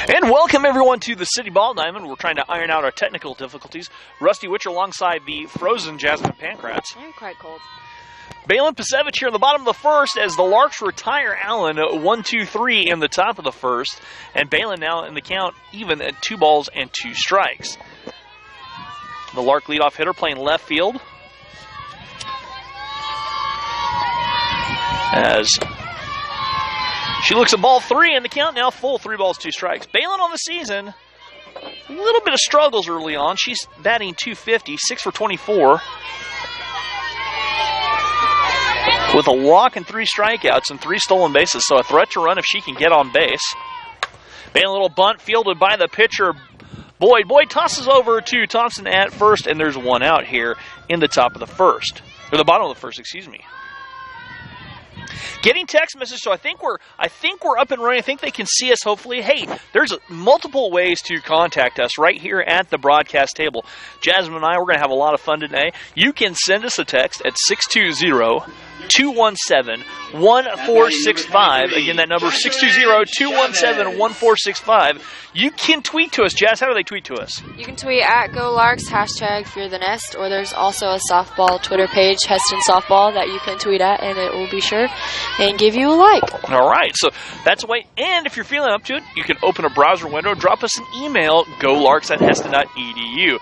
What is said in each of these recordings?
And welcome everyone to the City Ball Diamond. We're trying to iron out our technical difficulties. Rusty Witcher alongside the frozen Jasmine Pancratz. I'm quite cold. Balin Pasevich here in the bottom of the first as the Larks retire Allen 1-2-3 in the top of the first. And Balin now in the count even at 2 balls and 2 strikes. The Lark leadoff hitter playing left field. As she looks at ball 3 in the count now full 3 balls, 2 strikes. Balin on the season, a little bit of struggles early on. She's batting .250, 6 for 24. With a walk and 3 strikeouts and 3 stolen bases, so a threat to run if she can get on base. Balin, a little bunt fielded by the pitcher, Boyd. Boyd tosses over to Thompson at first, and there's 1 out here in the top of the first. Or the bottom of the first, excuse me. Getting text messages, so I think we're up and running. I think they can see us, hopefully. Hey, there's multiple ways to contact us right here at the broadcast table. Jasmine and I, we're going to have a lot of fun today. You can send us a text at 620-217-1465. Again, that number, 620-217-1465. You can tweet to us. Jazz, how do they tweet to us? You can tweet at GoLarks, hashtag Fear the Nest, or there's also a softball Twitter page, Heston Softball, that you can tweet at, and it will be sure and give you a like. All right, so that's a way. And if you're feeling up to it, you can open a browser window, drop us an email, golarks@heston.edu.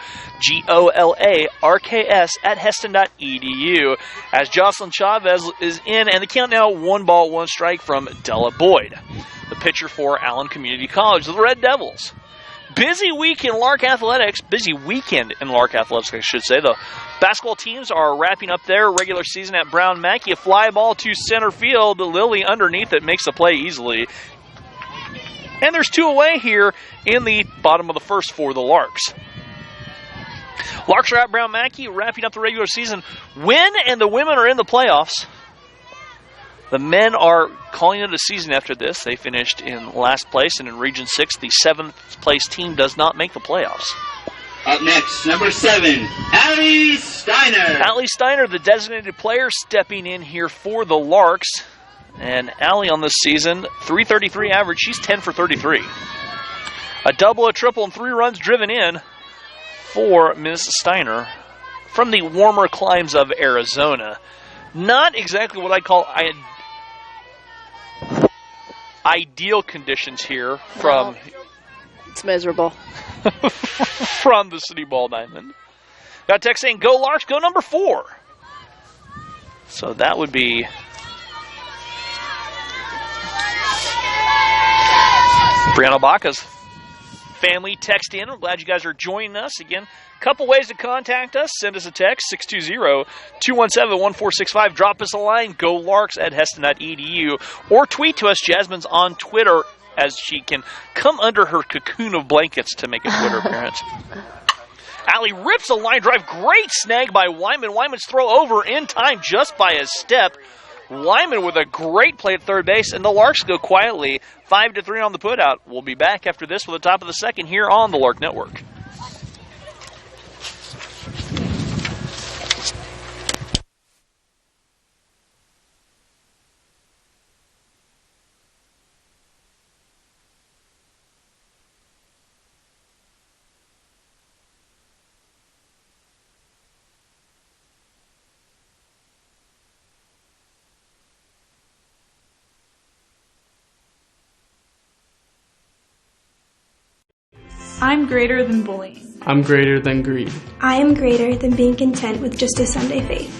GOLARKS@heston.edu. As Jocelyn Chavez is in, and the count now 1 ball, 1 strike from Della Boyd, the pitcher for Allen Community College, the Red Devils. Busy week in Lark Athletics. Busy weekend in Lark Athletics, I should say. The basketball teams are wrapping up their regular season at Brown Mackey. A fly ball to center field. Lily underneath it makes the play easily. And there's 2 away here in the bottom of the first for the Larks. Larks are at Brown Mackey, wrapping up the regular season. Win, and the women are in the playoffs. The men are calling it a season after this. They finished in last place, and in Region 6, the 7th place team does not make the playoffs. Up next, number 7, Allie Steiner. Allie Steiner, the designated player, stepping in here for the Larks. And Allie on this season, .333 average. She's 10 for 33. A double, a triple, and 3 runs driven in for Ms. Steiner from the warmer climes of Arizona. Not exactly what I call ideal conditions here from... It's miserable. from the City Ball Diamond. Got a text saying, go Larks, go number 4. So that would be... Brianna Baca's family text in. We're glad you guys are joining us. Again, a couple ways to contact us. Send us a text, 620-217-1465. Drop us a line, golarks@heston.edu. Or tweet to us. Jasmine's on Twitter as she can come under her cocoon of blankets to make a Twitter appearance. Allie rips a line drive. Great snag by Wyman. Wyman's throw over in time just by a step. Wyman with a great play at third base, and the Larks go quietly 5-3 on the putout. We'll be back after this with the top of the second here on the Lark Network. I'm greater than bullying. I'm greater than greed. I am greater than being content with just a Sunday faith.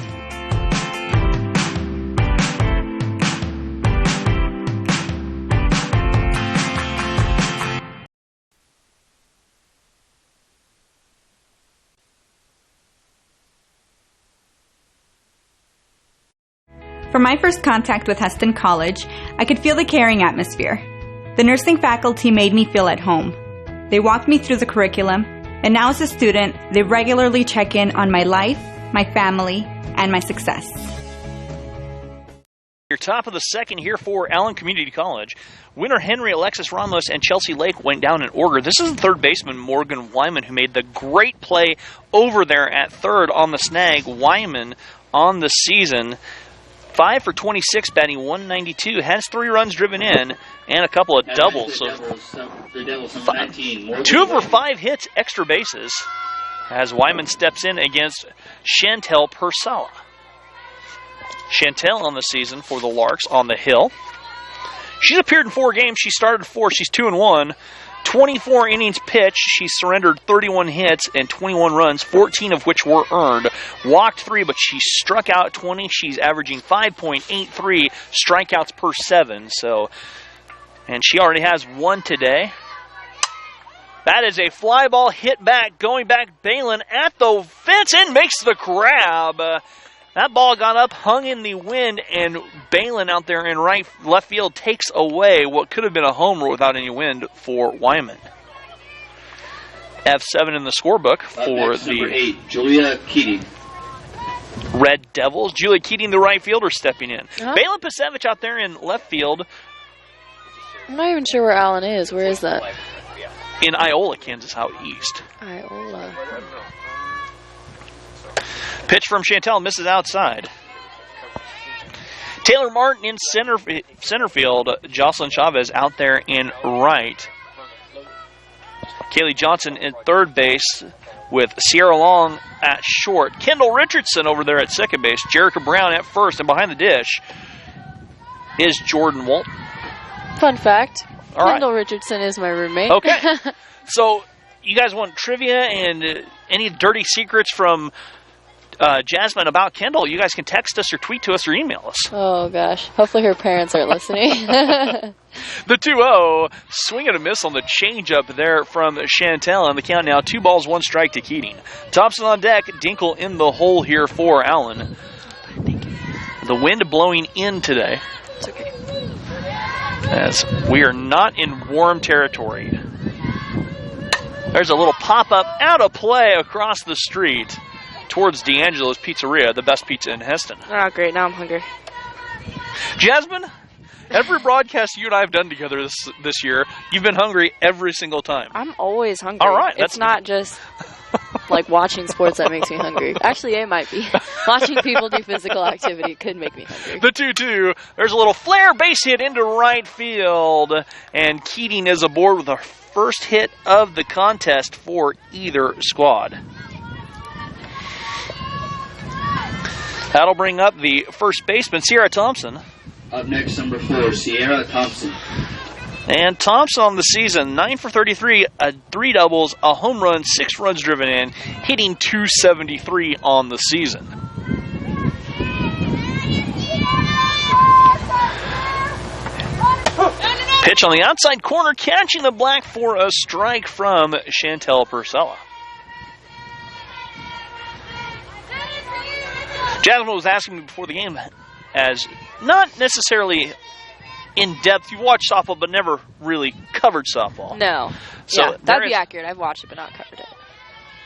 From my first contact with Heston College, I could feel the caring atmosphere. The nursing faculty made me feel at home. They walked me through the curriculum, and now as a student, they regularly check in on my life, my family, and my success. Your top of the second here for Allen Community College. Winner Henry, Alexis Ramos, and Chelsea Lake went down in order. This is the third baseman, Morgan Wyman, who made the great play over there at third on the snag. Wyman on the season 5 for 26, batting 192. Has 3 runs driven in and a couple of doubles. So The Devils, number 19. 2 for 5 hits, extra bases, as Wyman steps in against Chantel Persala. Chantel on the season for the Larks on the hill. She's appeared in 4 games. She started 4. She's 2-1. 24 innings pitched. She surrendered 31 hits and 21 runs, 14 of which were earned. Walked 3, but she struck out 20. She's averaging 5.83 strikeouts per 7. So, and she already has 1 today. That is a fly ball hit back, going back. Balin at the fence and makes the grab. That ball got up, hung in the wind, and Balin out there in left field takes away what could have been a homer without any wind for Wyman. F7 in the scorebook for the number 8, Julia Keating. Red Devils. Julia Keating, the right fielder, stepping in. Balin Pasevich out there in left field. I'm not even sure where Allen is. Where is that? In Iola, Kansas, out east. Iola. Pitch from Chantel misses outside. Taylor Martin in center field. Jocelyn Chavez out there in right. Kaylee Johnson in third base with Sierra Long at short. Kendall Richardson over there at second base. Jerica Brown at first, and behind the dish is Jordan Walton. Fun fact. All right. Kendall Richardson is my roommate. Okay. So, you guys want trivia and any dirty secrets from Jasmine about Kendall? You guys can text us or tweet to us or email us. Oh, gosh. Hopefully her parents aren't listening. The 2-0, swing and a miss on the changeup there from Chantel, and the count now 2 balls, 1 strike to Keating. Thompson on deck, Dinkle in the hole here for Allen. The wind blowing in today. It's okay. As we are not in warm territory. There's a little pop-up out of play across the street towards D'Angelo's Pizzeria, the best pizza in Heston. Oh, great. Now I'm hungry. Jasmine, every broadcast you and I have done together this year, you've been hungry every single time. I'm always hungry. All right. It's not just like watching sports that makes me hungry. Actually, it might be. Watching people do physical activity could make me hungry. The 2-2. There's a little flare base hit into right field, and Keating is aboard with the first hit of the contest for either squad. That'll bring up the first baseman, Sierra Thompson. Up next, number 4, Sierra Thompson. And Thompson on the season, 9 for 33, 3 doubles, a home run, 6 runs driven in, hitting .273 on the season. Pitch on the outside corner, catching the black for a strike from Chantel Persala. Jasmine was asking me before the game, as not necessarily in depth. You've watched softball, but never really covered softball. No. So yeah, that'd be accurate. I've watched it, but not covered it.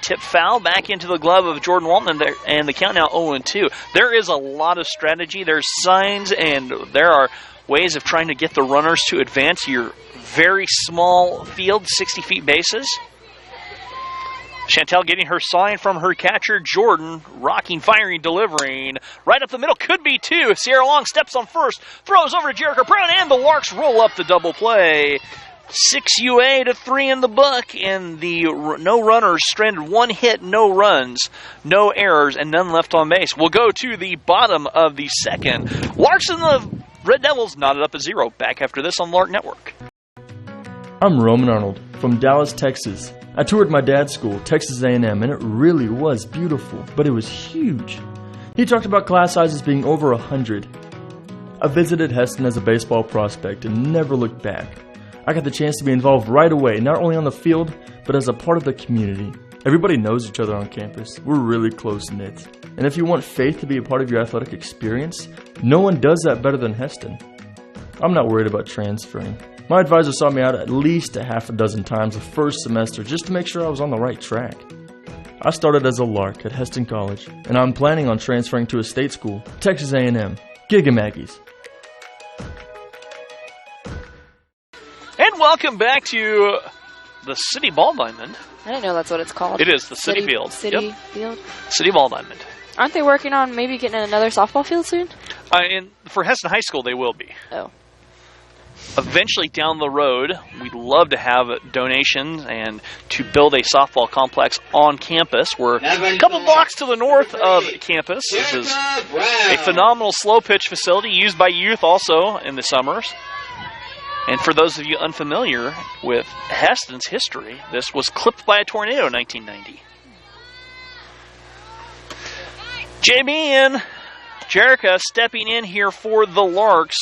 Tip foul back into the glove of Jordan Walton, and the count now 0-2. There is a lot of strategy. There's signs, and there are ways of trying to get the runners to advance your very small field, 60 feet bases. Chantel getting her sign from her catcher, Jordan, rocking, firing, delivering. Right up the middle, could be 2. Sierra Long steps on first, throws over to Jerica Brown, and the Larks roll up the double play. 6 UA to 3 in the book, and the no runners stranded, 1 hit, no runs, no errors, and none left on base. We'll go to the bottom of the second. Larks and the Red Devils knotted up at 0. Back after this on Lark Network. I'm Roman Arnold from Dallas, Texas. I toured my dad's school, Texas A&M, and it really was beautiful, but it was huge. He talked about class sizes being over 100. I visited Heston as a baseball prospect and never looked back. I got the chance to be involved right away, not only on the field, but as a part of the community. Everybody knows each other on campus. We're really close-knit. And if you want faith to be a part of your athletic experience, no one does that better than Heston. I'm not worried about transferring. My advisor saw me out at least a half a dozen times the first semester just to make sure I was on the right track. I started as a Lark at Heston College, and I'm planning on transferring to a state school, Texas A&M. Giga Maggies. And welcome back to the City Ball Diamond. I didn't know that's what it's called. It is, the City Field. City Yep. Field? City Ball Diamond. Aren't they working on maybe getting another softball field soon? And for Heston High School, they will be. Oh. Eventually down the road, we'd love to have donations and to build a softball complex on campus. We're a couple blocks to the north of campus. This is a phenomenal slow pitch facility used by youth also in the summers. And for those of you unfamiliar with Heston's history, this was clipped by a tornado in 1990. JB and Jerica stepping in here for the Larks.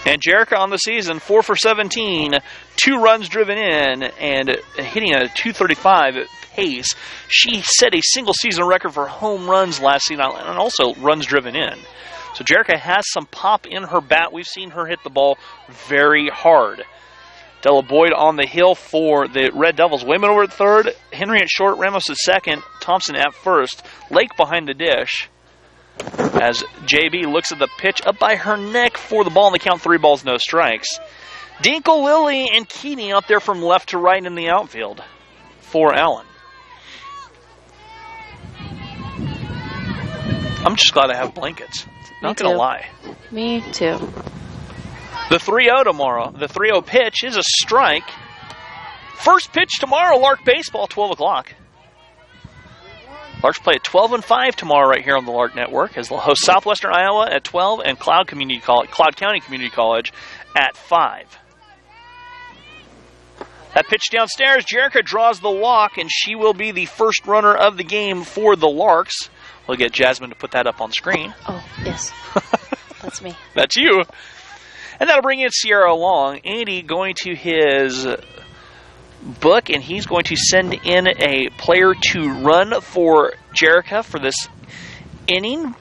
And Jerica on the season, 4 for 17, 2 runs driven in, and hitting a .235 pace. She set a single season record for home runs last season and also runs driven in. So Jerica has some pop in her bat. We've seen her hit the ball very hard. Della Boyd on the hill for the Red Devils. Wayman over at third, Henry at short, Ramos at second, Thompson at first, Lake behind the dish. As JB looks at the pitch up by her neck for the ball on the count, 3 balls, no strikes. Dinkle, Lilly, and Keeney out there from left to right in the outfield for Allen. I'm just glad I have blankets. Not going to lie. Me too. The 3-0 tomorrow. The 3-0 pitch is a strike. First pitch tomorrow, Lark Baseball, 12 o'clock. Larks play at 12 and 5 tomorrow right here on the Lark Network as they'll host Southwestern Iowa at 12 and Cloud County Community College at 5. That pitch downstairs, Jerica draws the walk, and she will be the first runner of the game for the Larks. We'll get Jasmine to put that up on screen. Oh, yes. That's me. That's you. And that'll bring in Sierra along. Andy going to his book, and he's going to send in a player to run for Jerica for this inning.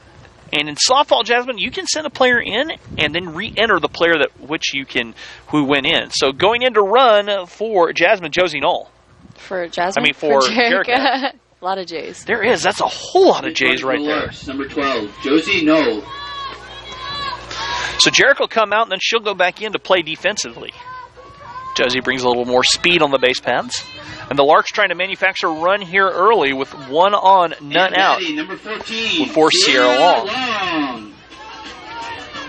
And in softball, Jasmine, you can send a player in and then re-enter the player who went in. So going in to run for Jasmine, Josie Knoll. For Jasmine? I mean, for Jerica. A lot of J's. There is. That's a whole lot of J's right there. Number 12, Josie Knoll. So Jerica will come out, and then she'll go back in to play defensively. Josie brings a little more speed on the base paths. And the Larks trying to manufacture a run here early with 1 on, none out. Number 14, for Sierra Long.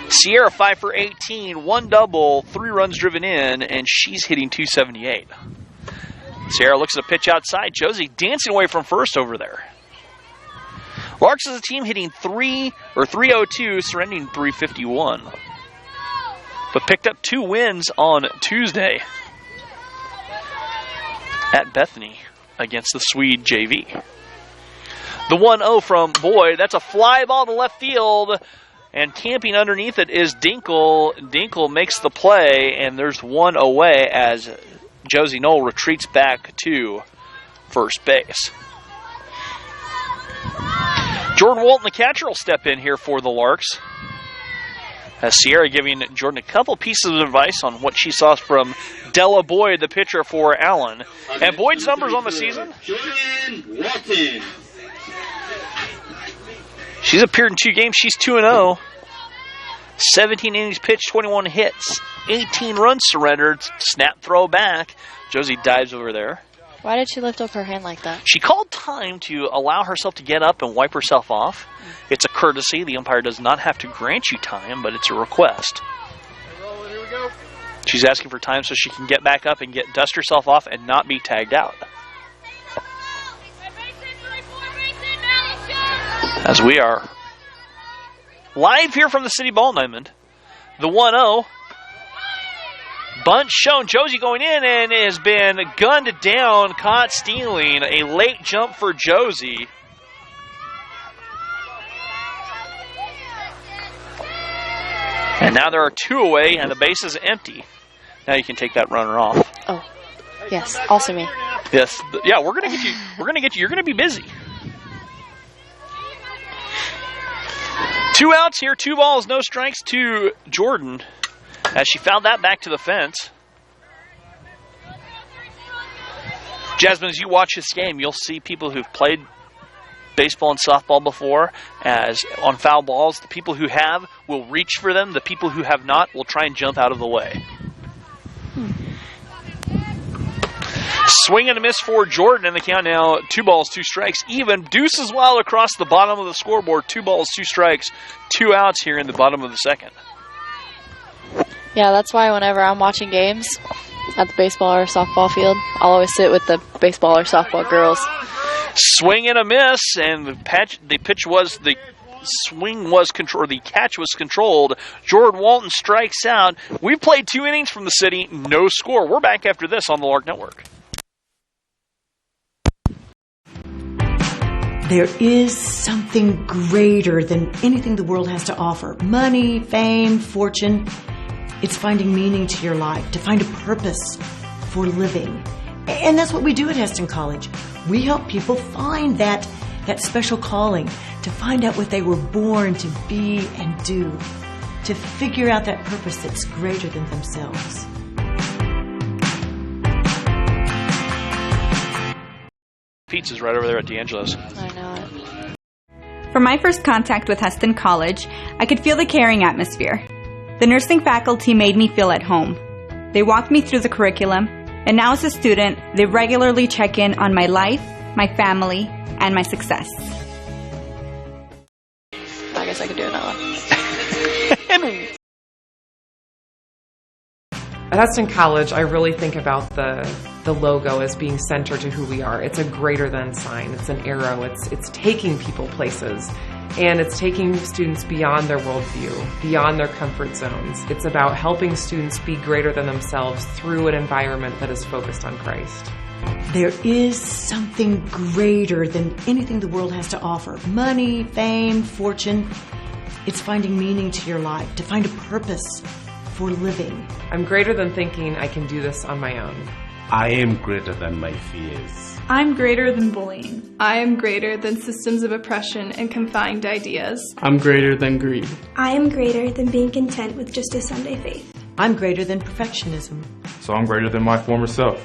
Sierra 5 for 18, 1 double, 3 runs driven in, and she's hitting .278. Sierra looks at a pitch outside. Josie dancing away from first over there. Larks as a team hitting 302, surrendering .351. But picked up 2 wins on Tuesday at Bethany against the Swede JV. The 1-0 from Boyd. That's a fly ball to left field. And camping underneath it is Dinkle. Dinkle makes the play, and there's 1 away as Josie Knoll retreats back to first base. Jordan Walton, the catcher, will step in here for the Larks. As Sierra giving Jordan a couple pieces of advice on what she saw from Della Boyd, the pitcher for Allen. And Boyd's numbers on the season? Jordan Walton. She's appeared in 2 games. She's 2-0. 17 innings pitched, 21 hits, 18 runs surrendered. Snap throw back. Josie dives over there. Why did she lift up her hand like that? She called time to allow herself to get up and wipe herself off. It's a courtesy. The umpire does not have to grant you time, but it's a request. She's asking for time so she can get back up and dust herself off and not be tagged out. As we are live here from the City Ball Diamond, the 1-0. Bunt shown. Josie going in and has been gunned down, caught stealing. A late jump for Josie. And now there are 2 away and the base is empty. Now you can take that runner off. Oh, yes. Also me. Yes. Yeah, we're going to get you. We're going to get you. You're going to be busy. 2 outs here, 2 balls, no strikes to Jordan as she fouled that back to the fence. Jasmine, as you watch this game, you'll see people who've played baseball and softball before as on foul balls. The people who have will reach for them. The people who have not will try and jump out of the way. Swing and a miss for Jordan, and the count now 2 balls, 2 strikes, even. Deuces wild across the bottom of the scoreboard. 2 balls, 2 strikes, 2 outs here in the bottom of the second. Yeah, that's why whenever I'm watching games at the baseball or softball field, I'll always sit with the baseball or softball girls. Swing and a miss, and the swing was controlled, the catch was controlled. Jordan Walton strikes out. We've played 2 innings from the city, no score. We're back after this on the Lark Network. There is something greater than anything the world has to offer. Money, fame, fortune. It's finding meaning to your life, to find a purpose for living. And that's what we do at Heston College. We help people find that special calling, to find out what they were born to be and do, to figure out that purpose that's greater than themselves. Pizza's right over there at D'Angelo's. I know it. From my first contact with Heston College, I could feel the caring atmosphere. The nursing faculty made me feel at home. They walked me through the curriculum, and now as a student, they regularly check in on my life, my family, and my success. I guess I could do another one. At Heston College, I really think about the logo as being centered to who we are. It's a greater than sign. It's an arrow. It's taking people places. And it's taking students beyond their worldview, beyond their comfort zones. It's about helping students be greater than themselves through an environment that is focused on Christ. There is something greater than anything the world has to offer. Money, fame, fortune. It's finding meaning to your life, to find a purpose for living. I'm greater than thinking I can do this on my own. I am greater than my fears. I'm greater than bullying. I am greater than systems of oppression and confined ideas. I'm greater than greed. I am greater than being content with just a Sunday faith. I'm greater than perfectionism. So I'm greater than my former self.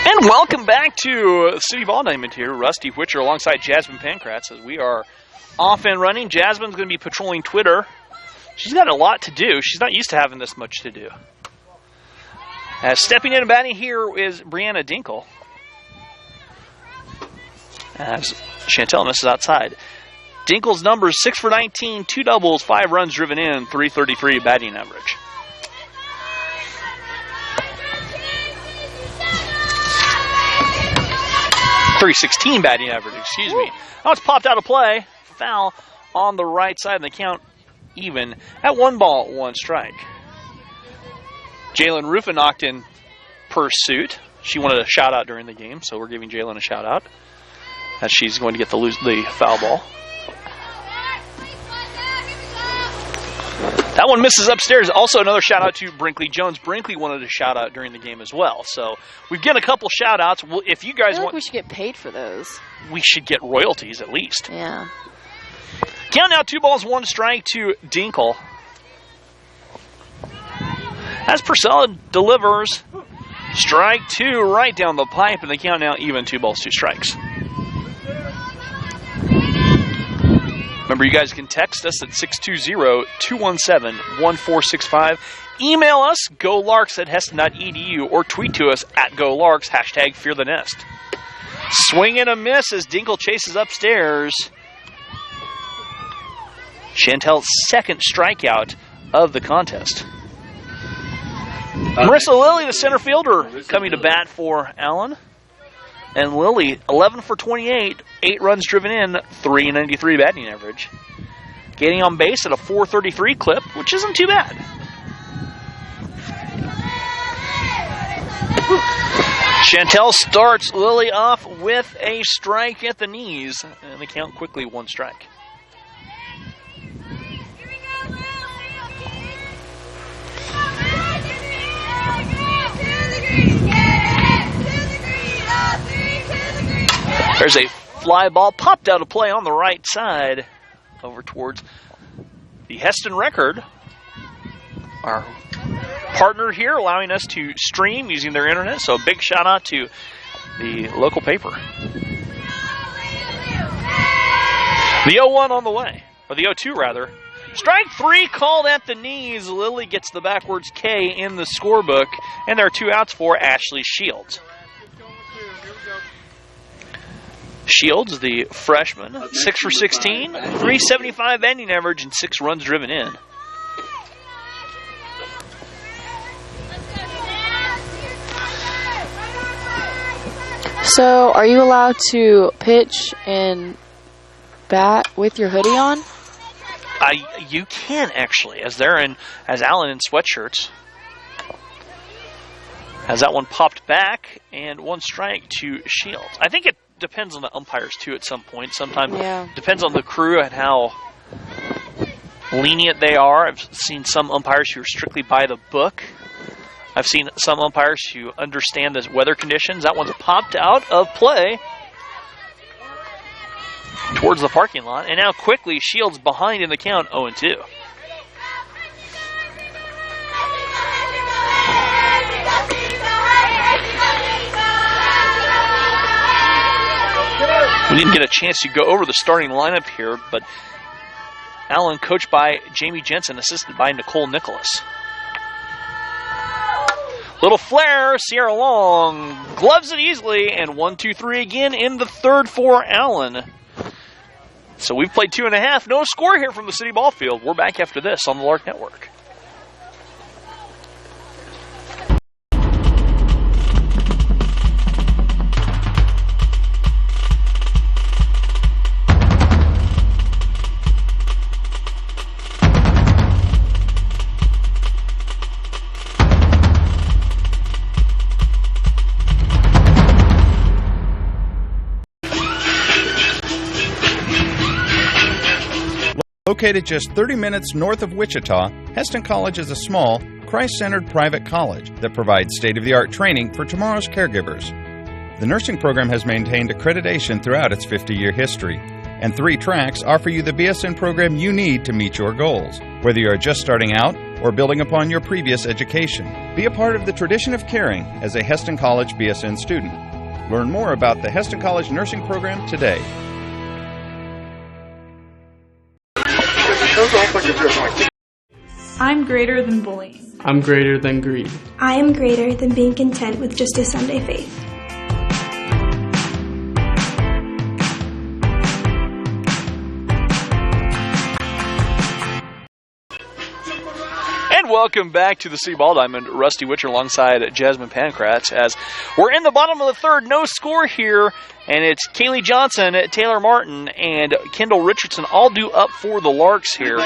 And welcome back to City Ball Diamond here. Rusty Whitcher alongside Jasmine Pankratz as we are off and running. Jasmine's going to be patrolling Twitter. She's got a lot to do. She's not used to having this much to do. Stepping in and batting here is Brianna Dinkle. As Chantel misses outside. Dinkle's numbers 6 for 19, 2 doubles, 5 runs driven in, 333 batting average. .316 batting average, excuse me. Now it's popped out of play. Foul on the right side of the count. Even at 1 ball, 1 strike. Jalen Ruffin knocked in pursuit. She wanted a shout out during the game, so we're giving Jalen a shout out as she's going to get the foul ball. That one misses upstairs. Also another shout out to Brinkley Jones. Brinkley wanted a shout out during the game as well. So we've got a couple shout outs. Well, if you guys want, we should get paid for those. We should get royalties at least. Yeah. Count now 2 balls, 1 strike to Dinkle. As Purcell delivers strike 2 right down the pipe, and the count now even 2 balls, 2 strikes. Remember, you guys can text us at 620-217-1465. Email us, golarks@heston.edu, or tweet to us at golarks, #FearTheNest. Swing and a miss as Dinkle chases upstairs. Chantel's second strikeout of the contest. Marissa Lilly, the center fielder, coming to bat for Allen. And Lilly, 11 for 28, 8 runs driven in, 393 batting average. Getting on base at a 433 clip, which isn't too bad. Chantel starts Lilly off with a strike at the knees, and the count quickly 1 strike. There's a fly ball popped out of play on the right side over towards the Heston record. Our partner here allowing us to stream using their internet, so a big shout out to the local paper. The 0-1 on the way, or the 0-2 rather. Strike 3 called at the knees. Lily gets the backwards K in the scorebook, and there are 2 outs for Ashley Shields. Shields, the freshman, 6 for 16, 375 batting average, and 6 runs driven in. So, are you allowed to pitch and bat with your hoodie on? You can actually, as Allen in sweatshirts. Has that one popped back, and 1 strike to Shields. I think it depends on the umpires too at some point. Sometimes depends on the crew and how lenient they are. I've seen some umpires who are strictly by the book. I've seen some umpires who understand the weather conditions. That one's popped out of play towards the parking lot. And now quickly, Shields behind in the count, 0-2. We didn't get a chance to go over the starting lineup here, but Allen coached by Jamie Jensen, assisted by Nicole Nicholas. Little flare, Sierra Long gloves it easily, and 1-2-3 again in the third for Allen. So we've played 2.5. No score here from the City Ball Field. We're back after this on the Lark Network. Located just 30 minutes north of Wichita, Heston College is a small, Christ-centered private college that provides state-of-the-art training for tomorrow's caregivers. The nursing program has maintained accreditation throughout its 50-year history, and 3 tracks offer you the BSN program you need to meet your goals, whether you are just starting out or building upon your previous education. Be a part of the tradition of caring as a Heston College BSN student. Learn more about the Heston College nursing program today. I'm greater than bullying. I'm greater than greed. I am greater than being content with just a Sunday faith. And welcome back to the City Ball Diamond. Rusty Witcher alongside Jasmine Pankratz as we're in the bottom of the third. No score here, and it's Kaylee Johnson, Taylor Martin, and Kendall Richardson all due up for the Larks here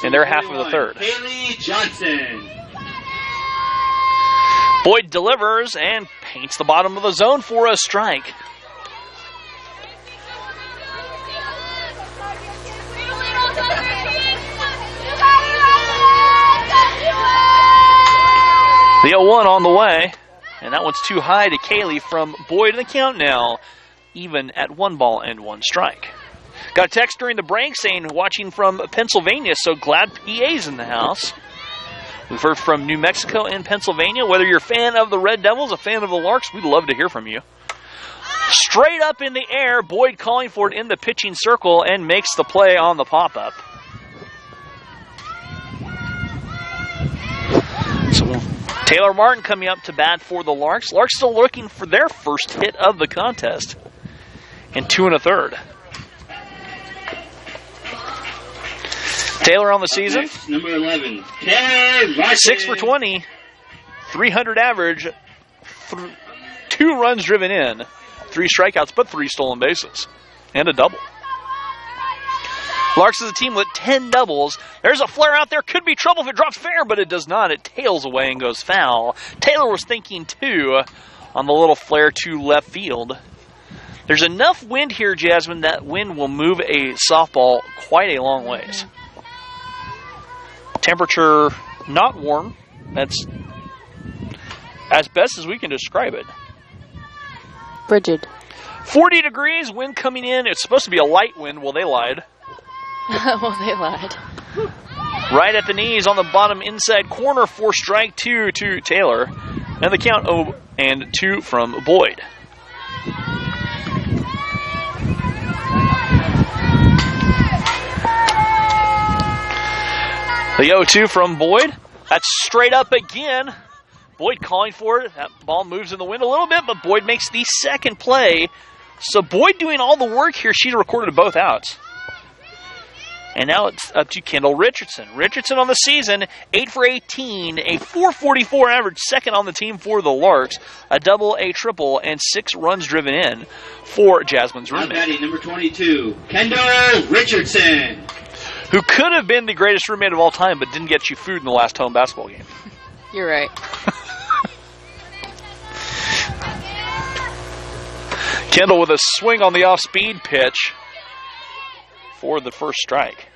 in their half of the third. Kaylee Johnson. Boyd delivers and paints the bottom of the zone for a strike. The 0-1 on the way, and that one's too high to Kaylee from Boyd in the count now, even at 1 ball and 1 strike. Got a text during the break saying watching from Pennsylvania, so glad PA's in the house. We've heard from New Mexico and Pennsylvania. Whether you're a fan of the Red Devils, a fan of the Larks, we'd love to hear from you. Straight up in the air, Boyd calling for it in the pitching circle and makes the play on the pop-up. So Taylor Martin coming up to bat for the Larks. Larks still looking for their first hit of the contest in 2 1/3. Taylor on the season. Next, number 11, Taylor Martin. 6 for 20, 300 average, 2 runs driven in, 3 strikeouts, but 3 stolen bases, and a double. Larks is a team with 10 doubles. There's a flare out there. Could be trouble if it drops fair, but it does not. It tails away and goes foul. Taylor was thinking, too, on the little flare to left field. There's enough wind here, Jasmine, that wind will move a softball quite a long ways. Temperature not warm. That's as best as we can describe it. Frigid. 40 degrees, wind coming in. It's supposed to be a light wind. Well, they lied. Well, they lied. Right at the knees on the bottom inside corner for strike 2 to Taylor. And the count 0-2 from Boyd. The 0-2 from Boyd. That's straight up again. Boyd calling for it. That ball moves in the wind a little bit, but Boyd makes the second play. So Boyd doing all the work here. She's recorded both outs. And now it's up to Kendall Richardson. Richardson on the season, 8 for 18, a .444 average, second on the team for the Larks, a double, a triple, and 6 runs driven in for Jasmine's roommate. Batting number 22, Kendall Richardson. Who could have been the greatest roommate of all time, but didn't get you food in the last home basketball game. You're right. Kendall with a swing on the off-speed pitch for the first strike.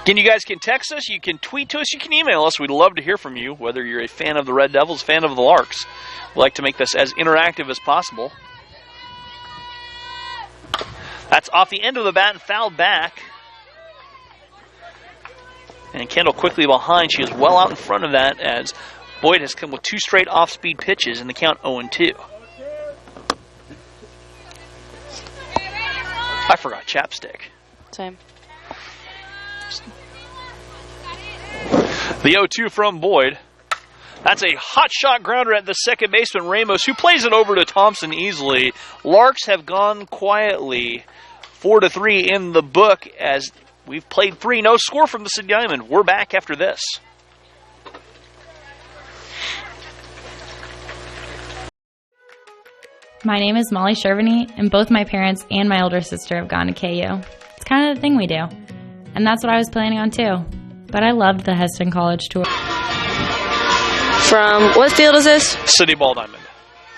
Again, you guys can text us, you can tweet to us, you can email us. We'd love to hear from you, whether you're a fan of the Red Devils, fan of the Larks. We'd like to make this as interactive as possible. That's off the end of the bat and fouled back. And Kendall quickly behind. She is well out in front of that as Boyd has come with 2 straight off-speed pitches in the count 0-2. I forgot chapstick. Same. The 0-2 from Boyd. That's a hot shot grounder at the second baseman, Ramos, who plays it over to Thompson easily. Larks have gone quietly 4-3 in the book as we've played 3. No score from the City Diamond. We're back after this. My name is Molly Shervany, and both my parents and my older sister have gone to KU. It's kind of the thing we do. And that's what I was planning on too. But I loved the Heston College tour. From what field is this? City Ball Diamond.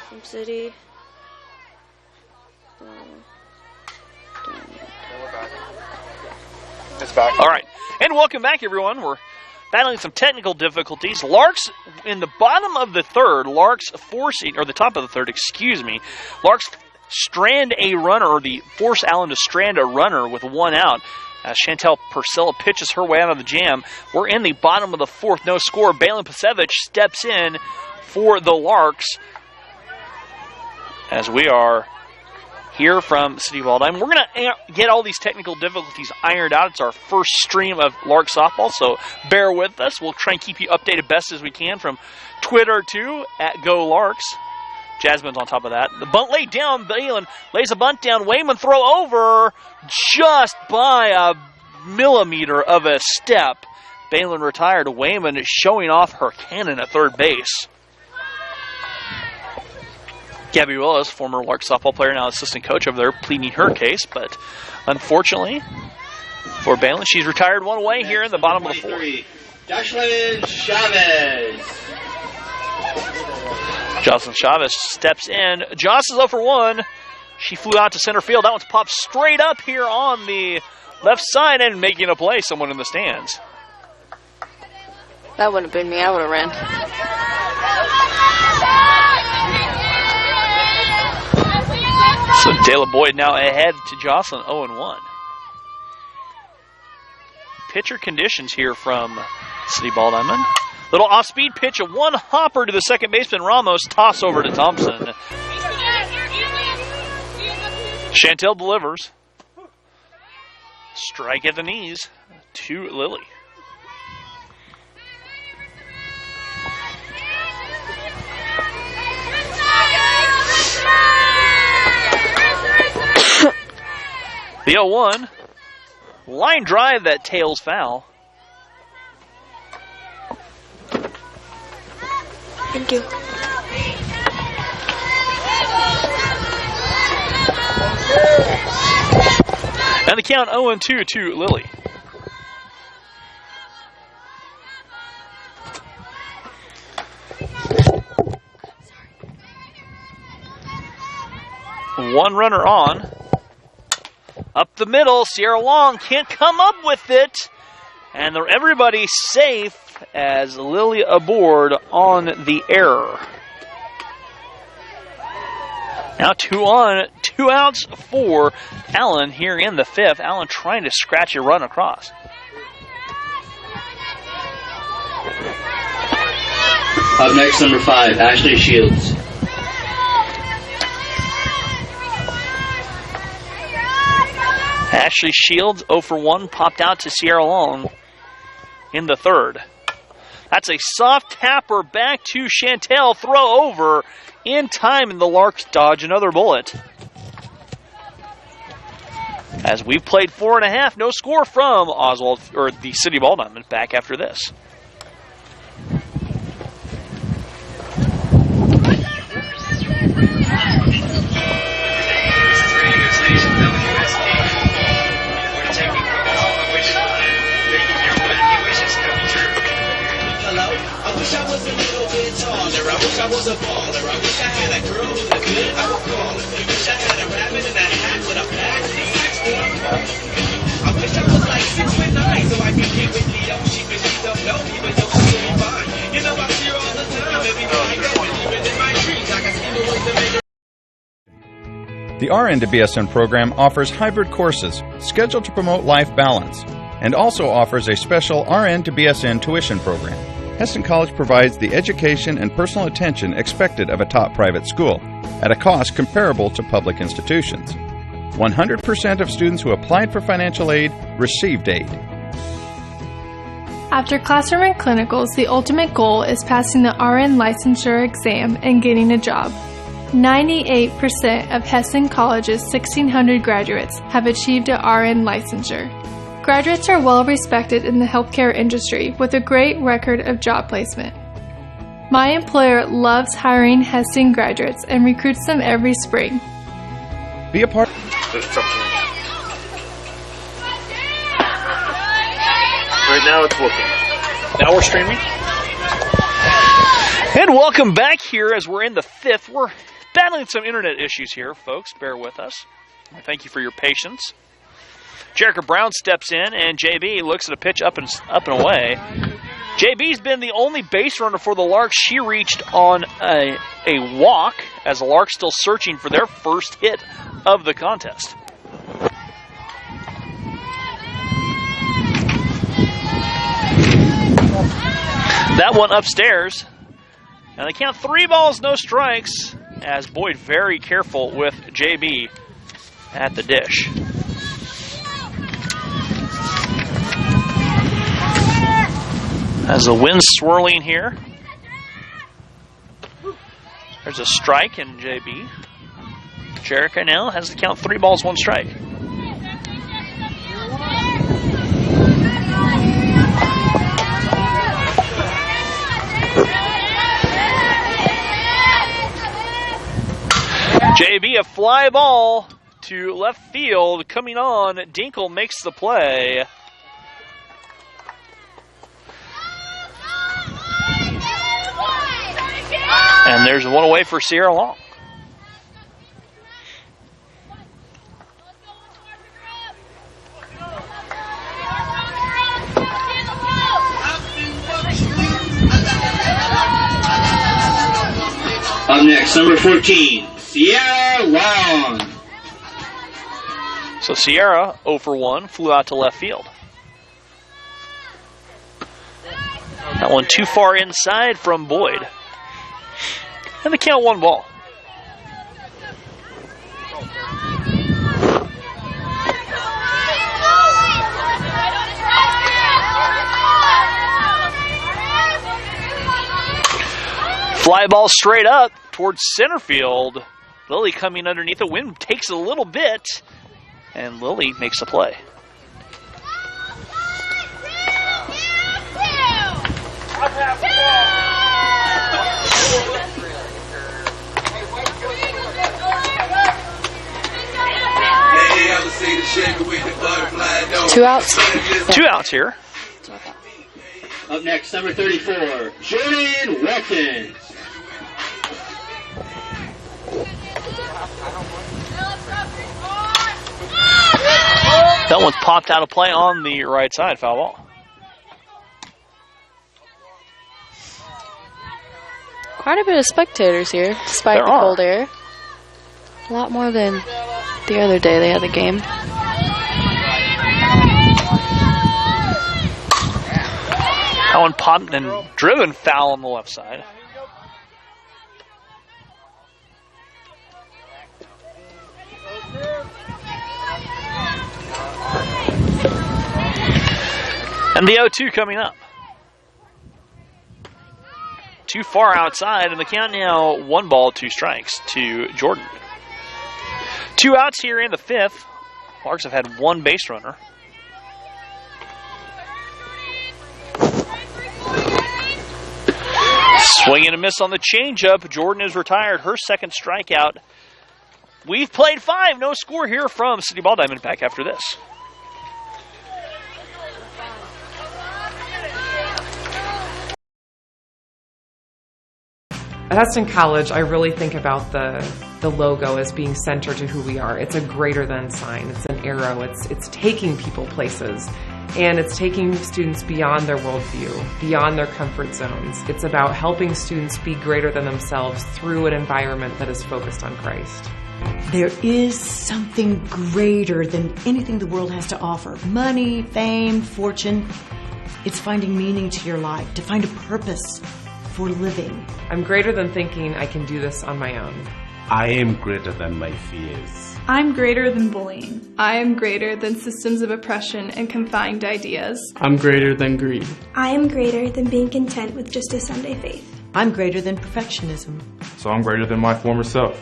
From City. It's back. All right. And welcome back, everyone. We're battling some technical difficulties. Larks in the bottom of the third. Larks forcing, or the top of the third, excuse me. Larks strand a runner, or force Allen to strand a runner with 1 out. As Chantel Purcell pitches her way out of the jam. We're in the bottom of the fourth. No score. Balin Pasevich steps in for the Larks. As we are here from City Ball Diamond. We're going to get all these technical difficulties ironed out. It's our first stream of Lark softball, so bear with us. We'll try and keep you updated best as we can from Twitter too, at Go Larks. Jasmine's on top of that. The bunt laid down. Balin lays a bunt down. Wayman throw over just by a millimeter of a step. Balin retired. Wayman is showing off her cannon at third base. Gabby Willis, former Lark softball player, now assistant coach over there, pleading her case. But unfortunately for Balin, she's retired one away here in the bottom of the fourth. Jocelyn Chavez. Jocelyn Chavez steps in. Joss is 0 for 1. She flew out to center field. That one's popped straight up here on the left side and making a play. Someone in the stands. That wouldn't have been me. I would have ran. So Dela Boyd now ahead to Jocelyn, 0-1. Pitcher conditions here from City Ball Diamond. Little off-speed pitch, a 1-hopper to the second baseman, Ramos. Toss over to Thompson. Chantel delivers. Strike at the knees to Lily. The 0-1. Line drive that tails foul. Thank you. And the count 0-2 to Lily. One runner on. Up the middle, Sierra Long can't come up with it. And everybody's safe as Lily aboard on the error. Now 2 on, 2 outs for Allen here in the fifth. Allen trying to scratch a run across. Up next, number 5, Ashley Shields. Ashley Shields, 0 for 1, popped out to Sierra Long in the third. That's a soft tapper back to Chantel. Throw over in time, and the Larks dodge another bullet. As we've played 4.5, no score from Oswald, or the City Ball Diamond. Back after this. I was a baller. I wish I had a girl who was good. I would call her. Wish I had a rabbit in a hat with a pack. I wish I was like 6'9", so I could get with Leo. She could she don't know me, but don't she be fine. You know I see her all the time. Every time I go, even in my dreams, I can see the ones that make her. The RN to BSN program offers hybrid courses scheduled to promote life balance and also offers a special RN to BSN tuition program. Hesston College provides the education and personal attention expected of a top private school at a cost comparable to public institutions. 100% of students who applied for financial aid received aid. After classroom and clinicals, the ultimate goal is passing the RN licensure exam and getting a job. 98% of Hesston College's 1,600 graduates have achieved a RN licensure. Graduates are well respected in the healthcare industry with a great record of job placement. My employer loves hiring Hesston graduates and recruits them every spring. Be a part. Right now it's working. Now we're streaming. And welcome back here as we're in the fifth. We're battling some internet issues here, folks. Bear with us. Thank you for your patience. Jerica Brown steps in, and JB looks at a pitch up and away. JB's been the only base runner for the Larks. She reached on a walk as the Larks still searching for their first hit of the contest. That one upstairs. And they count 3 balls, no strikes, as Boyd very careful with JB at the dish. As the wind's swirling here. There's a strike in JB. Jerica now has to count 3 balls, 1 strike. JB, a fly ball to left field. Coming on, Dinkle makes the play. And there's one away for Sierra Long. Up next, number 14, Sierra Long. So Sierra, 0 for 1, flew out to left field. That one too far inside from Boyd. And they count 1 ball. Fly ball straight up towards center field. Lily coming underneath. The wind takes a little bit, and Lily makes the play. Two outs. 2 outs here. Up next, number 34, Jordan Watkins. That one's popped out of play on the right side, foul ball. Quite a bit of spectators here, despite the cold air. A lot more than the other day they had the game. That one popped and driven foul on the left side. And the 0-2 coming up. Too far outside, and the count now 1 ball, 2 strikes to Jordan. 2 outs here in the 5th. Larks have had 1 base runner. Swing and a miss on the changeup. Jordan is retired. Her 2nd strikeout. We've played 5. No score here from City Ball Diamond. Back after this. At Heston College, I really think about the logo as being centered to who we are. It's a greater than sign. It's an arrow. It's taking people places. And it's taking students beyond their worldview, beyond their comfort zones. It's about helping students be greater than themselves through an environment that is focused on Christ. There is something greater than anything the world has to offer. Money, fame, fortune. It's finding meaning to your life, to find a purpose for living. I'm greater than thinking I can do this on my own. I am greater than my fears. I'm greater than bullying. I am greater than systems of oppression and confined ideas. I'm greater than greed. I am greater than being content with just a Sunday faith. I'm greater than perfectionism. So I'm greater than my former self.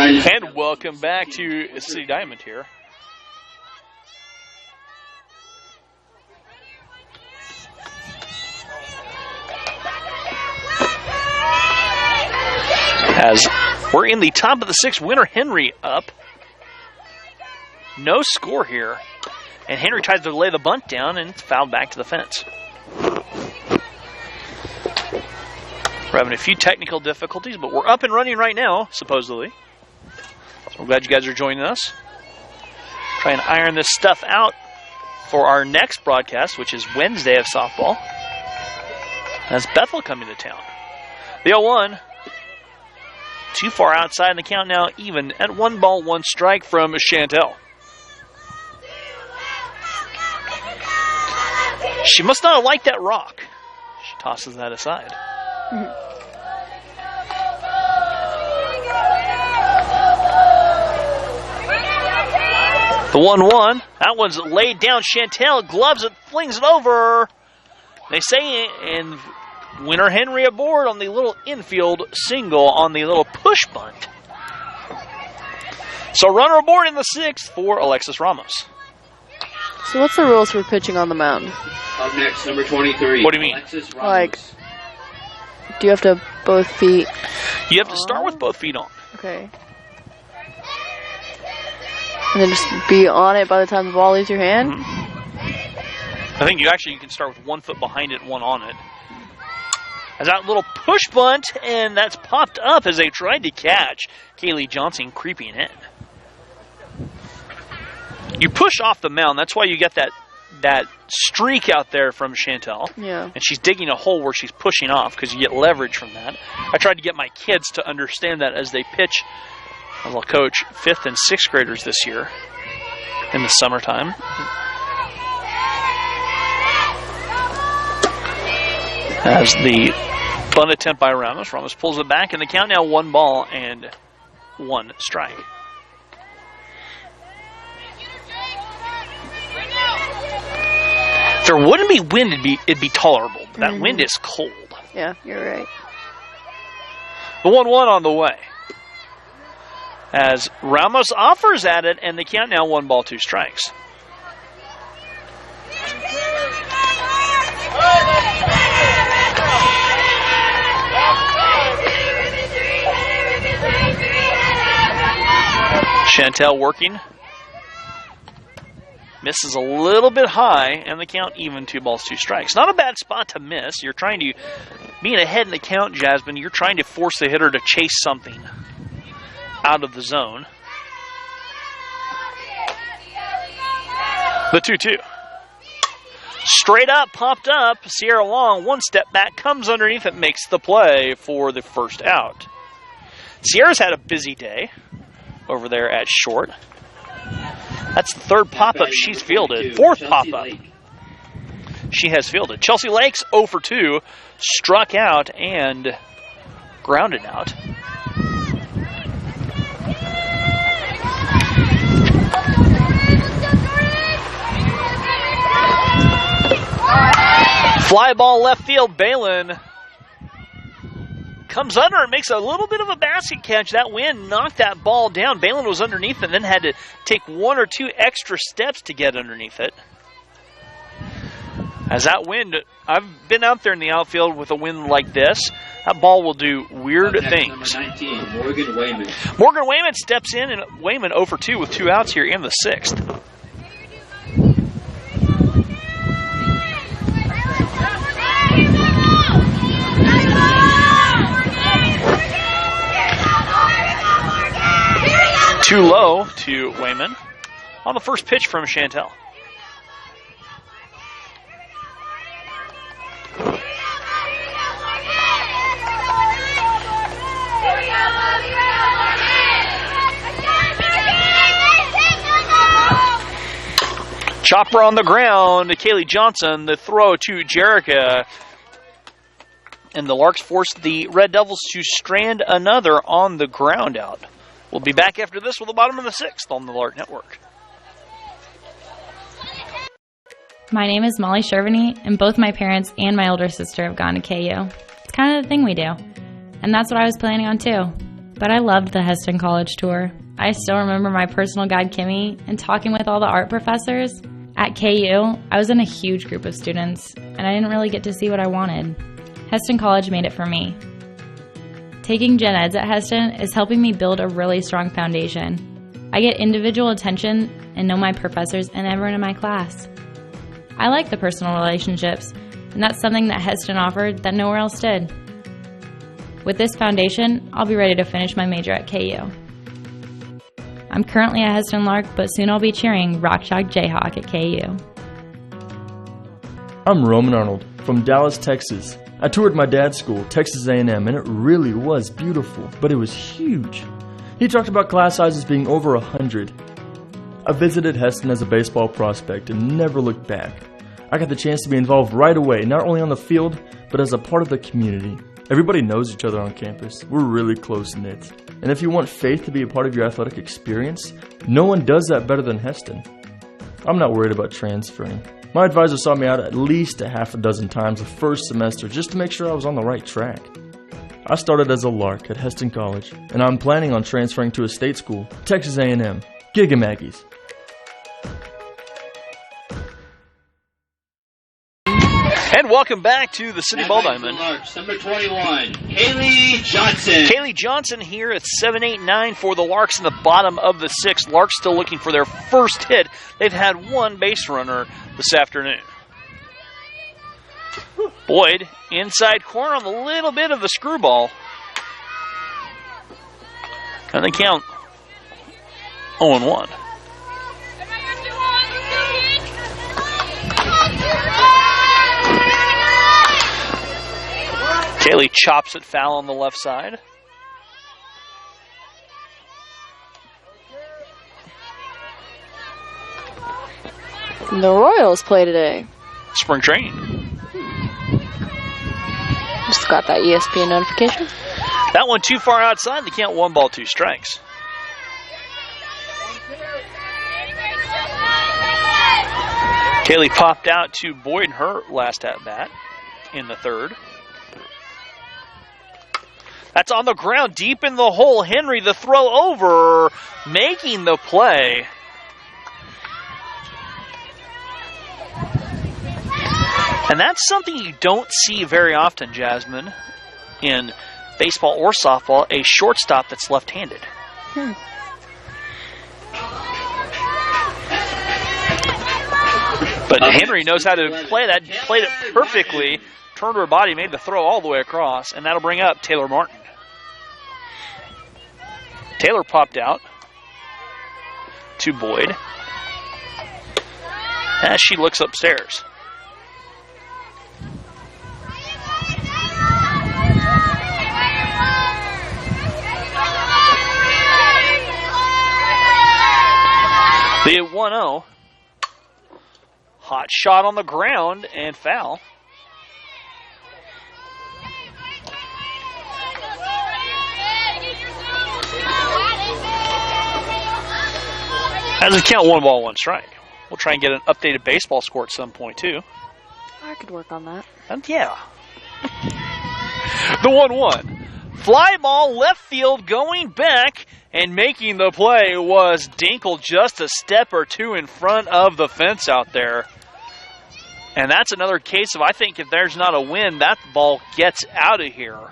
And welcome back to City Diamond here. As we're in the top of the 6th, winner Henry up. No score here. And Henry tries to lay the bunt down and it's fouled back to the fence. We're having a few technical difficulties, but we're up and running right now, supposedly. So I'm glad you guys are joining us. Try and iron this stuff out for our next broadcast, which is Wednesday of softball. That's Bethel coming to town. The 0-1. Too far outside, and the count now even at 1 ball, 1 strike from Chantel. She must not have liked that rock. She tosses that aside. The 1-1. That one's laid down. Chantel gloves it, flings it over. They say, and winner Henry aboard on the little infield single on the little push bunt. So runner aboard in the 6th for Alexis Ramos. So what's the rules for pitching on the mound? Up next, number 23. What do you mean? Alexis Ramos. Like, do you have to both feet? You have to start with both feet on. Okay. And then just be on it by the time the ball leaves your hand? I think you can start with 1 foot behind it, 1 on it. As that little push bunt, and that's popped up as they tried to catch Kaylee Johnson creeping in. You push off the mound, that's why you get that streak out there from Chantel. Yeah. And she's digging a hole where she's pushing off because you get leverage from that. I tried to get my kids to understand that as they pitch. I will coach 5th and 6th graders this year in the summertime. As the bunt attempt by Ramos. Ramos pulls it back, and the count now 1 ball and 1 strike. If there wouldn't be wind, it'd be tolerable. But that wind is cold. Yeah, you're right. The 1-1 on the way. As Ramos offers at it, and the count now 1 ball, 2 strikes. Chantel working. Misses a little bit high, and the count even, 2 balls, 2 strikes. Not a bad spot to miss. You're trying to, being ahead in the count, Jasmine, you're trying to force the hitter to chase something out of the zone. The 2-2. Straight up, popped up. Sierra Long, 1 step back, comes underneath it, makes the play for the first out. Sierra's had a busy day over there at short. That's the 3rd pop-up she's fielded. 4th pop-up she has fielded. Chelsea Lakes 0 for 2, struck out and grounded out. Fly ball left field. Balin comes under and makes a little bit of a basket catch. That wind knocked that ball down. Balin was underneath and then had to take 1 or 2 extra steps to get underneath it. As that wind, I've been out there in the outfield with a wind like this. That ball will do weird things. Number 19, Morgan Wayman. Morgan Wayman steps in, and Wayman 0 for 2 with 2 outs here in the 6th. Too low to Wayman on the first pitch from Chantel. Chopper on the ground to Kaylee Johnson. The throw to Jerica. And the Larks forced the Red Devils to strand another on the ground out. We'll be back after this with the bottom of the 6th on the Lark Network. My name is Molly Shervany, and both my parents and my older sister have gone to KU. It's kind of the thing we do. And that's what I was planning on too. But I loved the Heston College tour. I still remember my personal guide, Kimmy, and talking with all the art professors. At KU, I was in a huge group of students, and I didn't really get to see what I wanted. Heston College made it for me. Taking gen eds at Heston is helping me build a really strong foundation. I get individual attention and know my professors and everyone in my class. I like the personal relationships, and that's something that Heston offered that nowhere else did. With this foundation, I'll be ready to finish my major at KU. I'm currently a Heston Lark, but soon I'll be cheering Rock Chalk Jayhawk at KU. I'm Roman Arnold from Dallas, Texas. I toured my dad's school, Texas A&M, and it really was beautiful, but it was huge. He talked about class sizes being over 100. I visited Heston as a baseball prospect and never looked back. I got the chance to be involved right away, not only on the field, but as a part of the community. Everybody knows each other on campus. We're really close-knit. And if you want faith to be a part of your athletic experience, no one does that better than Heston. I'm not worried about transferring. My advisor saw me out at least a half a dozen times the first semester just to make sure I was on the right track. I started as a Lark at Heston College, and I'm planning on transferring to a state school, Texas A&M. Giga Maggies. And welcome back to the City Ball Diamond. Larks, number 21, Kaylee Johnson. Kaylee Johnson here at 7-8-9 for the Larks in the bottom of the 6th. Larks still looking for their first hit. They've had 1 base runner this afternoon. Boyd, inside corner on a little bit of the screwball. And they count 0-1. Kaylee chops it foul on the left side. The Royals play today. Spring training. Just got that ESPN notification. That one too far outside. They count 1 ball, 2 strikes. Kaylee popped out to Boyd in her last at bat in the 3rd. That's on the ground, deep in the hole. Henry, the throw over, making the play. And that's something you don't see very often, Jasmine, in baseball or softball, a shortstop that's left-handed. But Henry knows how to play that. Played it perfectly. Turned her body, made the throw all the way across, and that'll bring up Taylor Martin. Taylor popped out to Boyd as she looks upstairs. The 1-0. Hot shot on the ground and foul. As a count, 1 ball, 1 strike. We'll try and get an updated baseball score at some point, too. I could work on that. And yeah. The 1-1. Fly ball left field going back, and making the play was Dinkle just a step or two in front of the fence out there. And that's another case of, I think, if there's not a win, that ball gets out of here.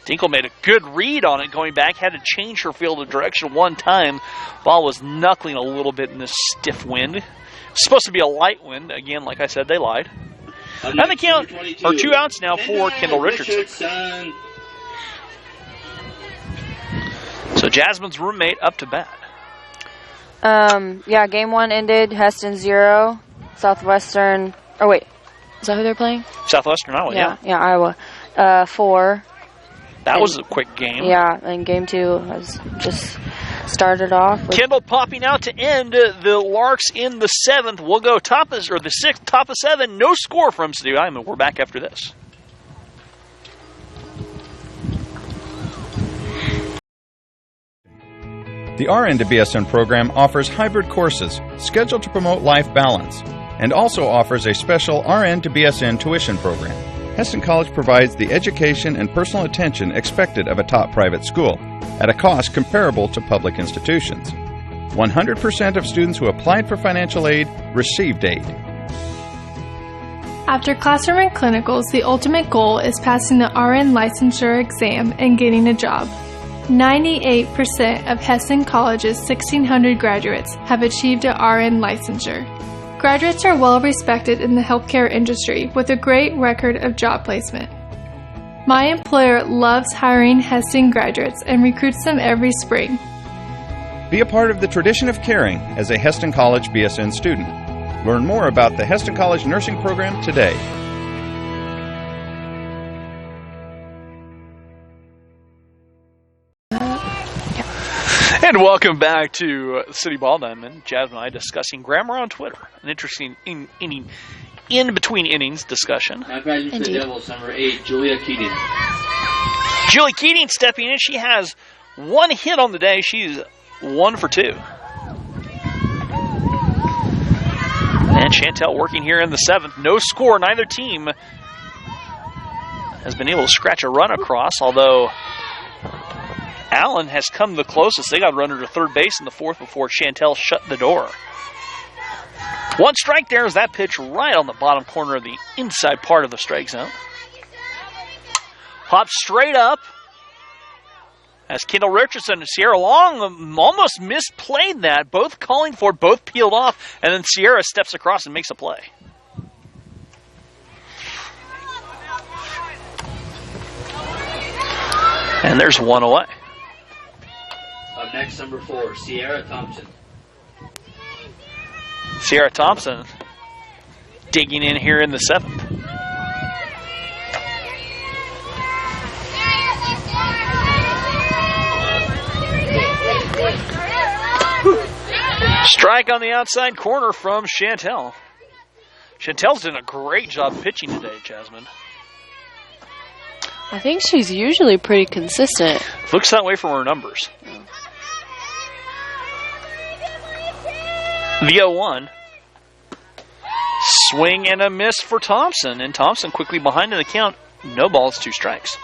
Dinkle made a good read on it going back, had to change her field of direction one time. Ball was knuckling a little bit in this stiff wind. It's supposed to be a light wind. Again, like I said, they lied. And the count, or 2 outs now for Kendall Richardson. So Jasmine's roommate up to bat. Yeah, game 1 ended. Heston 0, Southwestern. Oh wait, is that who they're playing? Southwestern Iowa. Yeah, Iowa. 4. That was a quick game. Yeah, and game 2 has just started off. Kendall popping out to end the Larks in the 7th. We'll go the 6th, top of 7. No score from City of Iowa. We're back after this. The RN to BSN program offers hybrid courses scheduled to promote life balance and also offers a special RN to BSN tuition program. Heston College provides the education and personal attention expected of a top private school at a cost comparable to public institutions. 100% of students who applied for financial aid received aid. After classroom and clinicals, the ultimate goal is passing the RN licensure exam and getting a job. 98% of Heston College's 1,600 graduates have achieved a RN licensure. Graduates are well respected in the healthcare industry with a great record of job placement. My employer loves hiring Heston graduates and recruits them every spring. Be a part of the tradition of caring as a Heston College BSN student. Learn more about the Heston College nursing program today. And welcome back to City Ball Diamond. Jasmine and I discussing grammar on Twitter. An interesting in-between innings discussion. Now graduates for the Devils, number 8, Julia Keating. Julie Keating stepping in. She has 1 hit on the day. She's 1 for 2. And Chantel working here in the 7th. No score. Neither team has been able to scratch a run across, although Allen has come the closest. They got a runner to third base in the 4th before Chantel shut the door. 1 strike there is that pitch right on the bottom corner of the inside part of the strike zone. Pops straight up as Kendall Richardson and Sierra Long almost misplayed that. Both calling for it, both peeled off, and then Sierra steps across and makes a play. And there's 1 away. Up next, number 4, Sierra Thompson. Sierra Thompson digging in here in the 7th. Strike on the outside corner from Chantel. Chantel's doing a great job pitching today, Jasmine. I think she's usually pretty consistent. Looks that way from her numbers. The 0-1. Swing and a miss for Thompson. And Thompson quickly behind in the count. No balls, 2 strikes.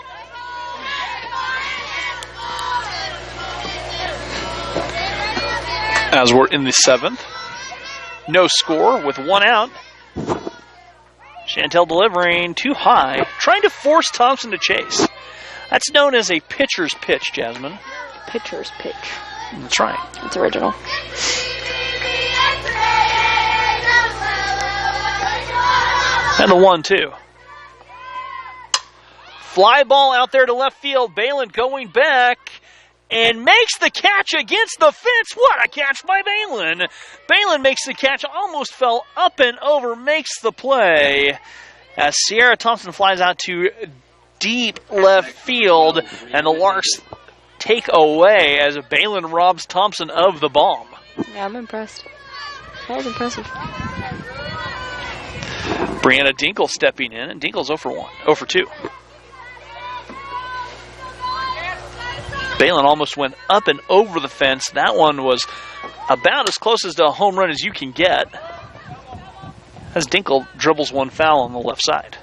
As we're in the 7th. No score with 1 out. Chantel delivering too high. Trying to force Thompson to chase. That's known as a pitcher's pitch, Jasmine. Pitcher's pitch. That's right. It's original. And the 1-2. Fly ball out there to left field. Balin going back and makes the catch against the fence. What a catch by Balin. Balin makes the catch, almost fell up and over, makes the play. As Sierra Thompson flies out to deep left field, and the Larks take away as Balin robs Thompson of the bomb. Yeah, I'm impressed. That was impressive. Brianna Dinkle stepping in, and Dinkle's 0-for-2. Balin almost went up and over the fence. That one was about as close as to a home run as you can get, as Dinkle dribbles one foul on the left side.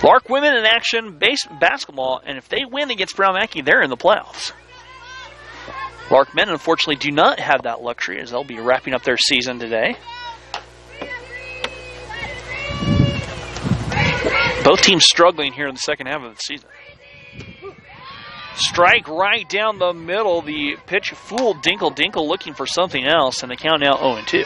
Lark women in action, basketball, and if they win against Brown Mackey, they're in the playoffs. Lark men, unfortunately, do not have that luxury, as they'll be wrapping up their season today. Both teams struggling here in the second half of the season. Strike right down the middle. The pitch fooled Dinkle. Dinkle looking for something else, and the count now 0-2.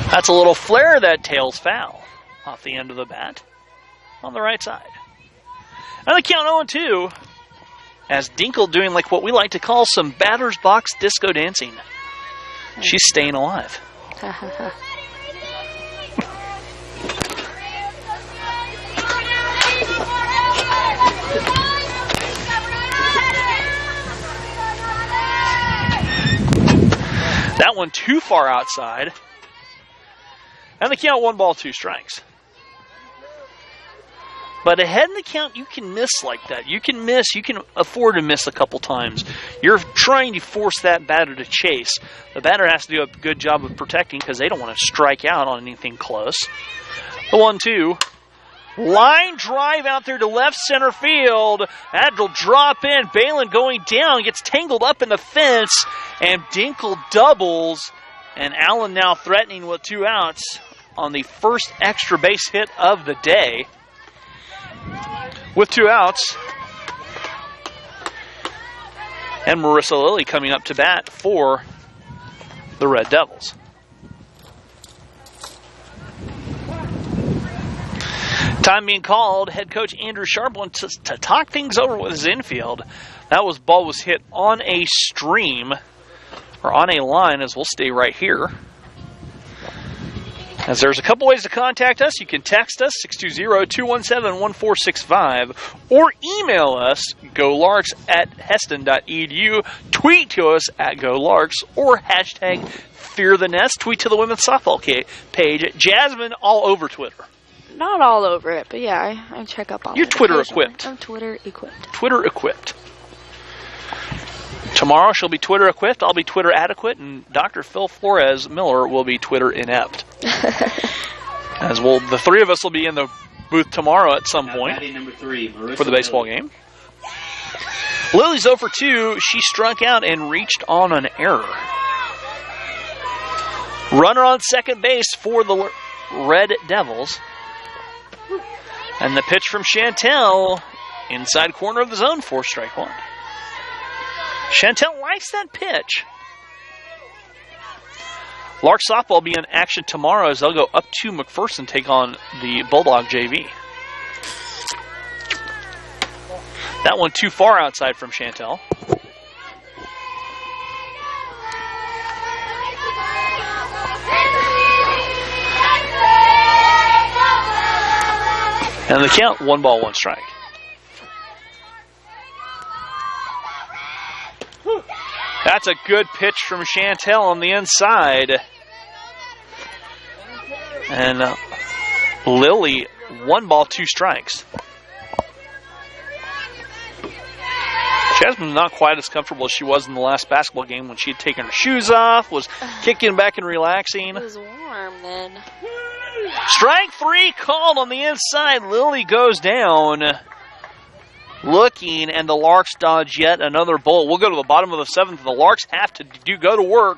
That's a little flare that tails foul off the end of the bat on the right side. And the count 0-2 as Dinkle doing like what we like to call some batter's box disco dancing. She's staying alive. That one too far outside. And the count 1-2 But ahead in the count, you can miss like that. You can afford to miss a couple times. You're trying to force that batter to chase. The batter has to do a good job of protecting because they don't want to strike out on anything close. The 1-2. Line drive out there to left center field. That'll drop in. Balin going down, gets tangled up in the fence, and Dinkle doubles. And Allen now threatening with 2 outs on the first extra base hit of the day. With 2 outs. And Marissa Lilly coming up to bat for the Red Devils. Time being called, head coach Andrew Sharp wants to talk things over with his infield. That ball was hit on a stream, or on a line, as we'll stay right here. As there's a couple ways to contact us. You can text us, 620-217-1465, or email us, golarks@heston.edu, tweet to us at golarks, or hashtag #FearTheNest, tweet to the women's softball page. Jasmine all over Twitter. Not all over it, but yeah, I check up on it. You're Twitter equipped. I'm Twitter equipped. Twitter equipped. Tomorrow she'll be Twitter equipped, I'll be Twitter adequate, and Dr. Phil Flores Miller will be Twitter inept. As well, the three of us will be in the booth tomorrow at some point for the baseball game. Lily's 0-for-2. She struck out and reached on an error. Runner on second base for the Red Devils. And the pitch from Chantel, inside corner of the zone for strike one. Chantel likes that pitch. Lark softball will be in action tomorrow as they'll go up to McPherson, take on the Bulldog JV. That one too far outside from Chantel. And the count, 1-1. That's a good pitch from Chantel on the inside. And Lily, 1-2. Jasmine's not quite as comfortable as she was in the last basketball game when she had taken her shoes off, was kicking back and relaxing. It was warm then. Strike 3 called on the inside. Lily goes down. Looking, and the Larks dodge yet another bullet. We'll go to the bottom of the 7th. The Larks have to go to work.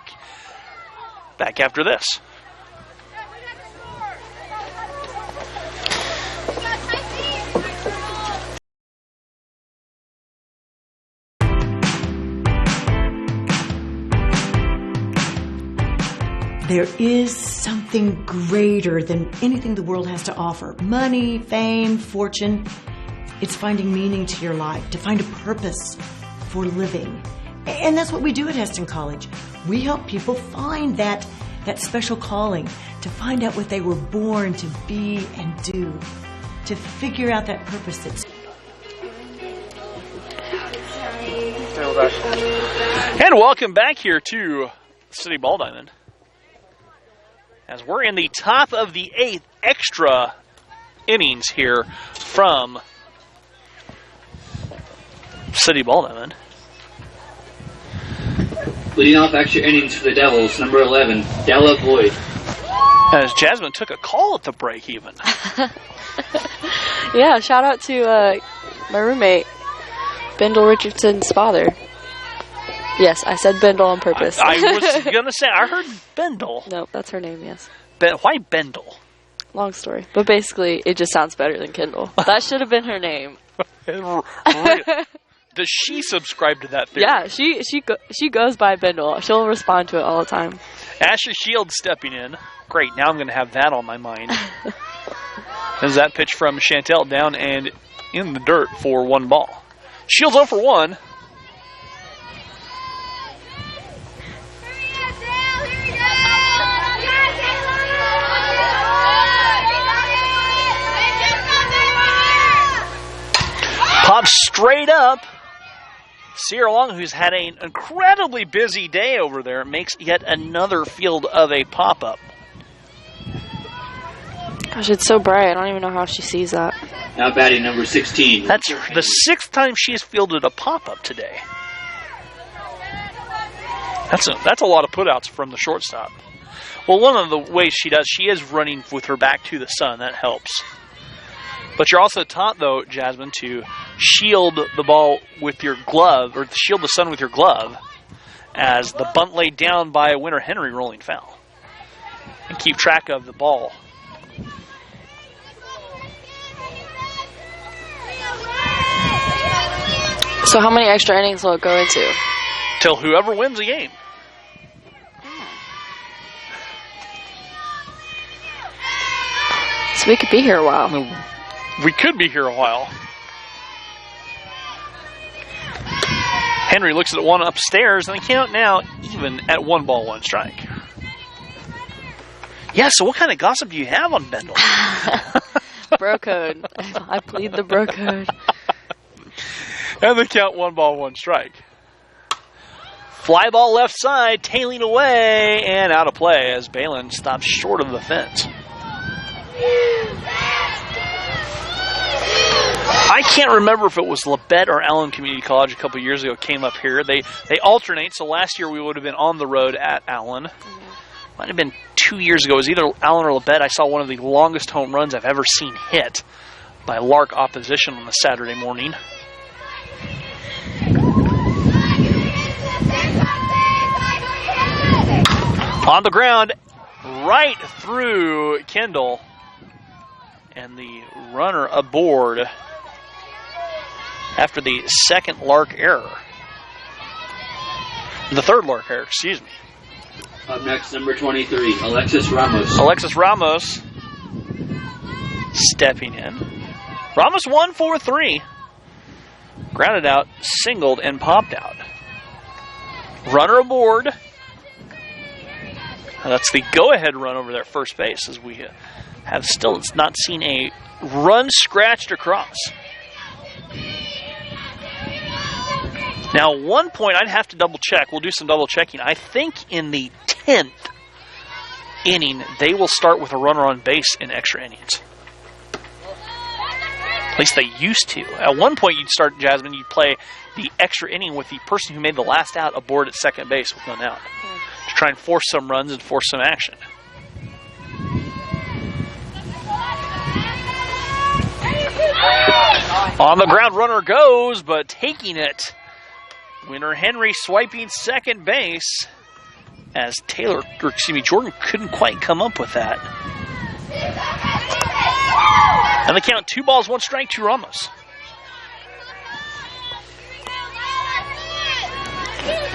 Back after this. There is something greater than anything the world has to offer. Money, fame, fortune. It's finding meaning to your life, to find a purpose for living. And that's what we do at Heston College. We help people find that special calling, to find out what they were born to be and do, to figure out that purpose that's... And welcome back here to City Ball Diamond. As we're in the top of the 8th extra innings here from City Ball Diamond. Leading off extra innings for the Devils, number 11, Della Boyd. As Jasmine took a call at the break even. Yeah, shout out to my roommate, Bendel Richardson's father. Yes, I said Bendel on purpose. I was going to say, I heard Bendel. No, that's her name, yes. Why Bendel? Long story. But basically, it just sounds better than Kendall. That should have been her name. Does she subscribe to that theory? Yeah, she goes by Bendel. She'll respond to it all the time. Ashley Shields stepping in. Great, now I'm going to have that on my mind. As that pitch from Chantel down and in the dirt for 1 ball. Shields 0 for 1. Pops straight up. Sierra Long, who's had an incredibly busy day over there, makes yet another field of a pop-up. Gosh, it's so bright. I don't even know how she sees that. Now batting number 16. That's the 6th time she's fielded a pop-up today. That's a lot of putouts from the shortstop. Well, one of the ways she does, she is running with her back to the sun. That helps. But you're also taught, though, Jasmine, to shield the ball with your glove, or shield the sun with your glove, as the bunt laid down by Winter Henry rolling foul. And keep track of the ball. So how many extra innings will it go into? Till whoever wins the game. So we could be here a while. We could be here a while. Henry looks at one upstairs, and they count now even at 1 ball, 1 strike. Yeah, so what kind of gossip do you have on Bendel? Bro code. I plead the bro code. And they count 1 ball, 1 strike. Fly ball left side, tailing away, and out of play as Balin stops short of the fence. I can't remember if it was Labette or Allen Community College a couple years ago came up here. They alternate, so last year we would have been on the road at Allen. Might have been 2 years ago. It was either Allen or Labette. I saw one of the longest home runs I've ever seen hit by Lark opposition on a Saturday morning. On the ground, right through Kendall. And the runner aboard after the second Lark error. The third Lark error, excuse me. Up next, number 23, Alexis Ramos. Alexis Ramos stepping in. Ramos 1 for 3. Grounded out, singled, and popped out. Runner aboard. And that's the go-ahead run over there at first base as we have still not seen a run scratched across. Now, 1 point, I'd have to double-check. We'll do some double-checking. I think in the 10th inning, they will start with a runner on base in extra innings. At least they used to. At one point, you'd start, Jasmine, you'd play the extra inning with the person who made the last out aboard at second base with none out to try and force some runs and force some action. On the ground, runner goes, but taking it. Winter Henry swiping second base as Jordan couldn't quite come up with that. And they count 2 balls, 1 strike to Ramos.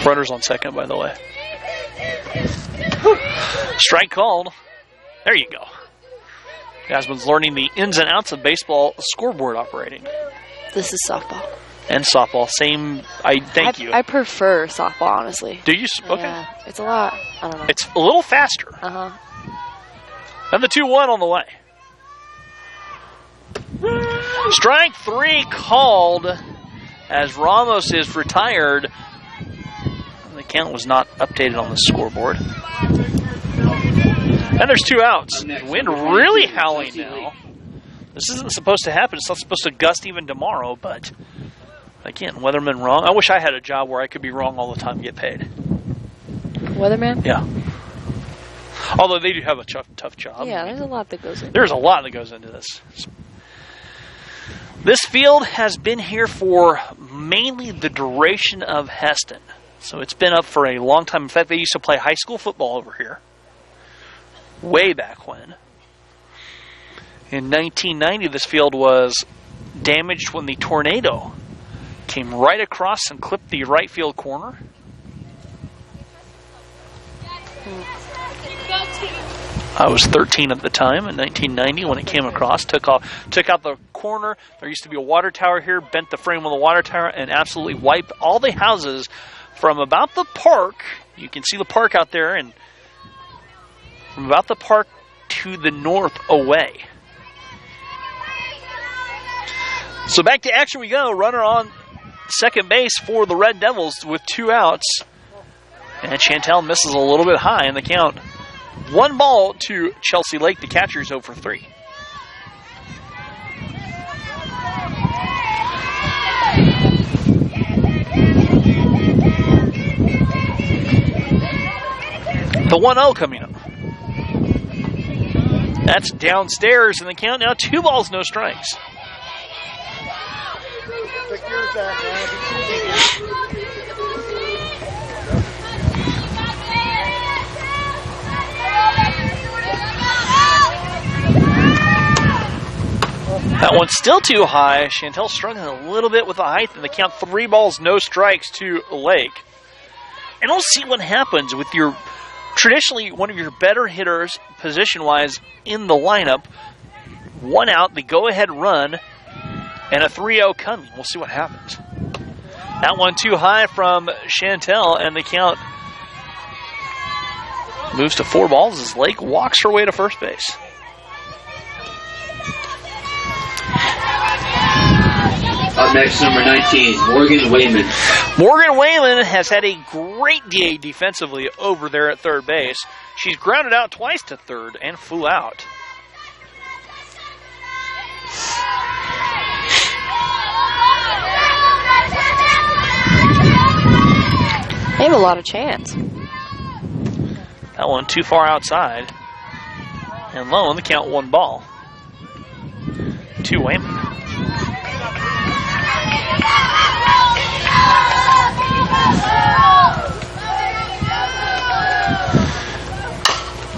Runners on second, by the way. Strike called. There you go. Jasmine's learning the ins and outs of baseball scoreboard operating. This is softball. And softball, same. Thank you. I prefer softball, honestly. Do you? Okay. Yeah, it's a lot. I don't know. It's a little faster. And the 2-1 on the way. Strike 3 called as Ramos is retired. The count was not updated on the scoreboard. And there's 2 outs. Wind really howling now. This isn't supposed to happen. It's not supposed to gust even tomorrow, but again, weatherman wrong. I wish I had a job where I could be wrong all the time and get paid. Weatherman? Yeah. Although they do have a tough job. Yeah, there's a lot that goes into There's a lot that goes into this. This field has been here for mainly the duration of Heston. So it's been up for a long time. In fact, they used to play high school football over here. Way back when. In 1990, this field was damaged when the tornado came right across and clipped the right field corner. I was 13 at the time in 1990 when it came across. Took out the corner. There used to be a water tower here. Bent the frame of the water tower and absolutely wiped all the houses from about the park. You can see the park out there, and from about the park to the north away. So back to action we go. Runner on second base for the Red Devils with 2 outs. And Chantel misses a little bit high in the count. 1 ball to Chelsea Lake. The catcher's 0 for 3. The 1-0 coming up. That's downstairs in the count now. 2 balls, no strikes. That one's still too high. Chantel struggling a little bit with the height, and the count 3 balls, no strikes to Lake. And we'll see what happens with your traditionally one of your better hitters position-wise in the lineup. 1 out, the go-ahead run, and a 3-0 coming. We'll see what happens. That one too high from Chantel, and the count moves to 4 balls as Lake walks her way to first base. Up next, number 19, Morgan Wayman. Morgan Wayman has had a great day defensively over there at third base. She's grounded out twice to third and flew out. They have a lot of chance. That one too far outside. And low on the count, 1 ball to Wayman.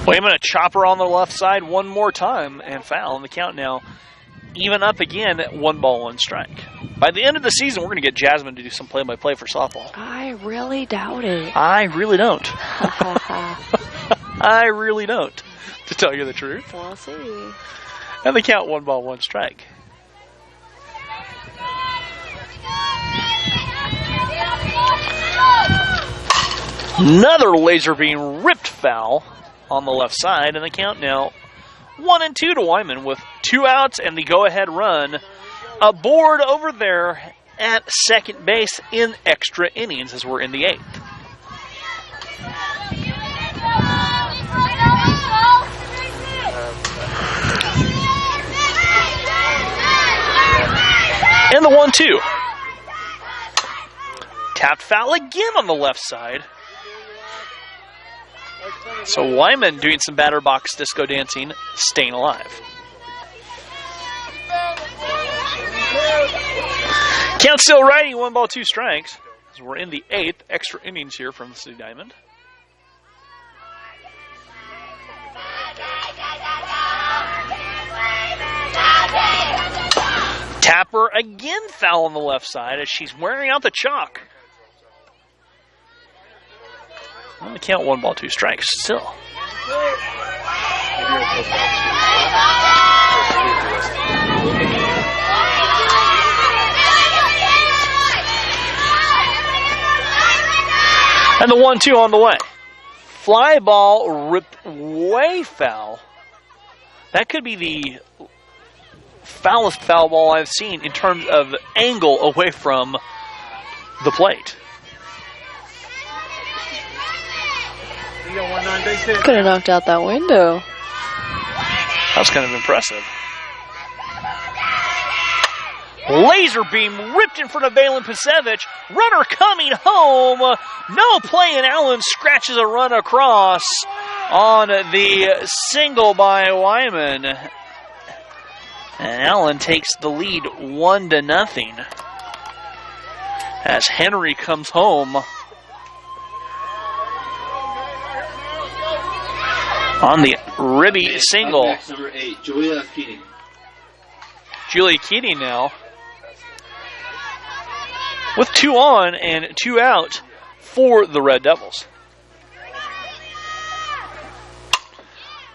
Wayman, a chopper on the left side 1 more time and foul. And the count now even up again at 1 ball, 1 strike. By the end of the season, we're going to get Jasmine to do some play-by-play for softball. I really doubt it. I really don't. I really don't, to tell you the truth. We'll see. And the count 1 ball, 1 strike. Another laser beam ripped foul on the left side, and the count now 1-2 to Wyman with 2 outs and the go-ahead run aboard over there at second base in extra innings as we're in the 8th. And the 1-2. Tapped foul again on the left side. So Wyman doing some batter box disco dancing, staying alive. Count still righty, 1 ball, 2 strikes. As we're in the 8th, extra innings here from the City Diamond. Tapper again foul on the left side as she's wearing out the chalk. Well, the count 1 ball, 2 strikes still. And the 1-2 on the way. Fly ball ripped way foul. That could be the foulest foul ball I've seen in terms of angle away from the plate. Could have knocked out that window. That was kind of impressive. Laser beam ripped in front of Valen Pasevich. Runner coming home. No play, and Allen scratches a run across on the single by Wyman. And Allen takes the lead 1-0 as Henry comes home on the ribby single. Next, number 8, Julia Keating. Julia Keating now with 2 on and 2 out for the Red Devils.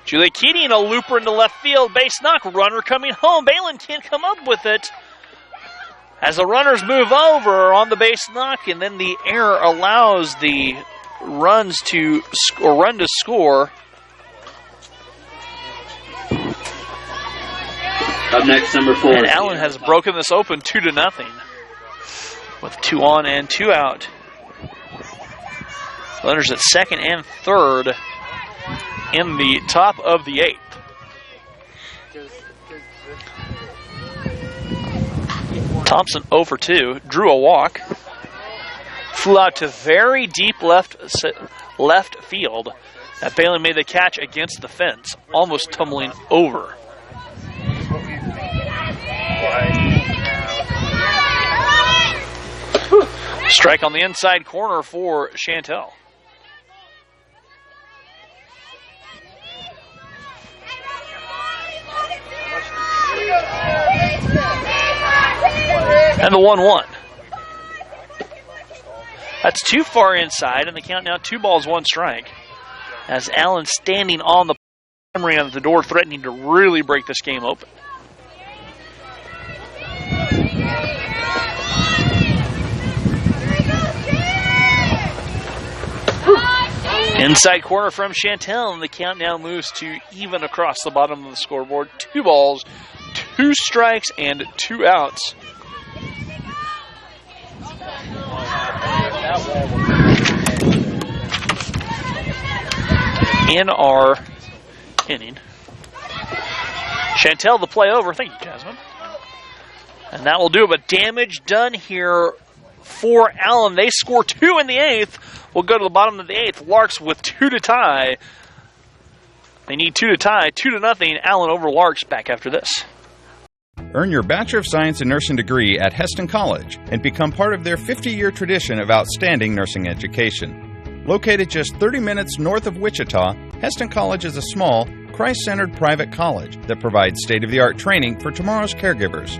Julia Keating, a looper into left field, base knock, runner coming home. Balin can't come up with it as the runners move over on the base knock, and then the error allows the run to score. Up next, number 4. And Allen has broken this open 2-0 with 2 on and 2 out. Runners at second and third in the top of the 8th. Thompson 0 for 2, drew a walk, flew out to very deep left field. That Balin made the catch against the fence, almost tumbling over. Strike on the inside corner for Chantel. And the 1-1. That's too far inside, and the count now 2 balls, 1 strike. As Allen standing on the hammering at the door, threatening to really break this game open. Inside corner from Chantel, and the count now moves to even across the bottom of the scoreboard. 2 balls, 2 strikes, and 2 outs. In our inning. Chantel, the play over. Thank you, Jasmine. And that will do it, but damage done here for Allen. They score 2 in the 8th. We'll go to the bottom of the 8th. Larks with 2 to tie. They need 2 to tie. 2-0. Allen over Larks. Back after this. Earn your Bachelor of Science in Nursing degree at Heston College and become part of their 50-year tradition of outstanding nursing education. Located just 30 minutes north of Wichita, Heston College is a small, Christ-centered private college that provides state-of-the-art training for tomorrow's caregivers.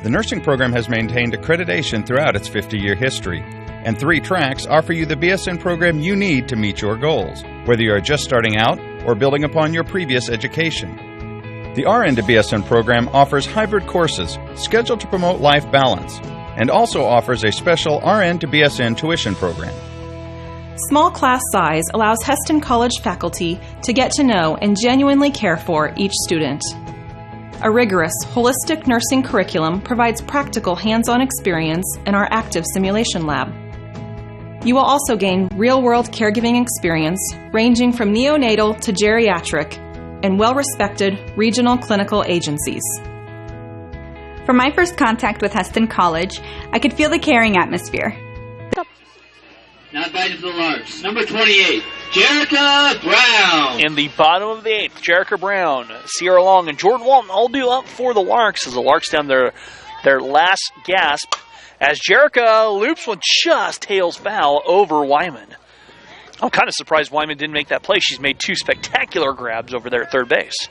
The nursing program has maintained accreditation throughout its 50-year history, and 3 tracks offer you the BSN program you need to meet your goals, whether you are just starting out or building upon your previous education. The RN to BSN program offers hybrid courses scheduled to promote life balance, and also offers a special RN to BSN tuition program. Small class size allows Heston College faculty to get to know and genuinely care for each student. A rigorous, holistic nursing curriculum provides practical hands-on experience in our active simulation lab. You will also gain real-world caregiving experience ranging from neonatal to geriatric and well-respected regional clinical agencies. From my first contact with Heston College, I could feel the caring atmosphere. Now batting for the Larks, number 28, Jerica Brown. In the bottom of the 8th, Jerica Brown, Sierra Long, and Jordan Walton all due up for the Larks as the Larks down their last gasp as Jerica loops one just tails foul over Wyman. I'm kind of surprised Wyman didn't make that play. She's made 2 spectacular grabs over there at third base.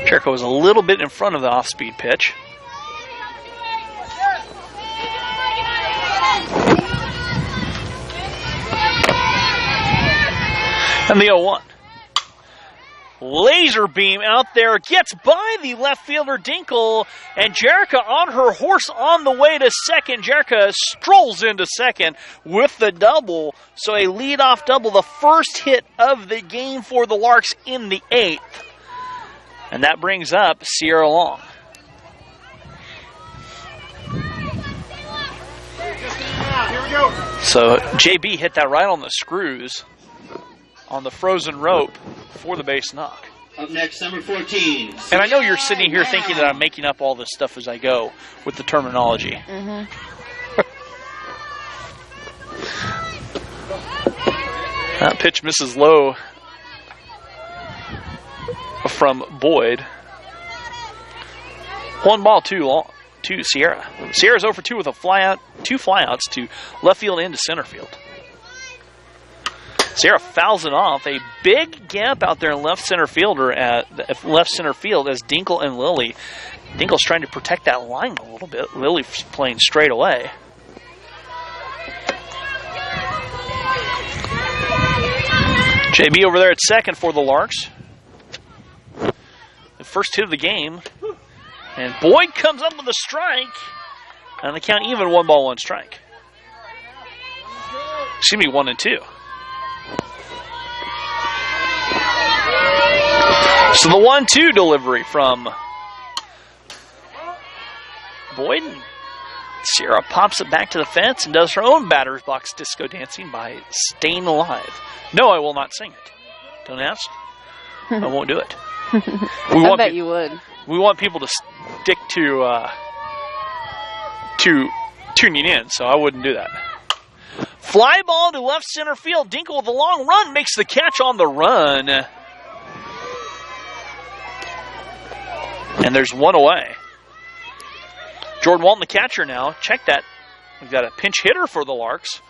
Jericho was a little bit in front of the off-speed pitch. And the 0-1. Laser beam out there, gets by the left fielder Dinkle, and Jerica on her horse on the way to second. Jerica strolls into second with the double, so a leadoff double, the first hit of the game for the Larks in the 8th. And that brings up Sierra Long. So JB hit that right on the screws on the frozen rope for the base knock. Up next, number 14. And I know you're sitting here thinking that I'm making up all this stuff as I go with the terminology. Mm-hmm. That pitch misses low from Boyd. 1 ball, 2 long to Sierra. Sierra's 0 for 2 with a flyout, 2 flyouts to left field into center field. Sierra fouls it off. A big gap out there in left center field as Dinkle and Lily. Dinkle's trying to protect that line a little bit. Lily's playing straight away. JB over there at second for the Larks. The first hit of the game. And Boyd comes up with a strike. And the count even, 1 ball, 1 strike. Excuse me, 1-2. So the 1-2 delivery from Boyd. Sierra pops it back to the fence and does her own batter's box disco dancing by staying alive. No, I will not sing it. Don't ask. I won't do it. I bet you would. We want people to stick to tuning in, so I wouldn't do that. Fly ball to left center field. Dinkle with a long run makes the catch on the run. And there's 1 away. Jordan Walton, the catcher now. Check that. We've got a pinch hitter for the Larks.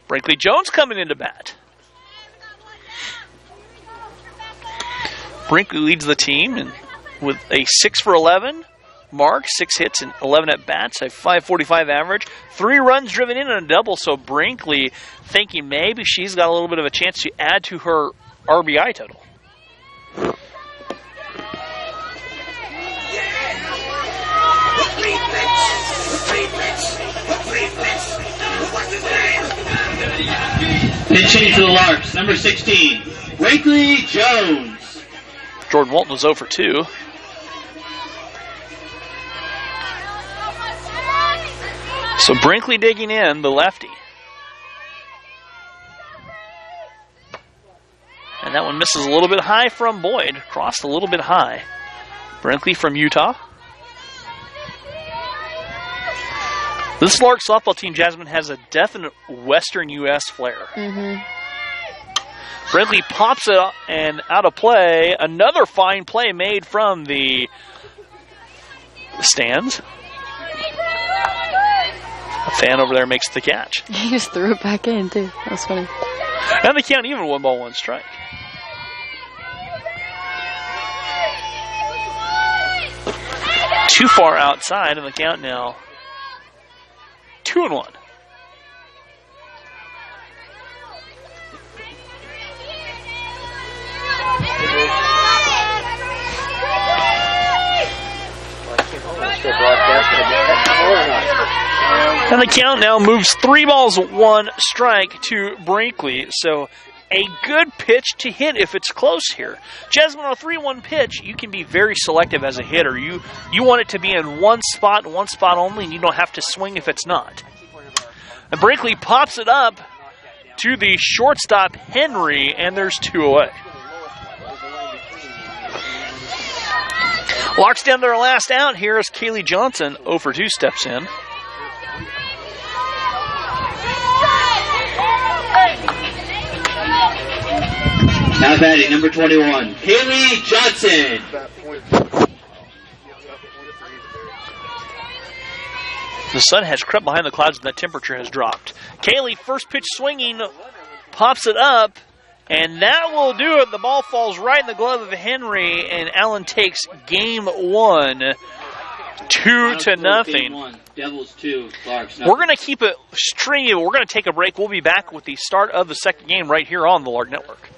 Brinkley Jones coming into bat. Brinkley leads the team and with a 6 for 11 mark, 6 hits and 11 at bats, a 5.45 average, 3 runs driven in and a double. So Brinkley thinking maybe she's got a little bit of a chance to add to her RBI total. Pitch hitting for the Larks, number 16, Brinkley Jones. Jordan Walton was 0 for 2. So Brinkley digging in, the lefty. And that one misses a little bit high from Boyd. Crossed a little bit high. Brinkley from Utah. This Lark softball team, Jasmine, has a definite Western U.S. flair. Mm-hmm. Brinkley pops it and out of play. Another fine play made from the stands. A fan over there makes the catch. He just threw it back in, too. That was funny. And the count even, 1 ball, 1 strike. Too far outside, and the count now 2-1. And the count now moves 3 balls, 1 strike to Brinkley. So a good pitch to hit if it's close here. Jasmine, on a 3-1 pitch, you can be very selective as a hitter. You want it to be in one spot only, and you don't have to swing if it's not. And Brinkley pops it up to the shortstop, Henry, and there's 2 away. Larks down their last out here as Kaylee Johnson, 0 for 2, steps in. Now batting, number 21, Kaylee Johnson. The sun has crept behind the clouds and the temperature has dropped. Kaylee, first pitch swinging, pops it up, and that will do it. The ball falls right in the glove of Henry, and Allen takes game 1, 2-0. Devils 2, Larks 0. We're going to keep it stringy. We're going to take a break. We'll be back with the start of the second game right here on the Lark Network.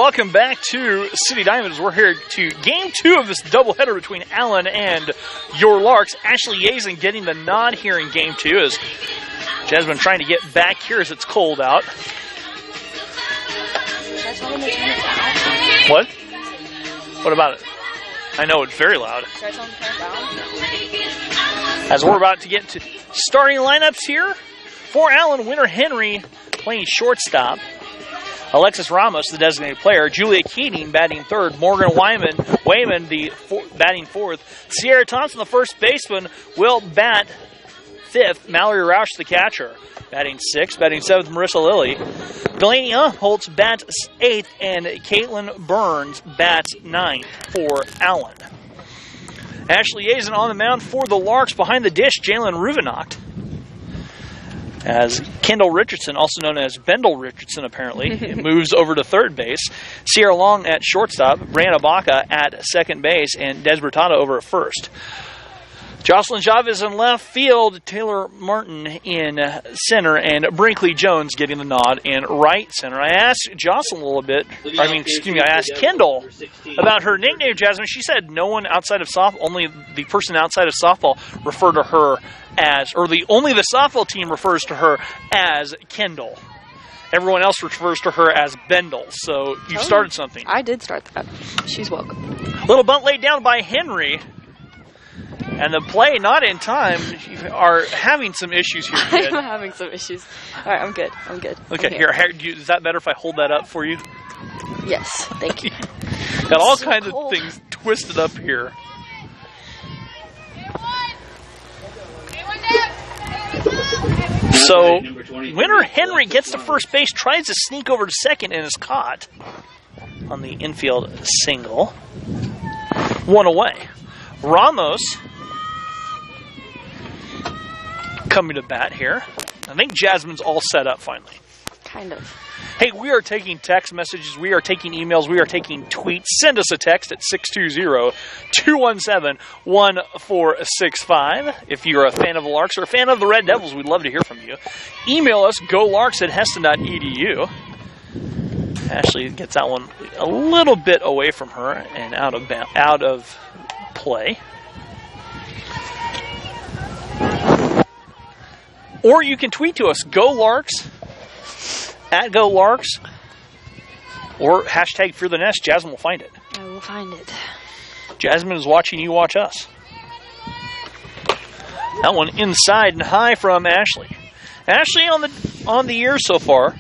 welcome back to City Diamonds. We're here to Game 2 of this doubleheader between Allen and your Larks. Ashley Yazen getting the nod here in Game 2 as Jasmine trying to get back here as it's cold out. What? What about it? I know it's very loud. As we're about to get to starting lineups here for Allen, Winter Henry playing shortstop. Alexis Ramos, the designated player. Julia Keating batting third. Morgan Wayman, batting fourth. Sierra Thompson, the first baseman, will bat fifth. Mallory Roush, the catcher, batting sixth. Batting seventh, Marissa Lilly. Delaney Holtz bats eighth, and Caitlin Burns bats ninth for Allen. Ashley Yazen on the mound for the Larks. Behind the dish, Jalen Ruvenocht. As Kendall Richardson, also known as Bendel Richardson, apparently, moves over to third base. Sierra Long at shortstop, Brianna Baca at second base, and Des Bertado over at first. Jocelyn Chavez in left field, Taylor Martin in center, and Brinkley Jones getting the nod in right center. I asked Jocelyn I asked Kendall about her nickname, Jasmine. She said no one outside of softball, only the person outside of softball referred to her as, or only the softball team refers to her as Kendall. Everyone else refers to her as Bendel. So you started something. I did start that. She's welcome. Little bunt laid down by Henry. And the play not in time. You are having some issues here, kid. I'm having some issues. All right, I'm good. Okay, here. Is that better if I hold that up for you? Yes, thank you. Got all kinds of things twisted up here. So, Winter Henry gets to first base, tries to sneak over to second, and is caught on the infield single. One away. Ramos coming to bat here. I think Jasmine's all set up finally. Kind of. Hey, we are taking text messages. We are taking emails. We are taking tweets. Send us a text at 620-217-1465. If you're a fan of the Larks or a fan of the Red Devils, we'd love to hear from you. Email us, golarks@heston.edu. Ashley gets that one a little bit away from her and out of play. Or you can tweet to us, GoLarks, @GoLarks, or hashtag Fear the Nest. Jasmine will find it. I will find it. Jasmine is watching you watch us. That one inside and high from Ashley. Ashley on the year so far.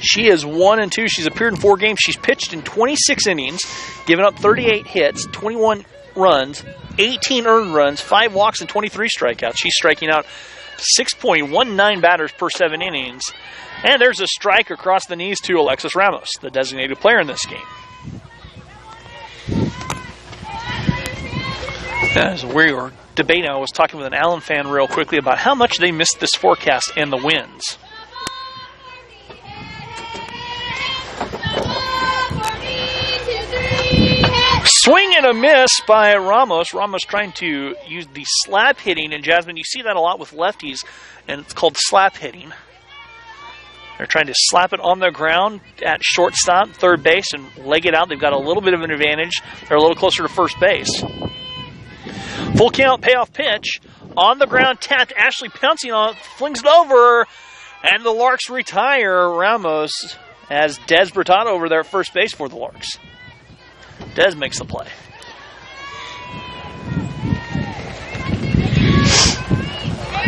She is 1-2. She's appeared in 4 games. She's pitched in 26 innings, given up 38 hits, 21 runs, 18 earned runs, 5 walks, and 23 strikeouts. She's striking out 6.19 batters per 7 innings. And there's a strike across the knees to Alexis Ramos, the designated player in this game. As we were debating, I was talking with an Allen fan real quickly about how much they missed this forecast and the winds. Swing and a miss by Ramos. Ramos trying to use the slap hitting. And Jasmine, you see that a lot with lefties, and it's called slap hitting. They're trying to slap it on the ground at shortstop, third base, and leg it out. They've got a little bit of an advantage. They're a little closer to first base. Full count, payoff pitch. On the ground, tapped. Ashley pouncing on it, flings it over, and the Larks retire Ramos as Des Bertado over there at first base for the Larks. Des makes the play.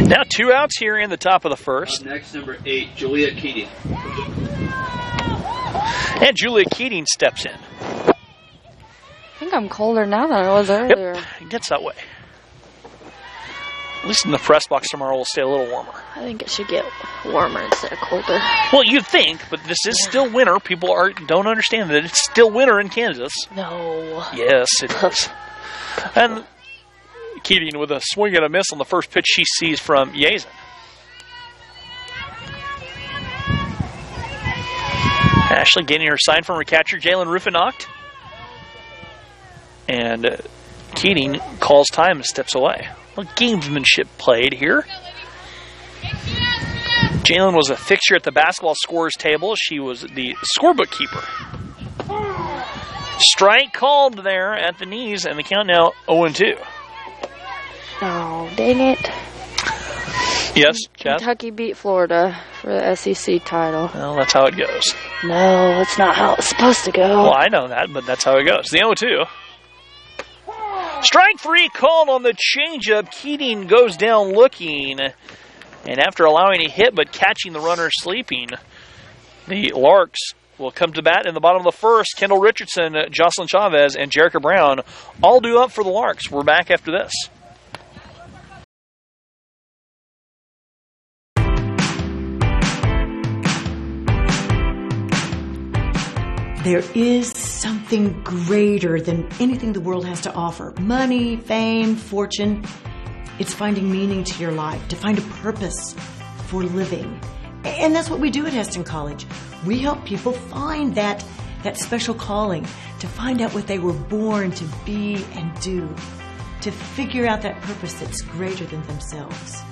Now 2 outs here in the top of the first. Up next, number 8, Julia Keating. And Julia Keating steps in. I think I'm colder now than I was earlier. Yep, it gets that way. At least in the press box tomorrow, we'll stay a little warmer. I think it should get warmer instead of colder. Well, you'd think, but this is still winter. People don't understand that it's still winter in Kansas. No. Yes, it is. And Keating with a swing and a miss on the first pitch she sees from Yazen. Ashley getting her sign from her catcher, Jalen Ruvenocht. And Keating calls time and steps away. Well, gamesmanship played here. Jalen was a fixture at the basketball scorers table. She was the scorebook keeper. Strike called there at the knees, and the count now 0-2. Oh, dang it. Yes, Chad? Kentucky beat Florida for the SEC title. Well, that's how it goes. No, that's not how it's supposed to go. Well, I know that, but that's how it goes. The 0-2. Strike 3 called on the changeup. Keating goes down looking. And after allowing a hit but catching the runner sleeping, the Larks will come to bat in the bottom of the first. Kendall Richardson, Jocelyn Chavez, and Jerica Brown all due up for the Larks. We're back after this. There is something greater than anything the world has to offer. Money, fame, fortune. It's finding meaning to your life, to find a purpose for living. And that's what we do at Heston College. We help people find that special calling, to find out what they were born to be and do, to figure out that purpose that's greater than themselves.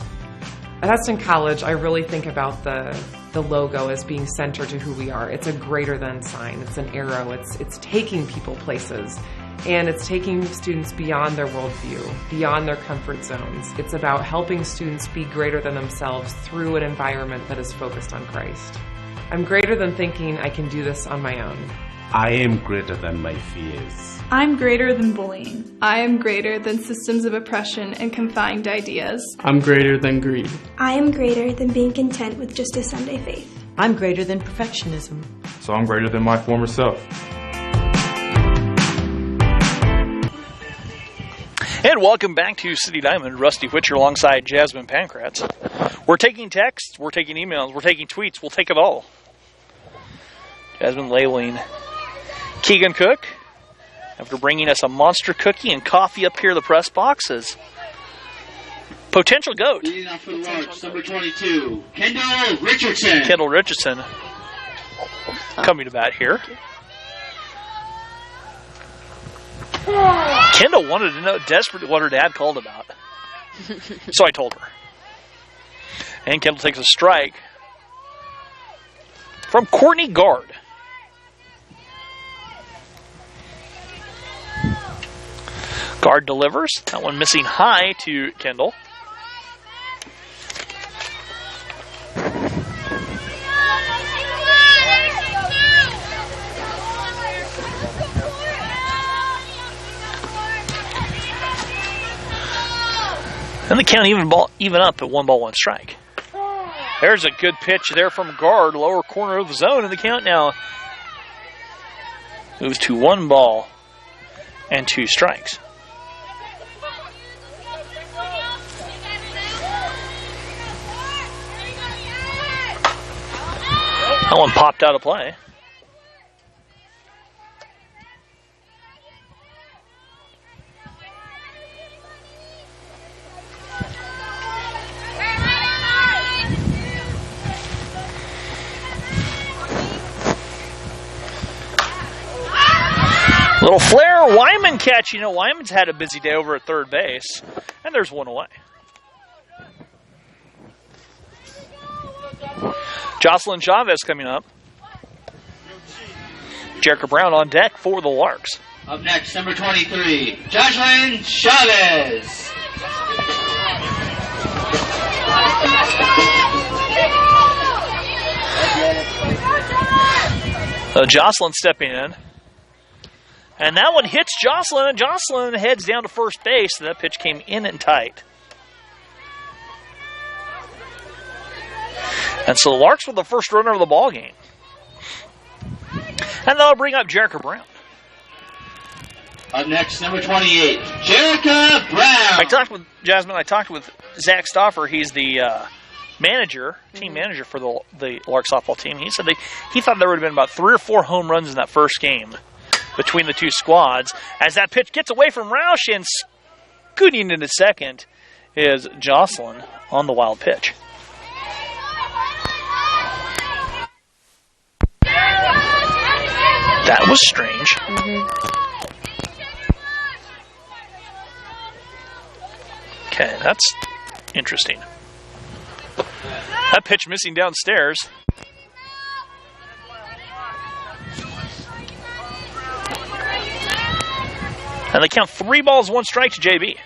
At Heston College, I really think about the logo as being centered to who we are. It's a greater than sign. It's an arrow. It's taking people places. And it's taking students beyond their worldview, beyond their comfort zones. It's about helping students be greater than themselves through an environment that is focused on Christ. I'm greater than thinking I can do this on my own. I am greater than my fears. I'm greater than bullying. I am greater than systems of oppression and confined ideas. I'm greater than greed. I am greater than being content with just a Sunday faith. I'm greater than perfectionism. So I'm greater than my former self. And welcome back to City Diamond. Rusty Whitcher alongside Jasmine Pankratz. We're taking texts, we're taking emails, we're taking tweets, we'll take it all. Jasmine labeling Keegan Cook, after bringing us a monster cookie and coffee up here in the press box, as potential GOAT. Leading off for the Larks, number 22, Kendall Richardson. Kendall Richardson coming to bat here. Kendall wanted to know desperately what her dad called about. So I told her. And Kendall takes a strike from Courtney Guard. Guard delivers. That one missing high to Kendall. And the count even up at 1-1 strike. There's a good pitch there from Guard, lower corner of the zone, and the count now moves to 1-2 strikes. That one popped out of play. Little flare, Wyman catch. You know, Wyman's had a busy day over at third base. And there's one away. Jocelyn Chavez coming up. Jerica Brown on deck for the Larks. Up next, number 23, Jocelyn Chavez. Jocelyn stepping in. And that one hits Jocelyn, and Jocelyn heads down to first base. So that pitch came in and tight. And so the Larks were the first runner of the ball game. And they'll bring up Jerica Brown. Up next, number 28, Jerica Brown. I talked with Zach Stauffer. He's the team manager for the Larks softball team. He said he thought there would have been about 3 or 4 home runs in that first game between the two squads. As that pitch gets away from Roush and scooting into second is Jocelyn on the wild pitch. That was strange. Okay, that's interesting. That pitch missing downstairs. And they count 3 balls, 1 strike to JB.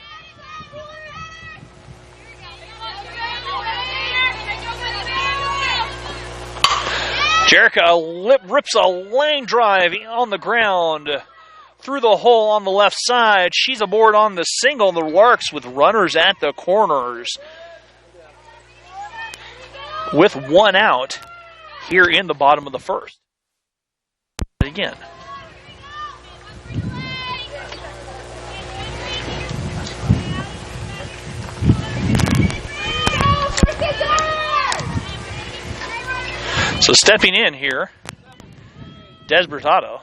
Jerica rips a line drive on the ground through the hole on the left side. She's aboard on the single. The Larks with runners at the corners. With 1 out here in the bottom of the first. Again. So stepping in here, Des Bertato.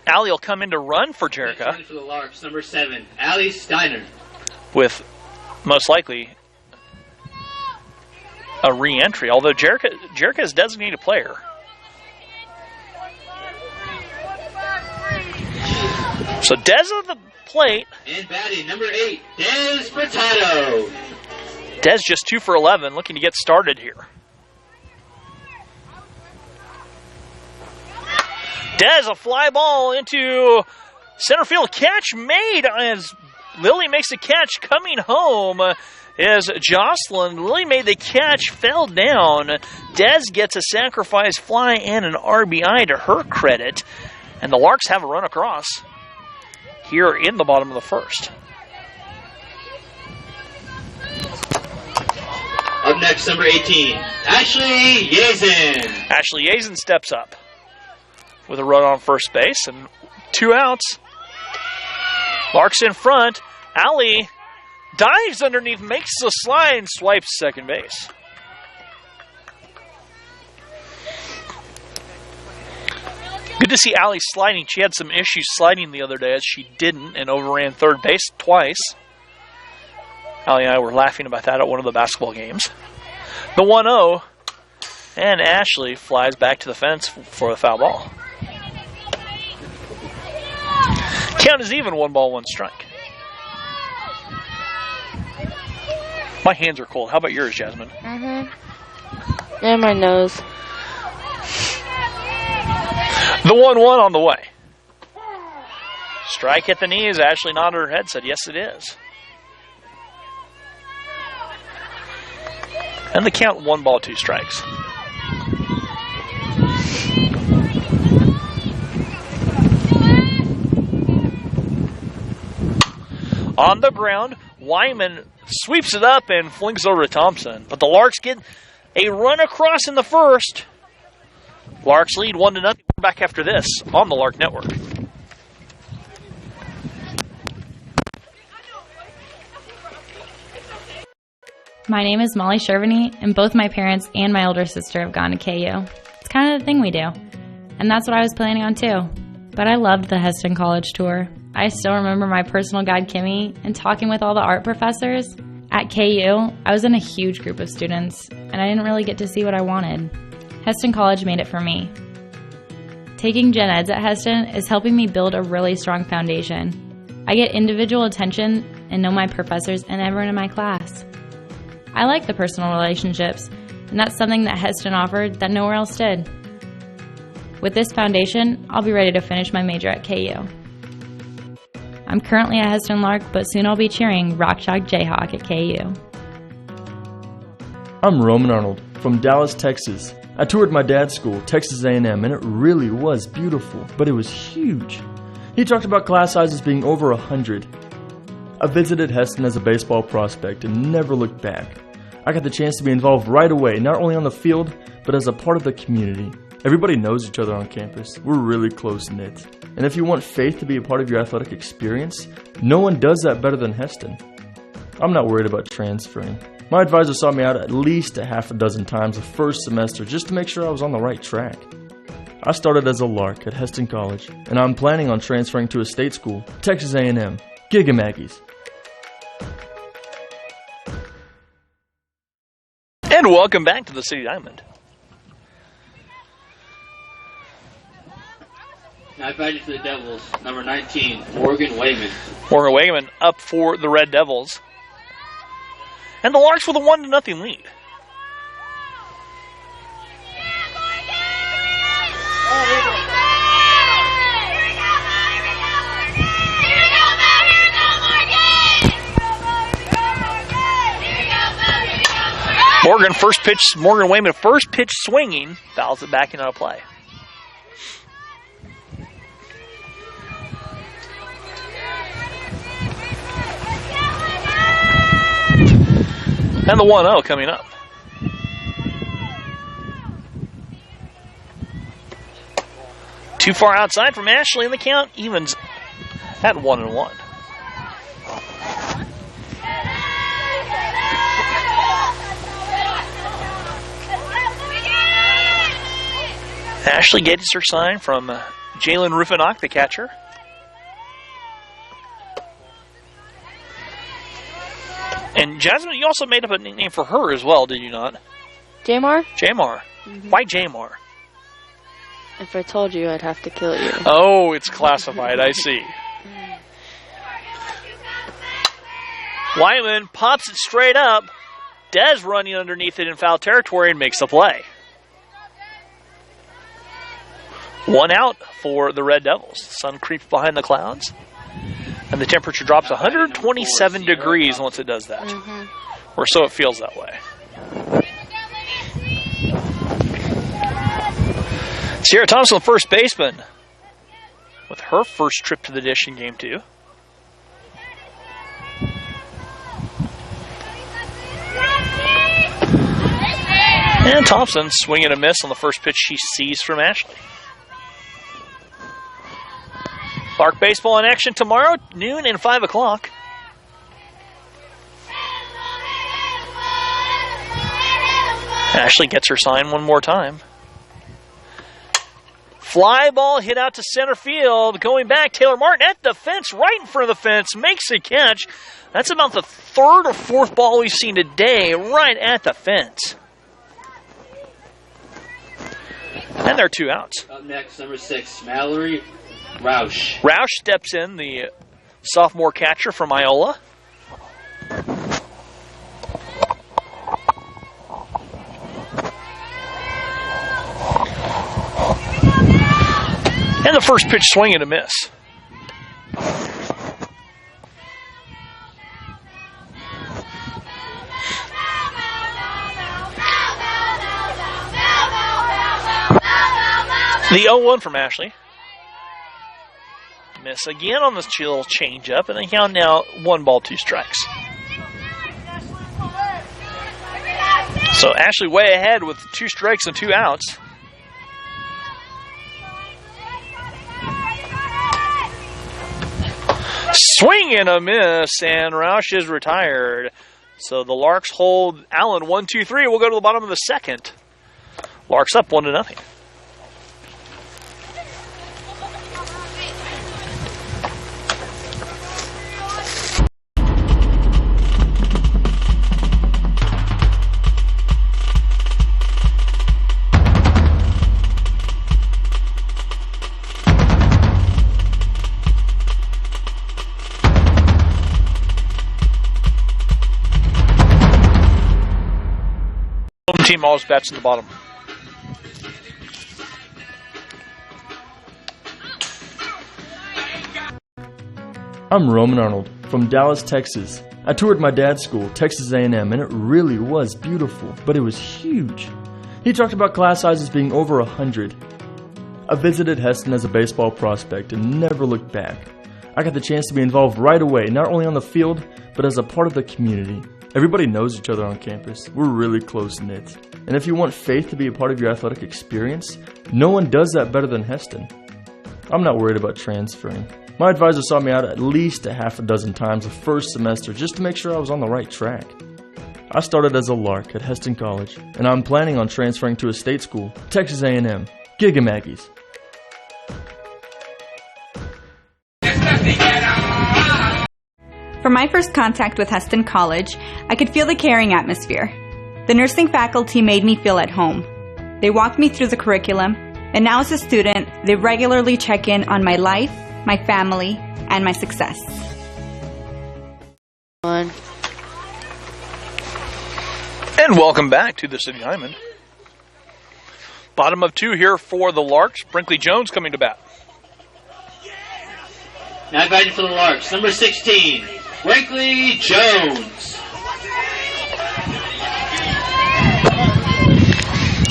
Allie will come in to run for Jerica. For the Larks, number 7, Allie Steiner. With most likely a re-entry, although Jerica is designated player. So Des at the plate. And batting, number 8, Des Bertato. Des just 2 for 11, looking to get started here. Des, a fly ball into center field. Catch made as Lily makes a catch. Coming home is Jocelyn. Lily made the catch, fell down. Des gets a sacrifice fly and an RBI to her credit. And the Larks have a run across here in the bottom of the first. Up next, number 18, Ashley Yazen. Ashley Yazen steps up with a run on first base and 2 outs. Larks in front. Allie dives underneath, makes the slide, and swipes second base. Good to see Allie sliding. She had some issues sliding the other day as she didn't and overran third base twice. Allie and I were laughing about that at one of the basketball games. The 1-0, and Ashley flies back to the fence for a foul ball. Count is even, 1 ball, 1 strike. My hands are cold. How about yours, Jasmine? Mm-hmm. And my nose. The 1-1 on the way. Strike at the knees. Ashley nodded her head, said, yes, it is. And the count, 1 ball, 2 strikes. On the ground, Wyman sweeps it up and flings over to Thompson. But the Larks get a run across in the first. Larks lead 1-0. We're back after this on the Lark Network. My name is Molly Shervany, and both my parents and my older sister have gone to KU. It's kind of the thing we do, and that's what I was planning on too. But I loved the Hesston College tour. I still remember my personal guide, Kimmy, and talking with all the art professors. At KU, I was in a huge group of students, and I didn't really get to see what I wanted. Hesston College made it for me. Taking gen eds at Hesston is helping me build a really strong foundation. I get individual attention and know my professors and everyone in my class. I like the personal relationships, and that's something that Hesston offered that nowhere else did. With this foundation, I'll be ready to finish my major at KU. I'm currently a Hesston Lark, but soon I'll be cheering Rock Chalk Jayhawk at KU. I'm Roman Arnold from Dallas, Texas. I toured my dad's school, Texas A&M, and it really was beautiful, but it was huge. He talked about class sizes being over 100. I visited Hesston as a baseball prospect and never looked back. I got the chance to be involved right away, not only on the field, but as a part of the community. Everybody knows each other on campus. We're really close-knit. And if you want faith to be a part of your athletic experience, no one does that better than Hesston. I'm not worried about transferring. My advisor saw me out at least a half a dozen times the first semester just to make sure I was on the right track. I started as a Lark at Hesston College, and I'm planning on transferring to a state school, Texas A&M. Giga Maggies. And welcome back to the City Diamond. Now batting for the Devils, number 19, Morgan Wayman. Morgan Wayman up for the Red Devils. And the Larks with a 1-0 lead. Morgan Wayman, first pitch swinging, fouls it back into play. And the 1-0 coming up. Too far outside from Ashley, and the count evens at 1-1. Ashley gets her sign from Jalen Rufinock, the catcher. And Jasmine, you also made up a nickname for her as well, did you not? Jamar? Jamar. Mm-hmm. Why Jamar? If I told you, I'd have to kill you. Oh, it's classified, I see. Wyman pops it straight up. Dez running underneath it in foul territory and makes the play. 1 out for the Red Devils. The sun creeps behind the clouds, and the temperature drops 127 degrees once it does that. Mm-hmm. Or so it feels that way. Sierra Thompson, first baseman, with her first trip to the dish in Game 2. And Thompson swinging a miss on the first pitch she sees from Ashley. Lark baseball in action tomorrow, noon and 5 o'clock. Ashley gets her sign one more time. Fly ball hit out to center field. Going back, Taylor Martin at the fence, right in front of the fence, makes a catch. That's about the third or fourth ball we've seen today, right at the fence. And there are 2 outs. Up next, number 6, Mallory Roush. Roush steps in, the sophomore catcher from Iola. And the first pitch swing and a miss. The 0-1 from Ashley. Miss again on this chill change-up, and they count now 1 ball, 2 strikes. So Ashley way ahead with 2 strikes and 2 outs. Swing and a miss, and Roush is retired. So the Larks hold Allen 1-2-3. We'll go to the bottom of the second. Larks up 1-0. Team always bats in the bottom. I'm Roman Arnold from Dallas, Texas. I toured my dad's school, Texas A&M, and it really was beautiful, but it was huge. He talked about class sizes being over 100. I visited Heston as a baseball prospect and never looked back. I got the chance to be involved right away, not only on the field, but as a part of the community. Everybody knows each other on campus. We're really close-knit. And if you want faith to be a part of your athletic experience, no one does that better than Heston. I'm not worried about transferring. My advisor saw me out at least a half a dozen times the first semester just to make sure I was on the right track. I started as a Lark at Heston College, and I'm planning on transferring to a state school, Texas A&M. Giga Maggies. From my first contact with Heston College, I could feel the caring atmosphere. The nursing faculty made me feel at home. They walked me through the curriculum, and now as a student, they regularly check in on my life, my family, and my success. And welcome back to the City Diamond. Bottom of 2 here for the Larks. Brinkley Jones coming to bat. Now batting for the Larks, number 16, Brinkley Jones.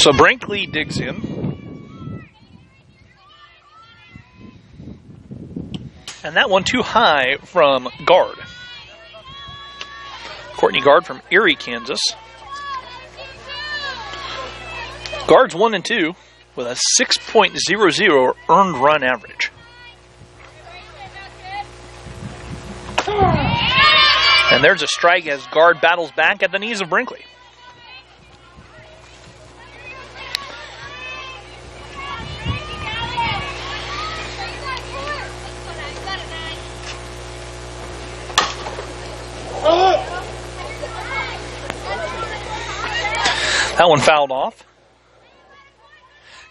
So Brinkley digs in. And that one too high from Guard. Courtney Guard from Erie, Kansas. Guard's 1-2 with a 6.00 earned run average. And there's a strike as Guard battles back at the knees of Brinkley. That one fouled off.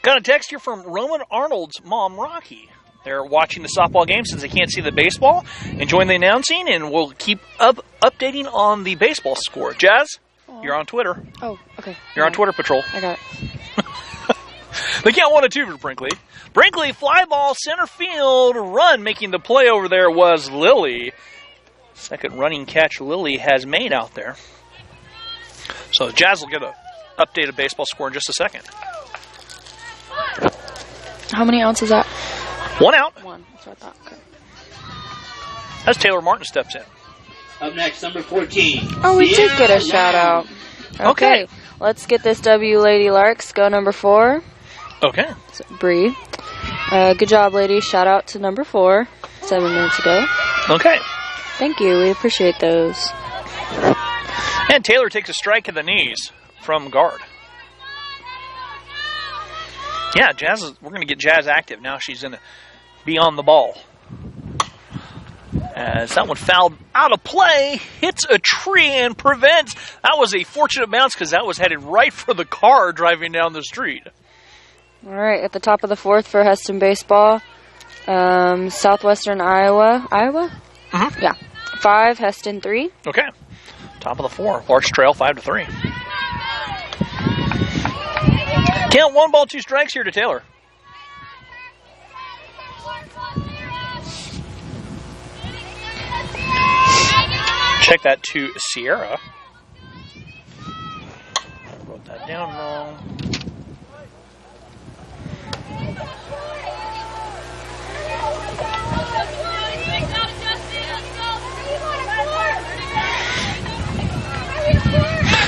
Got a text here from Roman Arnold's mom, Rocky. They're watching the softball game since they can't see the baseball, enjoying the announcing, and we'll keep updating on the baseball score. Jazz, you're on Twitter. Oh, okay. You're on Twitter patrol. I got it. They count 1-2 for Brinkley. Brinkley, fly ball, center field, run. Making the play over there was Lilly. Second running catch Lilly has made out there. So Jazz will get an updated baseball score in just a second. How many outs is that? 1 out. 1. That's what I thought. Okay. As Taylor Martin steps in. Up next, number 14. Oh, we did get a shout out. Okay. Let's get this W, Lady Larks. Go number 4. Okay. Bree. Good job, lady. Shout out to number 4, 7 minutes ago. Okay. Thank you. We appreciate those. And Taylor takes a strike at the knees from Guard. Yeah, we're going to get Jazz active now. She's going to be on the ball. As that one fouled out of play, hits a tree and prevents. That was a fortunate bounce because that was headed right for the car driving down the street. All right, at the top of the 4th for Heston baseball, Southwestern Iowa. Iowa? Mm-hmm. Yeah. 5, Heston 3. Okay. Top of the 4. Larks trail 5-3. Count 1 ball, 2 strikes here to Taylor. Check that to Sierra. I wrote that down wrong.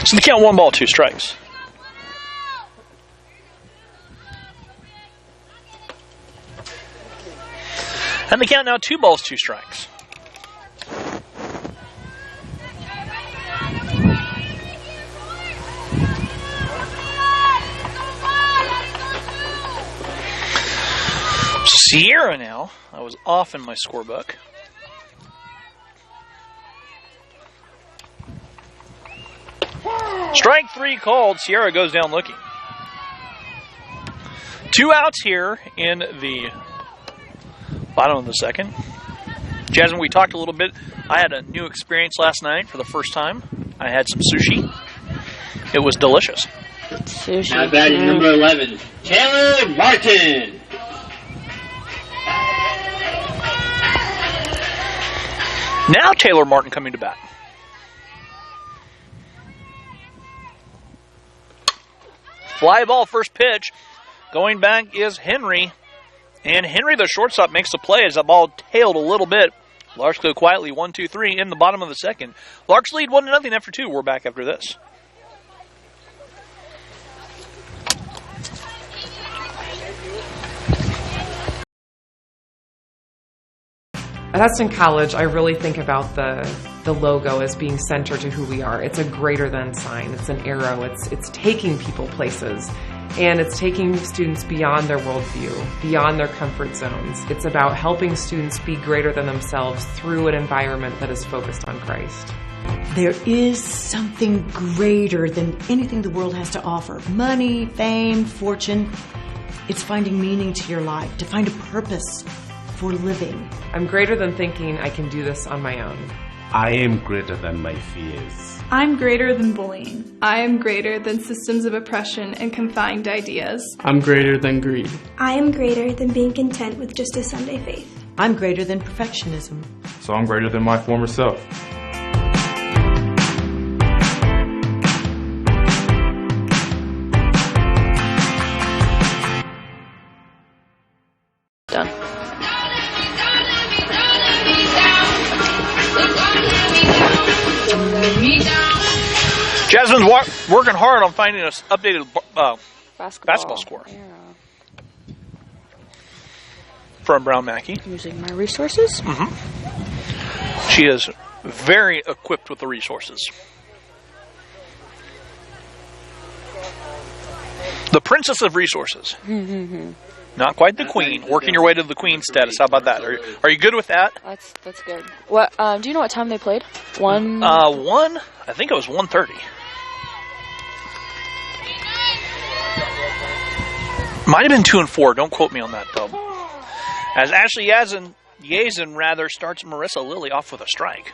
So the count 1 ball, 2 strikes. And the count now 2 balls, 2 strikes. Sierra now. I was off in my scorebook. Strike 3 called. Sierra goes down looking. 2 outs here in the bottom of the 2nd. Jasmine, we talked a little bit. I had a new experience last night for the first time. I had some sushi. It was delicious. Sushi. Now batting number 11, Taylor Martin. Now Taylor Martin coming to bat. Fly ball, first pitch. Going back is Henry. And Henry, the shortstop, makes the play as the ball tailed a little bit. Larks go quietly 1-2-3 in the bottom of the 2nd. Larks lead 1-0 after 2. We're back after this. At Heston College, I really think about the logo as being centered to who we are. It's a greater than sign. It's an arrow. It's taking people places. And it's taking students beyond their worldview, beyond their comfort zones. It's about helping students be greater than themselves through an environment that is focused on Christ. There is something greater than anything the world has to offer. Money, fame, fortune. It's finding meaning to your life, to find a purpose for living. I'm greater than thinking I can do this on my own. I am greater than my fears. I'm greater than bullying. I am greater than systems of oppression and confined ideas. I'm greater than greed. I am greater than being content with just a Sunday faith. I'm greater than perfectionism. So I'm greater than my former self. Done. Jasmine's working hard on finding an updated basketball score from Brown Mackey. Using my resources. Mm-hmm. She is very equipped with the resources. The princess of resources. Not quite the queen. Working your way to the queen status. How about that? Are you good with that? That's good. What? Do you know what time they played? One. I think it was 1:30. Might have been 2 and 4. Don't quote me on that though. As Ashley Yazin rather starts Marissa Lilly off with a strike.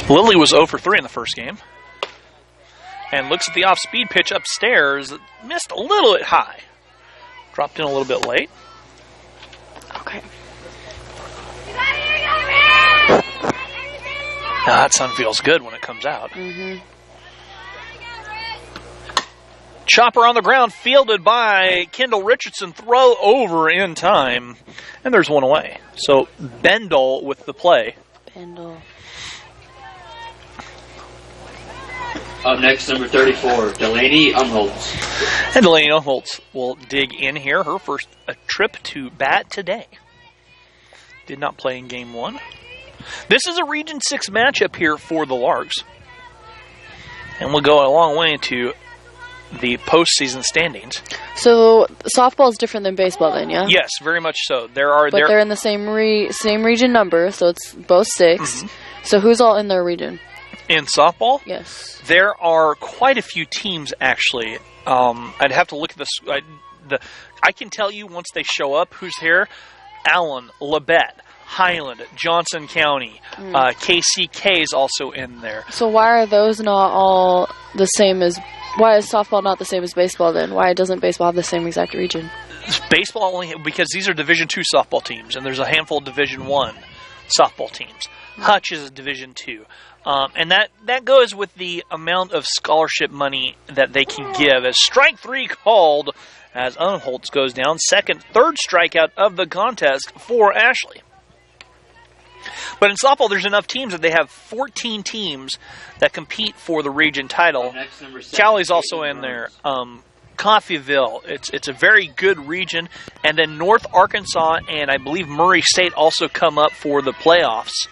Lilly was 0 for 3 in the first game. And looks at the off-speed pitch upstairs. Missed a little bit high. Dropped in a little bit late. Okay. That sun feels good when it comes out. Chopper on the ground, fielded by Kendall Richardson. Throw over in time. And there's one away. So Bendel with the play. Bendel. Up next, number 34, Delaney Umholtz. And Delaney Umholtz will dig in here. Her first trip to bat today. Did not play in Game 1. This is a Region 6 matchup here for the Larks. And we'll go a long way into the postseason standings. So softball is different than baseball then, yeah? Yes, very much so. But they're in the same region number, so it's both 6. So who's all in their region? In softball? Yes. There are quite a few teams, actually. I'd have to look at this. I can tell you once they show up who's here. Allen, Labette, Highland, Johnson County, KCK is also in there. So why are those not all the same as... Why is softball not the same as baseball then? Why doesn't baseball have the same exact region? Baseball only... Because these are Division II softball teams, and there's a handful of Division I softball teams. Hutch is a Division II. And that goes with the amount of scholarship money that they can give. As strike 3 called as Umholtz goes down. Third strikeout of the contest for Ashley. But in softball, there's enough teams that they have 14 teams that compete for the region title. Cowley's also in there. Coffeyville. It's a very good region. And then North Arkansas and I believe Murray State also come up for the playoffs.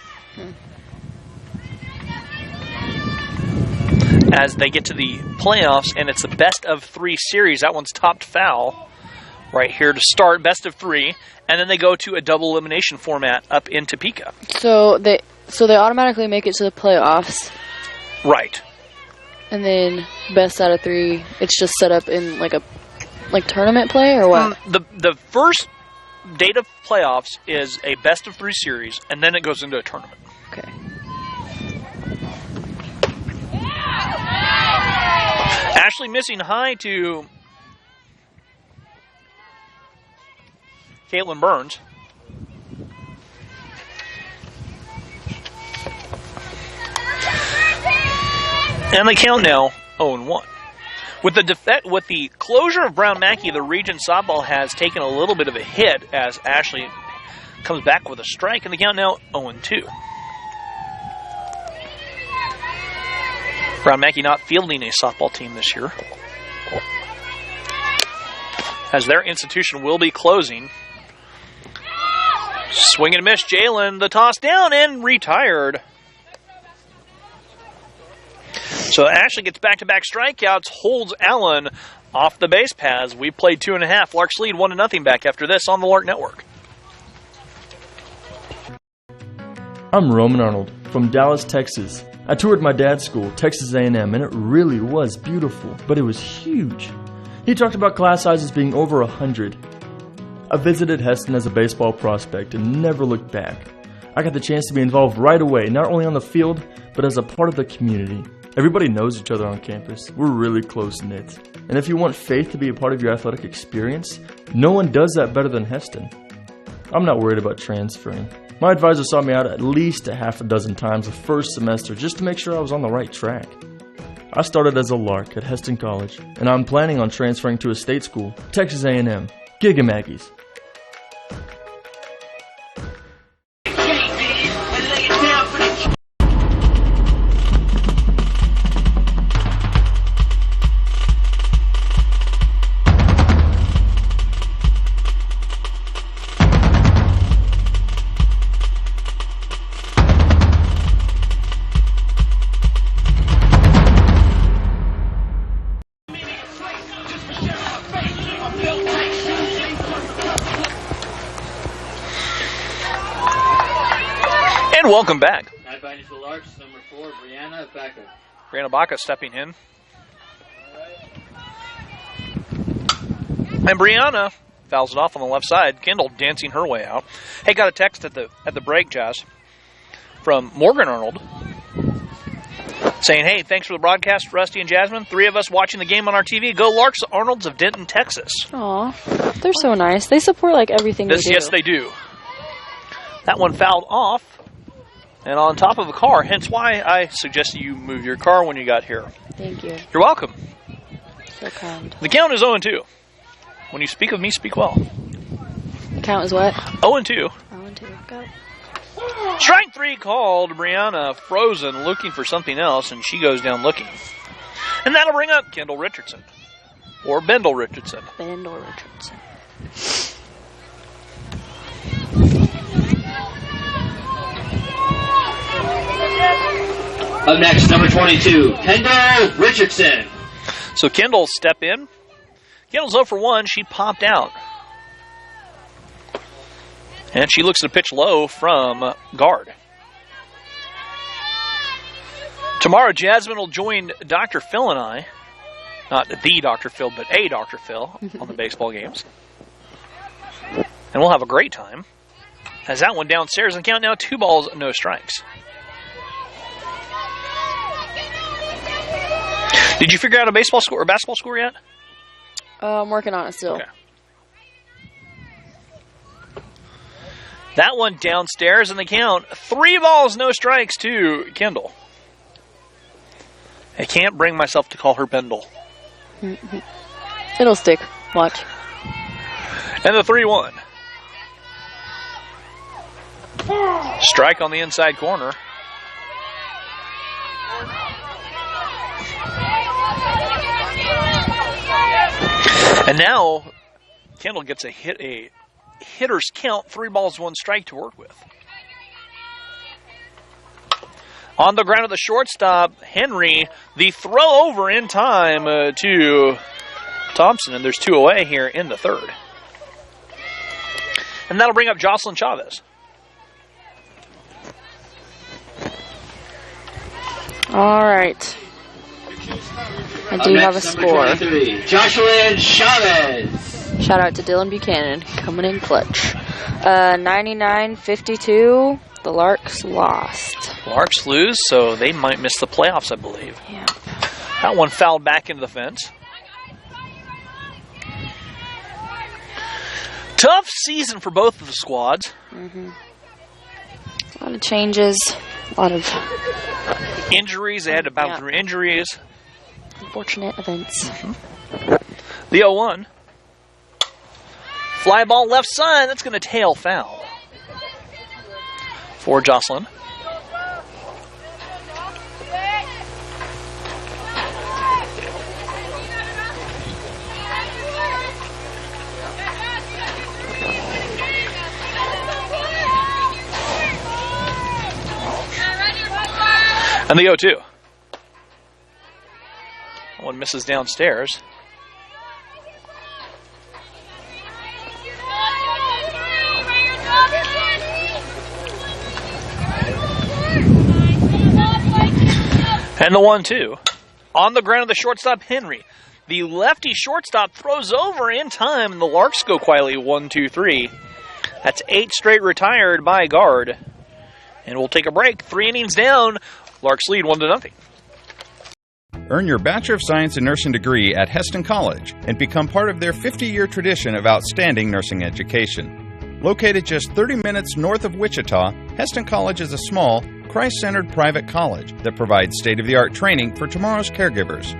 As they get to the playoffs, and it's a best-of-3 series. That one's topped foul right here to start, best of 3, and then they go to a double elimination format up in Topeka. So they automatically make it to the playoffs. Right. And then best out of 3, it's just set up in like tournament play or what? The first date of playoffs is a best-of-3 series, and then it goes into a tournament. Okay. Ashley missing high to Caitlin Burns. And they count now 0-1. With the closure of Brown Mackey, the region softball has taken a little bit of a hit as Ashley comes back with a strike, and the count now 0-2. Brown Mackey not fielding a softball team this year, as their institution will be closing. Swing and a miss, Jalen, the toss down and retired. So Ashley gets back-to-back strikeouts, holds Allen off the base paths. We played 2.5. Larks lead 1-0 back after this on the Lark Network. I'm Roman Arnold from Dallas, Texas. I toured my dad's school, Texas A&M, and it really was beautiful, but it was huge. He talked about class sizes being over 100, I visited Heston as a baseball prospect and never looked back. I got the chance to be involved right away, not only on the field, but as a part of the community. Everybody knows each other on campus. We're really close-knit. And if you want faith to be a part of your athletic experience, no one does that better than Heston. I'm not worried about transferring. My advisor saw me out at least a half a dozen times the first semester just to make sure I was on the right track. I started as a Lark at Heston College, and I'm planning on transferring to a state school, Texas A&M. Giga Maggies. And welcome back. Not biting for the Larks, number 4, Brianna Baca. Brianna Baca stepping in. And Brianna fouls it off on the left side. Kendall dancing her way out. Hey, got a text at the break, Jazz, from Morgan Arnold saying, hey, thanks for the broadcast, Rusty and Jasmine. 3 of us watching the game on our TV. Go Larks Arnolds of Denton, Texas. Aw, they're so nice. They support like everything we do. Yes, they do. That one fouled off and on top of a car, hence why I suggested you move your car when you got here. Thank you. You're welcome. So kind. The count is 0-2. When you speak of me, speak well. The count is what? 0-2. 0-2. Go. Strike 3 called. Brianna frozen, looking for something else, and she goes down looking. And that'll bring up Kendall Richardson. Or Bendel Richardson. Bendel Richardson. Up next, number 22, Kendall Richardson. So Kendall step in. Kendall's 0 for 1. She popped out. And she looks to pitch low from guard. Tomorrow, Jasmine will join Dr. Phil and I. Not the Dr. Phil, but a Dr. Phil on the baseball games. And we'll have a great time. As that one downstairs and count now 2 balls, no strikes. Did you figure out a baseball score or basketball score yet? I'm working on it still. Okay. That one downstairs in the count. 3 balls, no strikes to Kendall. I can't bring myself to call her Bendel. It'll stick. Watch. And the 3-1. Strike on the inside corner. And now, Kendall gets a hitter's count, 3 balls, 1 strike to work with. On the ground of the shortstop, Henry, the throw over in time to Thompson, and there's 2 away here in the 3rd. And that'll bring up Jocelyn Chavez. All right. I do have a score. Jocelyn Chavez. Shout out to Dylan Buchanan, coming in clutch. 99-52, the Larks lost. Larks lose, so they might miss the playoffs, I believe. Yeah. That one fouled back into the fence. Tough season for both of the squads. Mm-hmm. A lot of changes, a lot of injuries. They had to battle through injuries. Unfortunate events. Mm-hmm. The 0-1. Fly ball left side. That's going to tail foul for Jocelyn. And the 0-2. One misses downstairs. And the 1-2. On the ground of the shortstop, Henry. The lefty shortstop throws over in time, and the Larks go quietly 1-2-3. That's 8 straight retired by Guard. And we'll take a break. 3 innings down. Larks lead 1-0. Earn your Bachelor of Science in Nursing degree at Heston College and become part of their 50-year tradition of outstanding nursing education. Located just 30 minutes north of Wichita, Heston College is a small, Christ-centered private college that provides state-of-the-art training for tomorrow's caregivers.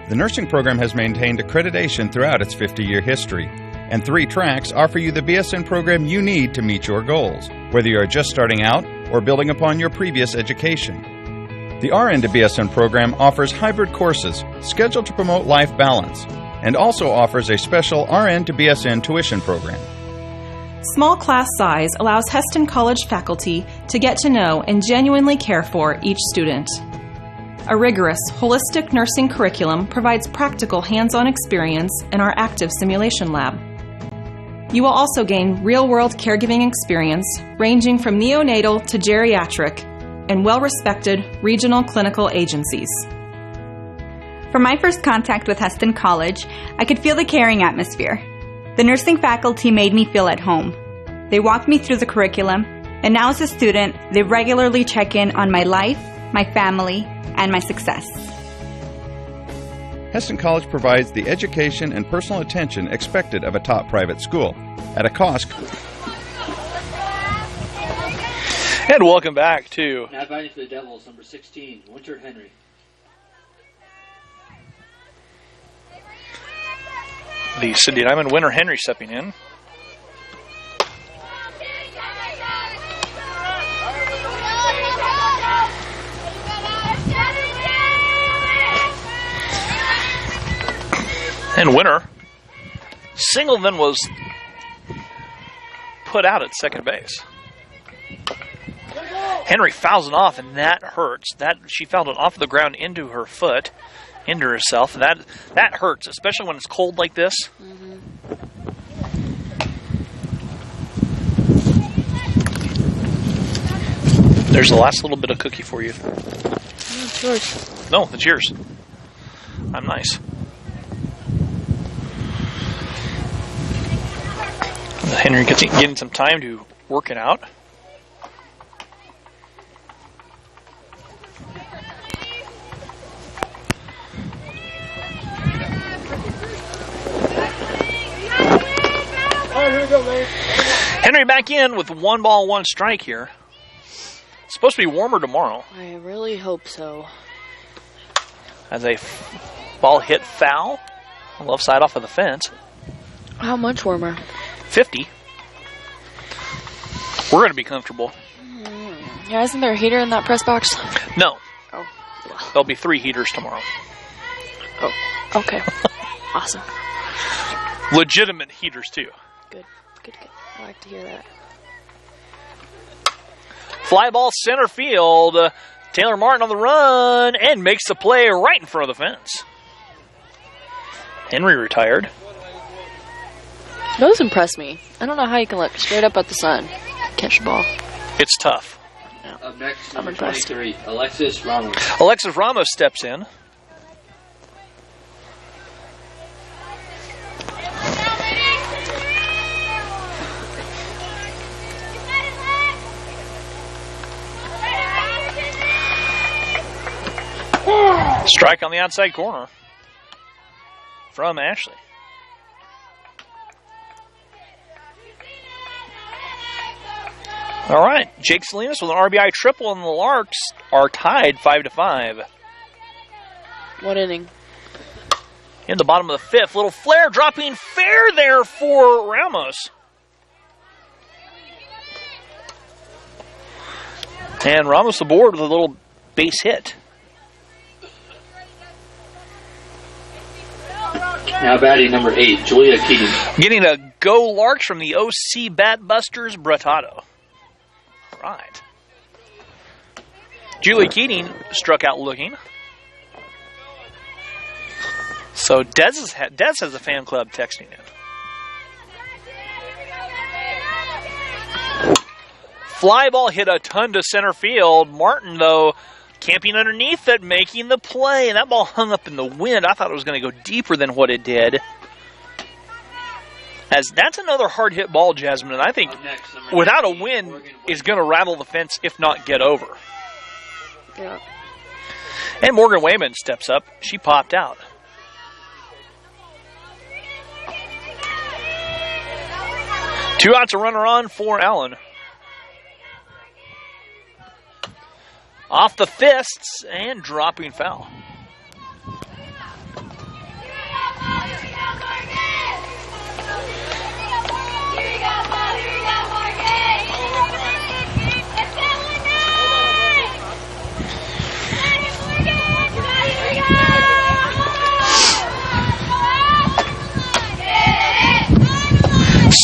The nursing program has maintained accreditation throughout its 50-year history, and 3 tracks offer you the BSN program you need to meet your goals, whether you are just starting out or building upon your previous education. The RN to BSN program offers hybrid courses scheduled to promote life balance and also offers a special RN to BSN tuition program. Small class size allows Heston College faculty to get to know and genuinely care for each student. A rigorous, holistic nursing curriculum provides practical hands-on experience in our active simulation lab. You will also gain real-world caregiving experience ranging from neonatal to geriatric and well-respected regional clinical agencies. From my first contact with Heston College, I could feel the caring atmosphere. The nursing faculty made me feel at home. They walked me through the curriculum, and now as a student, they regularly check in on my life, my family, and my success. Heston College provides the education and personal attention expected of a top private school at a cost. And welcome back to... Now batting for the Devils, number 16, Winter Henry. The Cindy Diamond Winter Henry stepping in. And Winter. Singleton was put out at second base. Henry fouls it off, and that hurts. She fouled it off the ground into her foot, into herself. That hurts, especially when it's cold like this. Mm-hmm. There's the last little bit of cookie for you. It's yours. No, it's yours. I'm nice. Henry getting some time to work it out. Henry back in with 1 ball, 1 strike here. It's supposed to be warmer tomorrow. I really hope so. As a ball hit foul on the left side off of the fence. How much warmer? 50. We're going to be comfortable. Yeah, isn't there a heater in that press box? No. Oh. There'll be 3 heaters tomorrow. Oh, okay. Awesome. Legitimate heaters, too. Good. I like to hear that. Fly ball center field. Taylor Martin on the run and makes the play right in front of the fence. Henry retired. Those impress me. I don't know how you can look straight up at the sun, catch the ball. It's tough. Yeah. Up next, I'm number impressed. 23, Alexis Ramos. Alexis Ramos steps in. Strike on the outside corner from Ashley. All right, Jake Salinas with an RBI triple, and the Larks are tied 5-5. What inning? In the bottom of the 5th, little flare dropping fair there for Ramos. And Ramos aboard with a little base hit. Now batting number 8, Julia Keating. Getting a go Larks from the OC Bat Busters, Brettato. All right. Julia Keating struck out looking. So Dez has a fan club texting in. Fly ball hit a ton to center field. Martin, though, Camping underneath it, making the play, and that ball hung up in the wind. I thought it was going to go deeper than what it did. As that's another hard-hit ball, Jasmine, and I think without a wind is going to rattle the fence, if not get over. Yeah. And Morgan Wayman steps up. She popped out. Two outs, a runner on for Allen. Off the fists and dropping foul.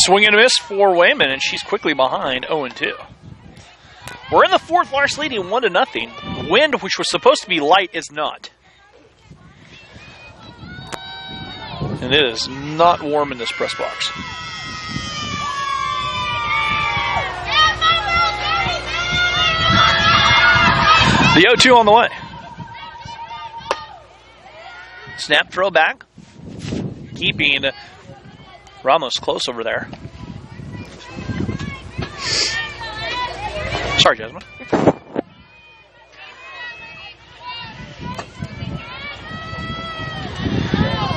Swing and a miss for Wayman, and she's quickly behind 0-2. We're in the fourth, Larks leading 1-0. The wind, which was supposed to be light, is not. And it is not warm in this press box. The 0-2 on the way. Snap, throw back. Keeping Ramos close over there. Sorry, Jasmine.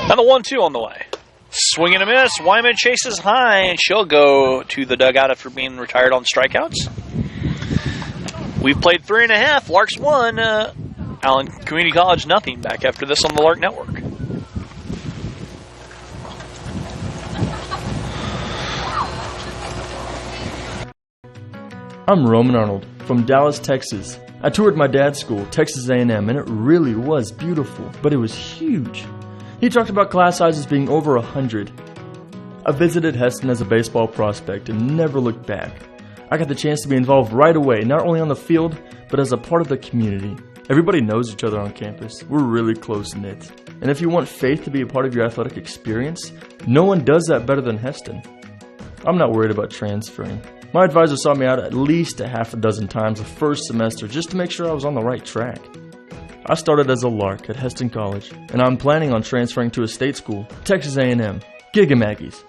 And the 1-2 on the way. Swing and a miss. Wyman chases high, and she'll go to the dugout after being retired on strikeouts. We've played 3.5. Larks 1. Allen Community College nothing. Back after this on the Lark Network. I'm Roman Arnold from Dallas, Texas. I toured my dad's school, Texas A&M, and it really was beautiful, but it was huge. He talked about class sizes being over 100. I visited Heston as a baseball prospect and never looked back. I got the chance to be involved right away, not only on the field, but as a part of the community. Everybody knows each other on campus. We're really close-knit. And if you want faith to be a part of your athletic experience, no one does that better than Heston. I'm not worried about transferring. My advisor saw me out at least a half a dozen times the first semester just to make sure I was on the right track. I started as a Lark at Heston College, and I'm planning on transferring to a state school, Texas A&M. Giga Maggies.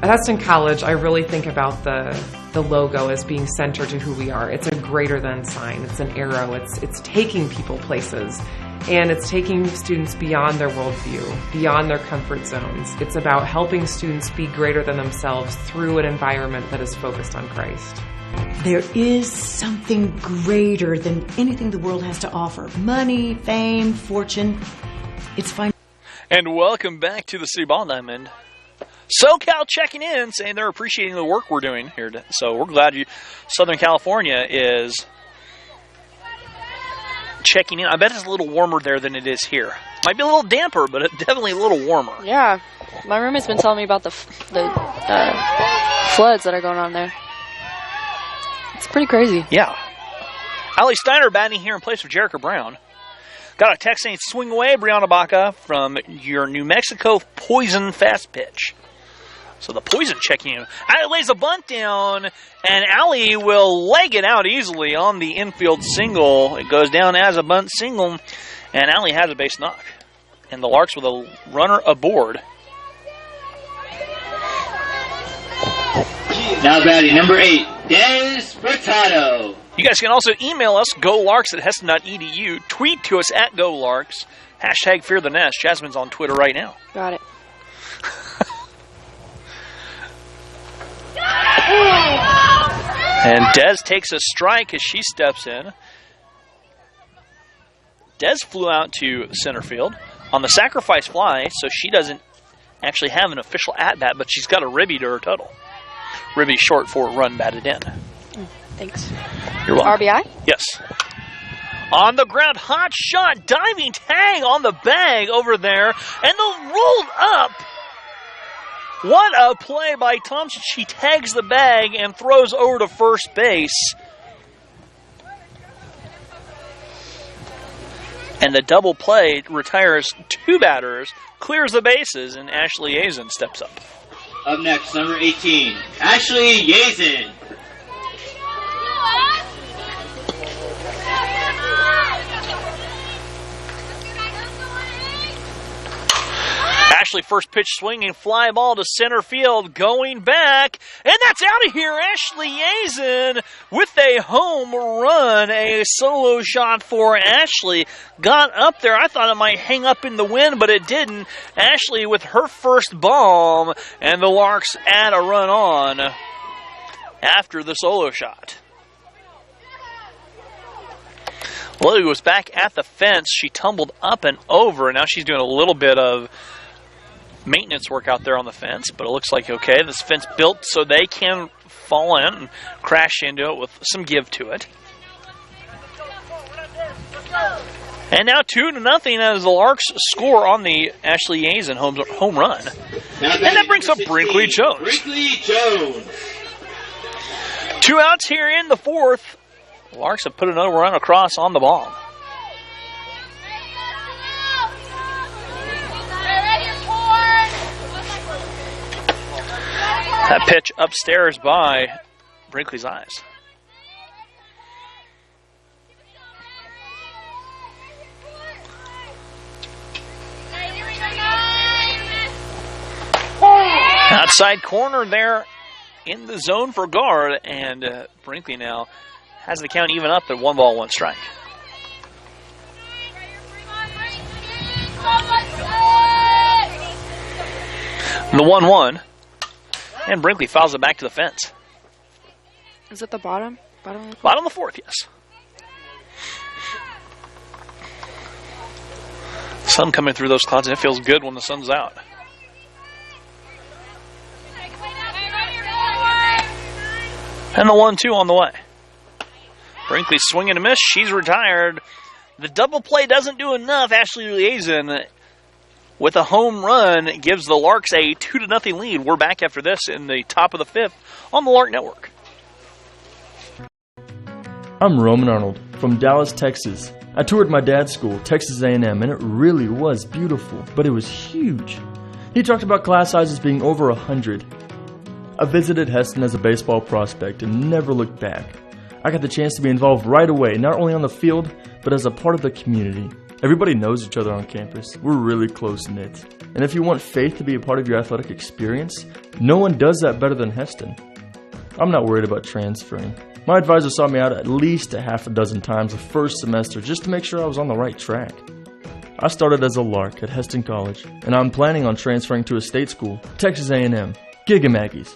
At Heston College, I really think about the logo as being centered to who we are. It's a greater than sign. It's an arrow. It's taking people places. And it's taking students beyond their worldview, beyond their comfort zones. It's about helping students be greater than themselves through an environment that is focused on Christ. There is something greater than anything the world has to offer. Money, fame, fortune. It's fine. And welcome back to the City Ball Diamond. SoCal checking in, saying they're appreciating the work we're doing here. So we're glad Southern California is checking in. I bet it's a little warmer there than it is here. Might be a little damper, but definitely a little warmer. Yeah. My roommate's been telling me about the floods that are going on there. It's pretty crazy. Yeah. Allie Steiner batting here in place of Jerica Brown. Got a text saying, swing away, Brianna Baca, from your New Mexico Poison fast pitch. So the Poison checking in. Allie lays a bunt down, and Allie will leg it out easily on the infield single. It goes down as a bunt single, and Allie has a base knock. And the Larks with a runner aboard. Now batting number 8, Des Furtado. You guys can also email us, golarks@heston.edu. Tweet to us at golarks. Hashtag Fear the Nest. Jasmine's on Twitter right now. Got it. And Des takes a strike as she steps in. Des flew out to center field on the sacrifice fly, so she doesn't actually have an official at-bat, but she's got a ribby to her total. Ribby short for run batted in. Thanks. You're welcome. RBI? Yes. On the ground, hot shot, diving tag on the bag over there, and the rolled up. What a play by Thompson. She tags the bag and throws over to first base. And the double play retires two batters, clears the bases, and Ashley Azen steps up. Up next, number 18, Ashley Yazen. Ashley first pitch swinging, fly ball to center field, going back, and that's out of here. Ashley Yazen with a home run, a solo shot for Ashley. Got up there. I thought it might hang up in the wind, but it didn't. Ashley with her first bomb, and the Larks add a run on after the solo shot. Lily was back at the fence. She tumbled up and over, and now she's doing a little bit of maintenance work out there on the fence, but it looks like okay. This fence built so they can fall in and crash into it with some give to it. And now 2-0 as the Larks score on the Ashley Yazen home run. And that brings up Brinkley Jones. Brinkley Jones. 2 outs here in the fourth. The Larks have put another run across on the ball. That pitch upstairs by Brinkley's eyes. Outside corner there in the zone for guard, and Brinkley now has the count even up at 1-1 strike. The 1-1. And Brinkley fouls it back to the fence. Is it the bottom? Bottom of the fourth, yes. Sun coming through those clouds, and it feels good when the sun's out. And the 1-2 on the way. Brinkley swinging a miss. She's retired. The double play doesn't do enough. Ashley Yazen with a home run gives the Larks a 2-0 lead. We're back after this in the top of the fifth on the Lark Network. I'm Roman Arnold from Dallas, Texas. I toured my dad's school, Texas A&M, and it really was beautiful, but it was huge. He talked about class sizes being over 100. I visited Heston as a baseball prospect and never looked back. I got the chance to be involved right away, not only on the field, but as a part of the community. Everybody knows each other on campus. We're really close-knit. And if you want faith to be a part of your athletic experience, no one does that better than Heston. I'm not worried about transferring. My advisor saw me out at least a half a dozen times the first semester just to make sure I was on the right track. I started as a Lark at Heston College, and I'm planning on transferring to a state school, Texas A&M. Giga Maggies.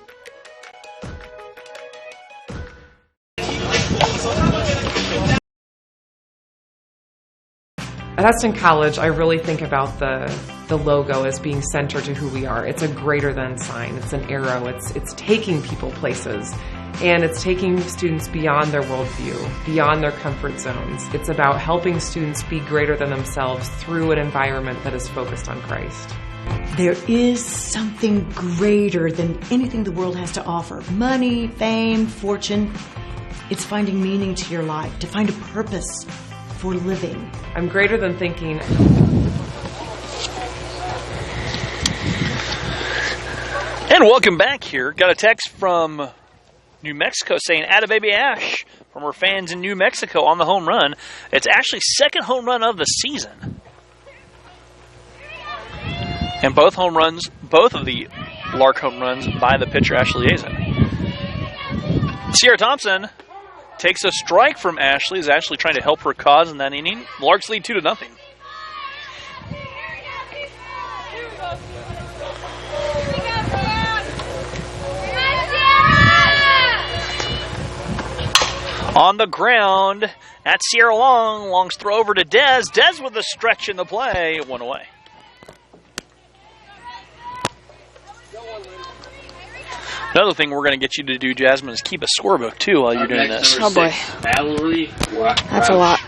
At Heston College, I really think about the logo as being centered to who we are. It's a greater than sign. It's an arrow. It's taking people places. And it's taking students beyond their worldview, beyond their comfort zones. It's about helping students be greater than themselves through an environment that is focused on Christ. There is something greater than anything the world has to offer. Money, fame, fortune. It's finding meaning to your life, to find a purpose for living. I'm greater than thinking. And welcome back here. Got a text from New Mexico saying, "Atta baby Ash," from her fans in New Mexico on the home run. It's Ashley's second home run of the season. And both of the Lark home runs by the pitcher Ashley Yazen. Sierra Thompson takes a strike from Ashley. Is Ashley trying to help her cause in that inning? Larks lead 2-0. On the ground at Sierra Long. Long's throw over to Dez. Dez with a stretch in the play. 1 away. Another thing we're going to get you to do, Jasmine, is keep a scorebook, too, while you're doing this. Oh, boy. That's a lot.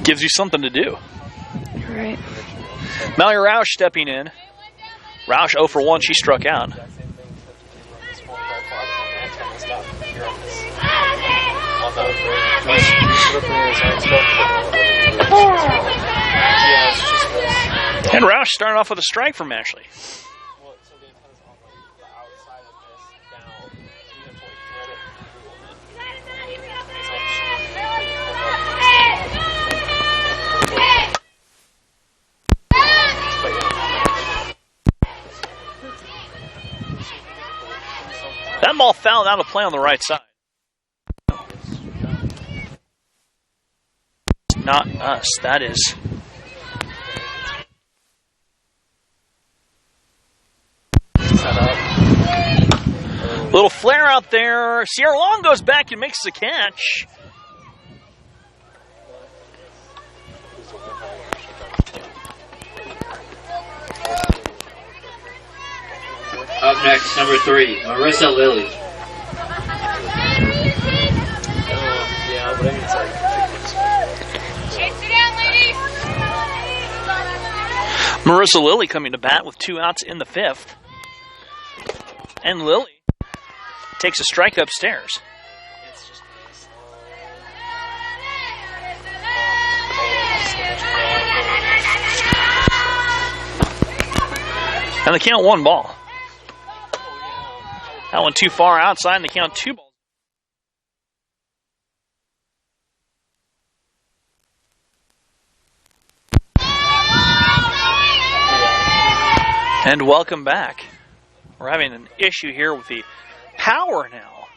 Gives you something to do. Right. Mallory Roush stepping in. Roush 0 for 1. She struck out. And Roush starting off with a strike from Ashley. One ball foul out of play on the right side. Not us. That is. Little flare out there. Sierra Long goes back and makes the catch. Up next, number 3, Marissa Lilly. Marissa Lilly coming to bat with 2 outs in the 5th. And Lilly takes a strike upstairs. And the count 1 ball. That one too far outside, and the count 2 balls. And welcome back. We're having an issue here with the power now.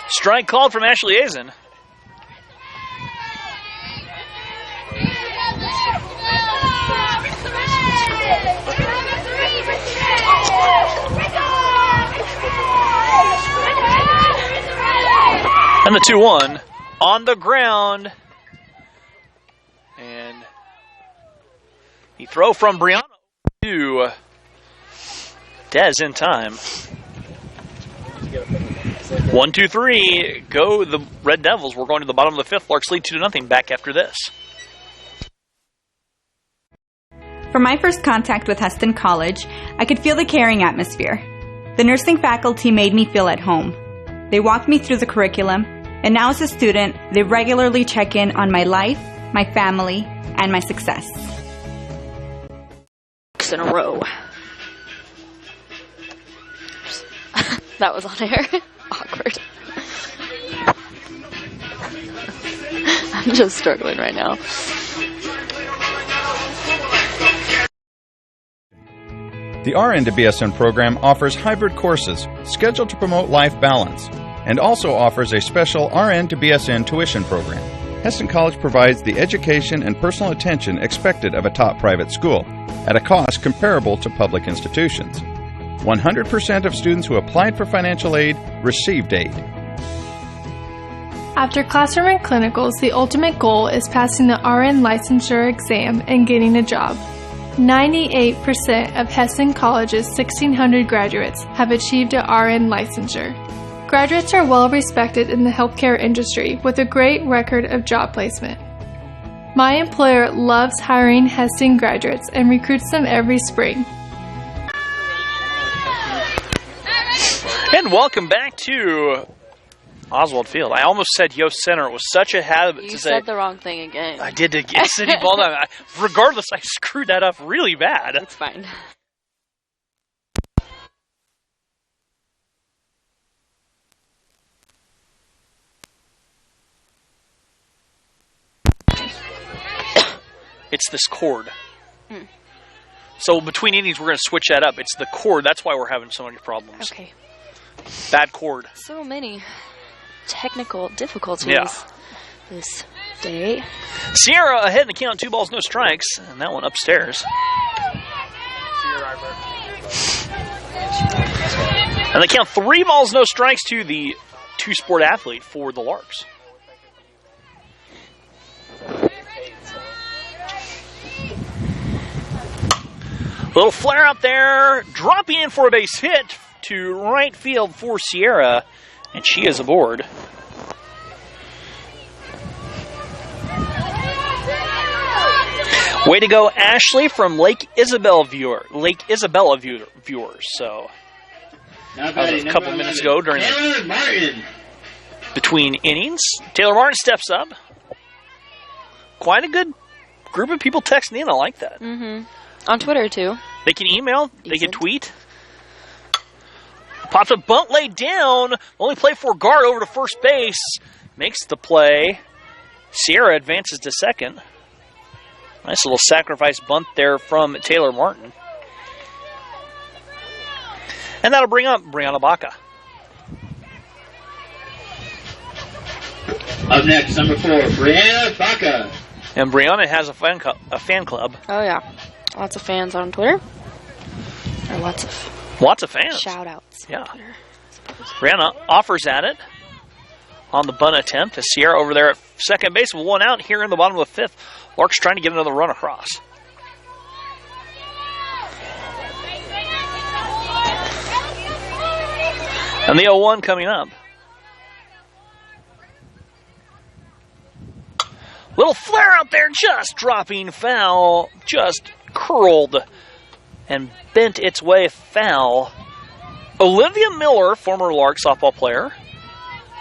Strike called from Ashley Azen. And the 2-1 on the ground. And the throw from Brianna to Dez in time. 1, 2, 3. Go the Red Devils. We're going to the bottom of the 5th. Larks lead 2-0. Back after this. From my first contact with Heston College, I could feel the caring atmosphere. The nursing faculty made me feel at home. They walked me through the curriculum, and now as a student, they regularly check in on my life, my family, and my success. In a row. That was on air. Awkward. I'm just struggling right now. The RN to BSN program offers hybrid courses scheduled to promote life balance and also offers a special RN to BSN tuition program. Heston College provides the education and personal attention expected of a top private school at a cost comparable to public institutions. 100% of students who applied for financial aid received aid. After classroom and clinicals, the ultimate goal is passing the RN licensure exam and getting a job. 98% of Heston College's 1,600 graduates have achieved a RN licensure. Graduates are well respected in the healthcare industry with a great record of job placement. My employer loves hiring Heston graduates and recruits them every spring. And welcome back to Oswald Field. I almost said Yost Center. It was such a habit You to said say. the wrong thing again. I did to get City Ball down. Regardless, I screwed that up really bad. It's fine. It's this chord. So between innings, we're going to switch that up. It's the chord. That's why we're having so many problems. Okay. Bad chord. So many technical difficulties this day. Sierra ahead in the count, 2 balls, no strikes, and that one upstairs. And the count, 3 balls, no strikes to the 2-sport athlete for the Larks. Little flare out there, dropping in for a base hit to right field for Sierra, and she is aboard. Way to go, Ashley, from Lake Isabella viewers. So that was a couple minutes ago during between innings. Taylor Martin steps up. Quite a good group of people texting in. I like that. On Twitter too. They can email. They can tweet. Pops a bunt laid down. Only play for guard over to first base. Makes the play. Sierra advances to second. Nice little sacrifice bunt there from Taylor Martin. And that'll bring up Brianna Baca. Up next, number 4, Brianna Baca. And Brianna has a fan club. Oh, yeah. Lots of fans on Twitter. Or lots of fans. shout-outs. Yeah. Brianna offers at it on the bunt attempt. As Sierra over there at second base with one out here in the bottom of the fifth. Larks trying to get another run across. And the 0-1 coming up. Little flare out there, just dropping foul. Just curled and bent its way foul. Olivia Miller, former Larks softball player,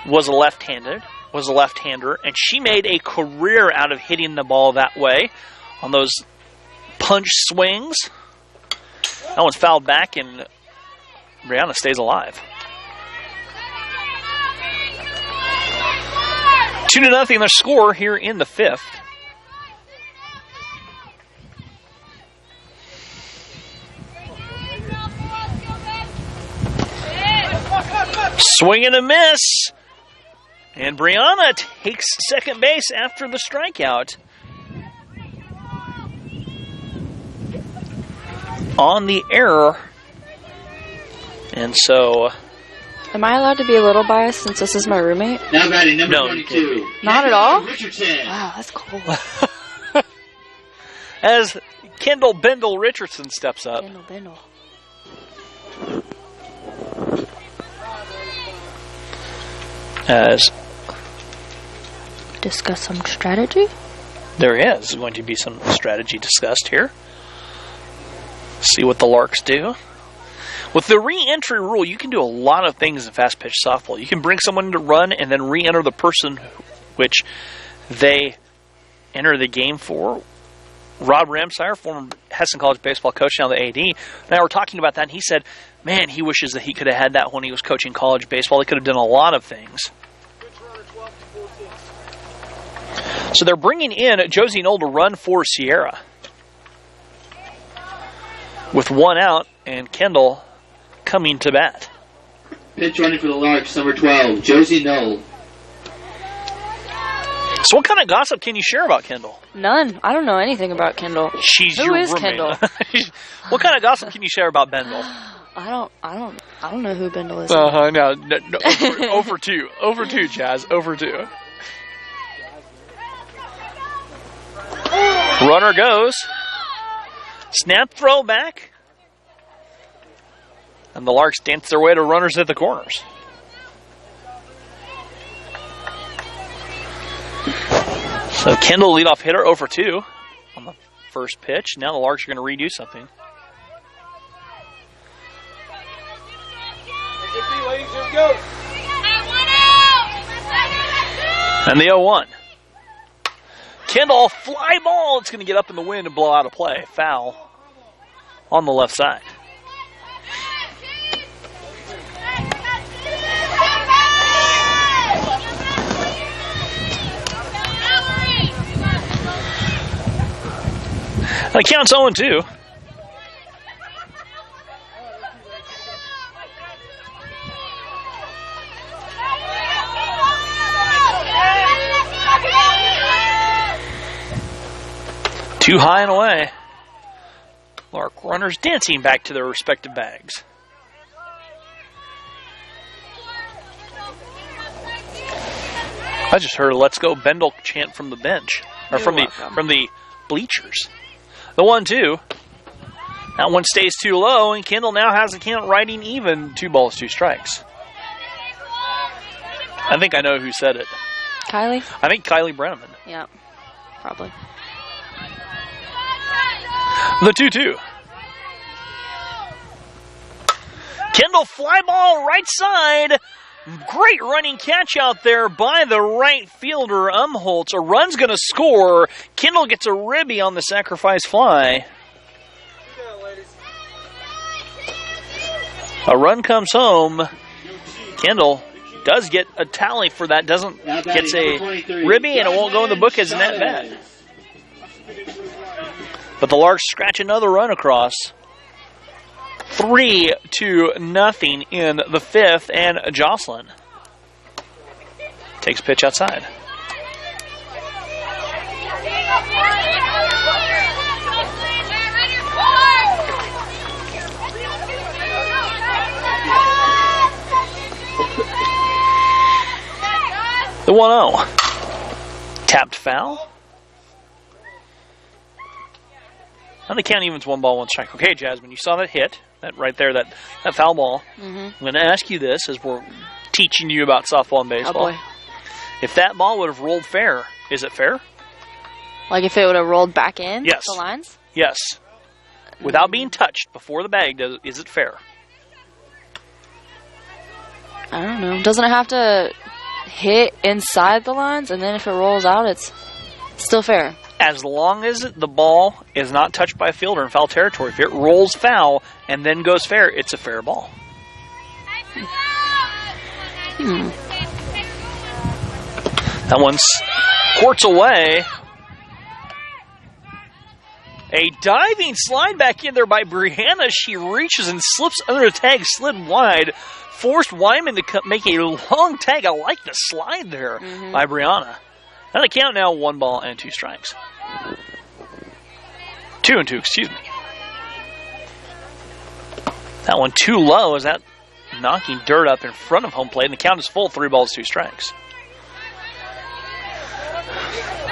was a left-hander, and she made a career out of hitting the ball that way on those punch swings. That one's fouled back, and Brianna stays alive. 2-0 their score here in the fifth. Swing and a miss. And Brianna takes second base after the strikeout. On the error. And so... Am I allowed to be a little biased since this is my roommate? Now batting number 22. Not at all? Richardson. Wow, that's cool. As Kendall Bendel Richardson steps up. Bendel. As discuss some strategy? There is going to be some strategy discussed here. See what the Larks do. With the re-entry rule, you can do a lot of things in fast-pitch softball. You can bring someone to run and then re-enter the person which they enter the game for. Rob Ramsire, former Heston College baseball coach, now the AD, and I were talking about that, and he said, man, he wishes that he could have had that when he was coaching college baseball. They could have done a lot of things. So they're bringing in Josie Knoll to run for Sierra. With one out, and Kendall coming to bat. Pitch running for the Larks, number 12, Josie Knoll. So what kind of gossip can you share about Kendall? None. I don't know anything about Kendall. She's Who your is roommate. Kendall? What kind of gossip can you share about Bendel? I don't know who Bendel is. No, over 2. Over 2, Jazz. Over 2. Runner goes. Snap throw back. And the Larks dance their way to runners at the corners. So Kendall, leadoff hitter, 0-for-2 on the first pitch. Now the Larks are going to redo something. And the 0-1. Kendall, fly ball. It's going to get up in the wind and blow out a play. Foul on the left side. The count's 0-2. Too high and away. Lark runners dancing back to their respective bags. I just heard a "Let's Go Bendel" chant from the bench, or from the bleachers. The 1-2. That one stays too low, and Kendall now has the count riding even. 2 balls, 2 strikes. I think I know who said it. Kylie? I think Kylie Brenneman. Yeah, probably. The 2-2. Kendall fly ball right side. Great running catch out there by the right fielder, Umholtz. A run's going to score. Kendall gets a ribby on the sacrifice fly. A run comes home. Kendall does get a tally for that. Gets a ribby, and it won't go in the book as an at-bat. But the Larks scratch another run across. 3-0 in the fifth, and Jocelyn takes pitch outside. The 1-0. Tapped foul. And the count evens 1 ball, 1 strike. Okay, Jasmine, you saw that hit, that right there, that foul ball. I'm going to ask you this as we're teaching you about softball and baseball. Oh, boy. If that ball would have rolled fair, is it fair? Like if it would have rolled back in Yes. the lines? Yes. Without being touched before the bag, is it fair? I don't know. Doesn't it have to hit inside the lines, and then if it rolls out, it's still fair? As long as the ball is not touched by a fielder in foul territory, if it rolls foul and then goes fair, it's a fair ball. That one's courts away. A diving slide back in there by Brianna. She reaches and slips under the tag, slid wide. Forced Wyman to make a long tag. I like the slide there by Brianna. And the count now 1 ball and 2 strikes. 2 and 2, excuse me. That one too low. Is that knocking dirt up in front of home plate? And the count is full. 3 balls, 2 strikes.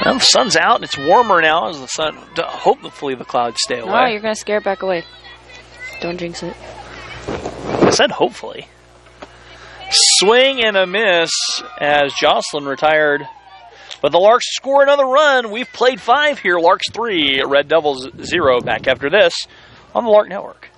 Well, the sun's out, and it's warmer now as the sun. Hopefully, the clouds stay away. No, you're going to scare it back away. Don't jinx it. I said hopefully. Swing and a miss as Jocelyn retired. But the Larks score another run. We've played 5 here. Larks 3, Red Devils 0. Back after this on the Lark Network.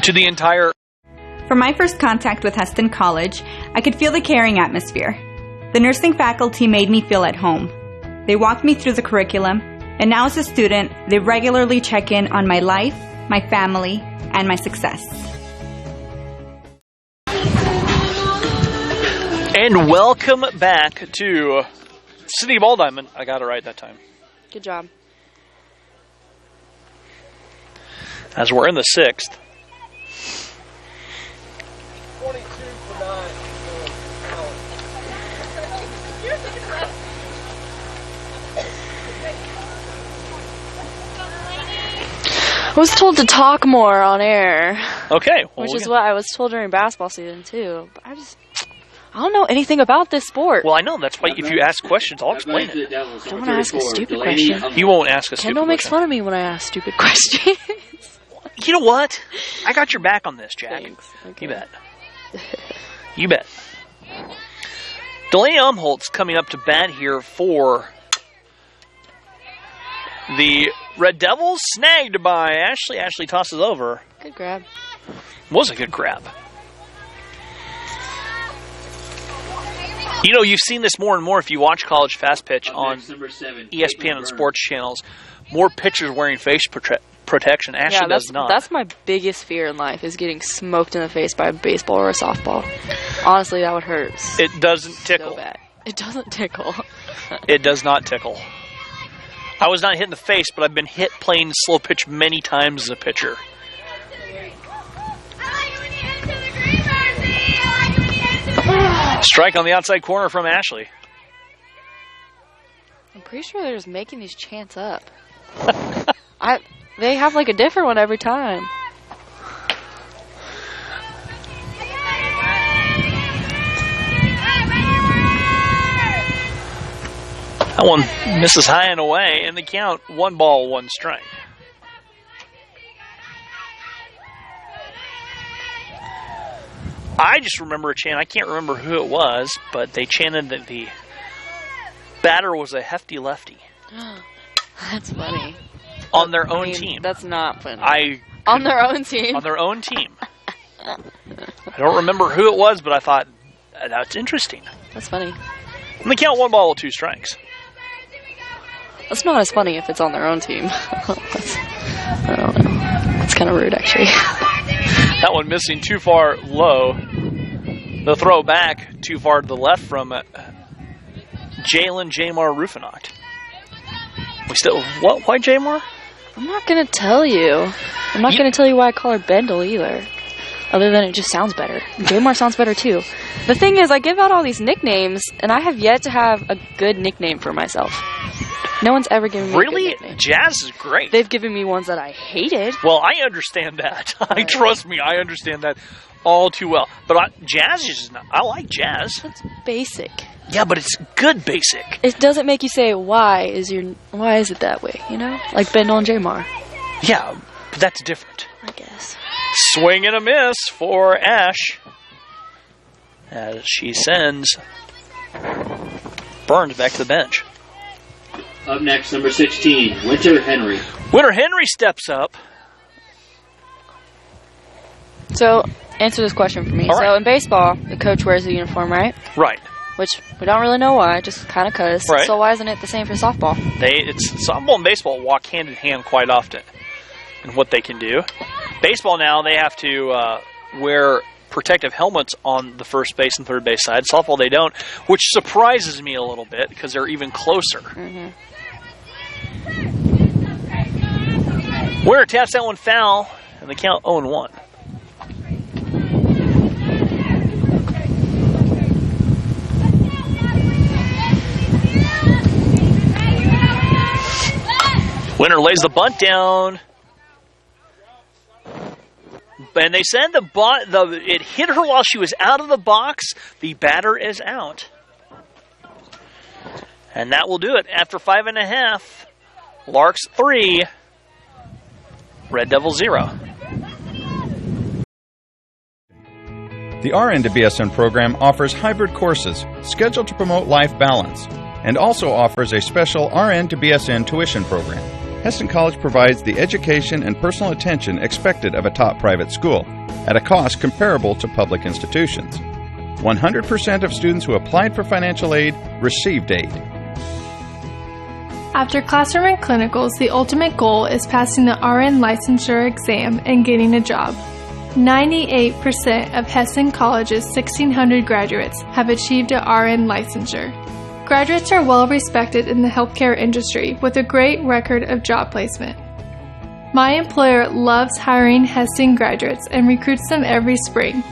To the entire... From my first contact with Heston College, I could feel the caring atmosphere. The nursing faculty made me feel at home. They walked me through the curriculum, and now as a student, they regularly check in on my life, my family, and my success. And welcome back to City Ball Diamond. I got it right that time. Good job. As we're in the 6th. I was told to talk more on air. Okay. Well, which is what I was told during basketball season, too. But I don't know anything about this sport. Well, I know. That's why if you ask questions, I'll explain it. I don't want to ask a stupid question. You won't ask a stupid question. Kendall makes fun of me when I ask stupid questions. You know what? I got your back on this, Jack. Thanks. Okay. You bet. You bet. Delaney Umholtz coming up to bat here for the Red Devils. Snagged by Ashley. Ashley tosses over. Good grab. Was a good grab. You know, you've seen this more and more if you watch College Fast Pitch on ESPN and sports channels. More pitchers wearing face protection. Ashley does not. That's my biggest fear in life, is getting smoked in the face by a baseball or a softball. Honestly, that would hurt. It doesn't tickle. So bad. It doesn't tickle. It does not tickle. I was not hit in the face, but I've been hit playing slow pitch many times as a pitcher. Strike on the outside corner from Ashley. I'm pretty sure they're just making these chants up. They have like a different one every time. That one misses high and away, and the count 1 ball, 1 strike. I just remember a chant. I can't remember who it was, but they chanted that the batter was a hefty lefty. That's funny. On their own team. That's not funny. On their own team? On their own team. I don't remember who it was, but I thought, that's interesting. That's funny. And they count 1 ball with 2 strikes. That's not as funny if it's on their own team. I don't know. That's kind of rude, actually. That one missing too far low. The throw back too far to the left from Jalen Jamar Rufinoct. Why Jamar? I'm not going to tell you. I'm not going to tell you why I call her Bendel either. Other than it just sounds better. Jamar sounds better too. The thing is, I give out all these nicknames, and I have yet to have a good nickname for myself. No one's ever given me a good nickname. Jazz is great. They've given me ones that I hated. Well, I understand that. Trust me, I understand that all too well. But Jazz is not. I like Jazz. That's basic. Yeah, but it's good basic. It doesn't make you say, why is it that way, you know? Like Bendel and Jamar. Yeah, but that's different. I guess. Swing and a miss for Ash. As she sends Burns back to the bench. Up next, number 16, Winter Henry. Winter Henry steps up. So, answer this question for me. All right. So, in baseball, the coach wears a uniform, right? Right. Which we don't really know why, just kind of cuz. Right. So why isn't it the same for softball? Softball and baseball walk hand in hand quite often in what they can do. Baseball now, they have to wear protective helmets on the first base and third base side. Softball, they don't, which surprises me a little bit because they're even closer. Mm-hmm. Winter taps that one foul, and they count 0-1. Winter lays the bunt down. And they said it hit her while she was out of the box. The batter is out. And that will do it. After 5.5, Larks 3, Red Devils 0. The RN to BSN program offers hybrid courses scheduled to promote life balance and also offers a special RN to BSN tuition program. Hesston College provides the education and personal attention expected of a top private school at a cost comparable to public institutions. 100% of students who applied for financial aid received aid. After classroom and clinicals, the ultimate goal is passing the RN licensure exam and getting a job. 98% of Hesston College's 1,600 graduates have achieved a RN licensure. Graduates are well respected in the healthcare industry with a great record of job placement. My employer loves hiring Hesston graduates and recruits them every spring.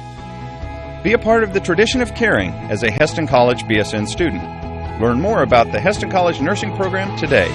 Be a part of the tradition of caring as a Hesston College BSN student. Learn more about the Hesston College nursing program today.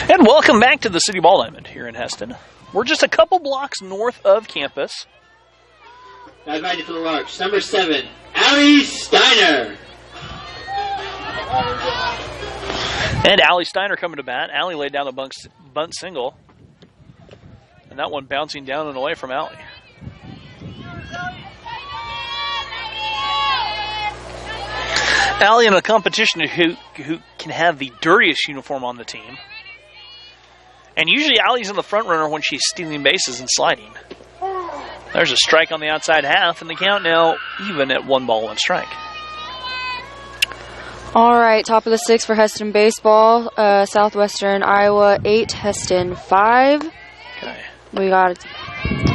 And welcome back to the City Ball Diamond here in Hesston. We're just a couple blocks north of campus. Invited for the Larks, number 7, Allie Steiner. And Allie Steiner coming to bat. Allie laid down the bunt single. And that one bouncing down and away from Allie. Allie in a competition who can have the dirtiest uniform on the team. And usually Allie's in the front runner when she's stealing bases and sliding. There's a strike on the outside half, and the count now even at 1 ball, 1 strike. All right, top of the 6 for Hesston baseball. Southwestern Iowa 8, Hesston 5. Okay. We got,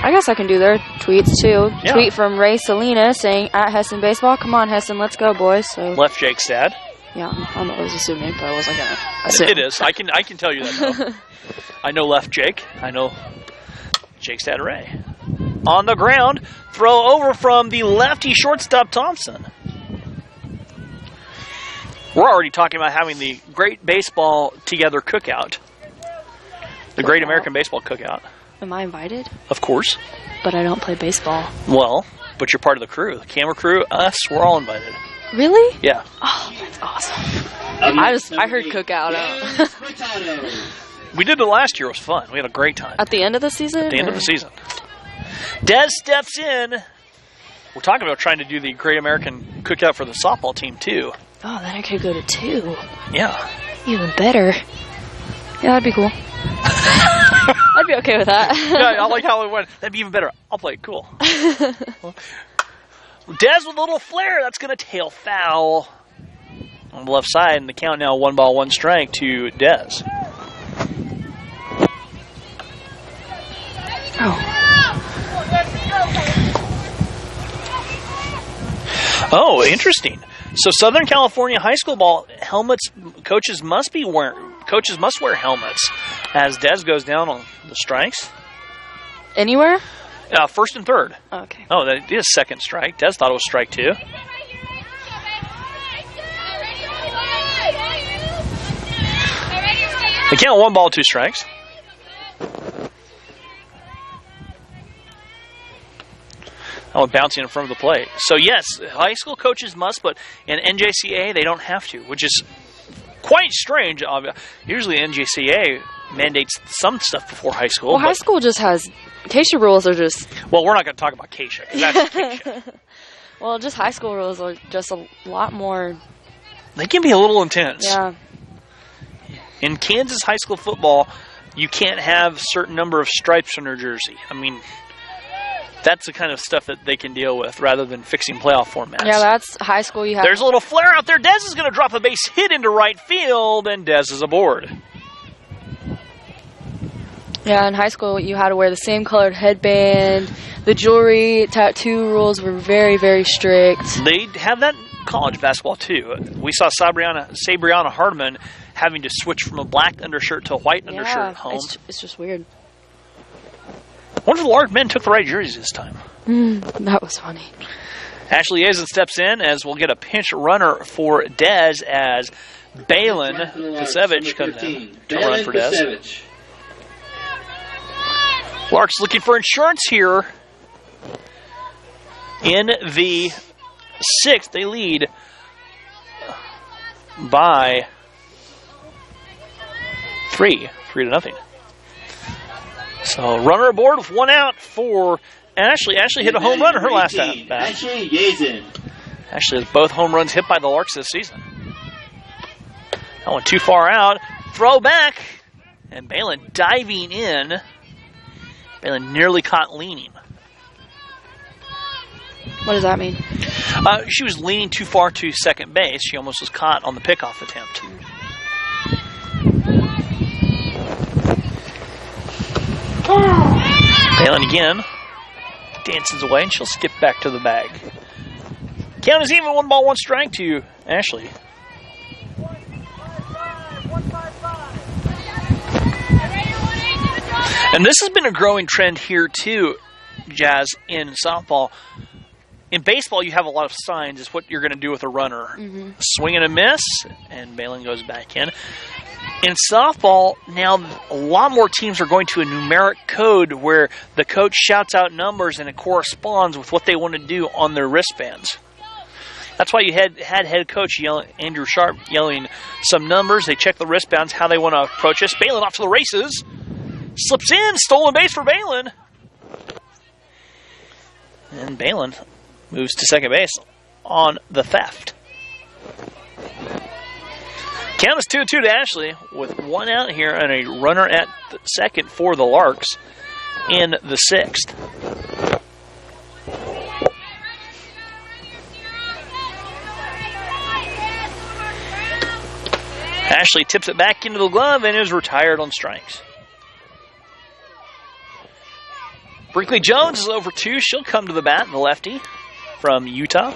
I guess I can do their tweets too. Yeah. Tweet from Ray Salinas saying, at Hesston baseball, come on Hesston, let's go boys. So Left Jake Stad. yeah, I know it was assuming, but I wasn't going to assume. It is. I can tell you that though. I know Left Jake. I know Jake Stad Ray. On the ground, throw over from the lefty shortstop Thompson. We're already talking about having the Great Baseball Together Cookout. The Great American Baseball Cookout. Am I invited? Of course. But I don't play baseball. Well, but you're part of the crew. The camera crew, us, we're all invited. Really? Yeah. Oh, that's awesome. I heard cookout. We did it last year. It was fun. We had a great time. At the end of the season? At the end of the season. Des steps in. We're talking about trying to do the Great American Cookout for the softball team, too. Oh, then I could go to 2. Yeah. Even better. Yeah, that'd be cool. I'd be okay with that. Yeah, I like how it went. That'd be even better. I'll play it. Cool. Des with a little flare. That's going to tail foul on the left side, and the count now 1 ball, 1 strike to Des. Oh, interesting. So Southern California high school ball helmets, coaches must wear helmets as Des goes down on the strikes. Anywhere? First and third. Okay. Oh, that is second strike. Des thought it was strike 2. The count 1 ball, 2 strikes. Oh, bouncing in front of the plate. So, yes, high school coaches must, but in NJCA, they don't have to, which is quite strange. Usually NJCA mandates some stuff before high school. Well, high school just has... Keisha rules are just... Well, we're not going to talk about Keisha, because that's Keisha. Well, just high school rules are just a lot more... They can be a little intense. Yeah. In Kansas high school football, you can't have a certain number of stripes on your jersey. I mean... That's the kind of stuff that they can deal with rather than fixing playoff formats. Yeah, that's high school. You have. There's a little flare out there. Des is going to drop a base hit into right field, and Des is aboard. Yeah, in high school, you had to wear the same colored headband. The jewelry, tattoo rules were very, very strict. They have that in college basketball, too. We saw Sabrianna Hardman having to switch from a black undershirt to a white undershirt at home. It's just weird. I wonder if the Lark men took the right jerseys this time. That was funny. Ashley Azen steps in as we'll get a pinch runner for Des as Balin Pasevich comes in to run for Des. Larks looking for insurance here. In the 6th, they lead by 3-0. So, runner aboard with 1 out for Ashley. Ashley hit a home run in her last at bat. Ashley Yazen. Ashley has both home runs hit by the Larks this season. That one too far out. Throw back. And Balin diving in. Balin nearly caught leaning. What does that mean? She was leaning too far to second base. She almost was caught on the pickoff attempt. Balin again dances away, and she'll skip back to the bag. Count is even, 1 ball, 1 strike to Ashley. And this has been a growing trend here too, Jazz, in softball. In baseball, you have a lot of signs. It's what you're going to do with a runner. Mm-hmm. Swing and a miss, and Balin goes back in. In softball, now a lot more teams are going to a numeric code where the coach shouts out numbers and it corresponds with what they want to do on their wristbands. That's why you had head coach Andrew Sharp yelling some numbers. They check the wristbands, how they want to approach this. Balin off to the races. Slips in, stolen base for Balin. And Balin moves to second base on the theft. Count is 2-2 to Ashley with 1 out here and a runner at second for the Larks in the 6th. Ashley tips it back into the glove and is retired on strikes. Brinkley Jones is over 2. She'll come to the bat, the lefty from Utah.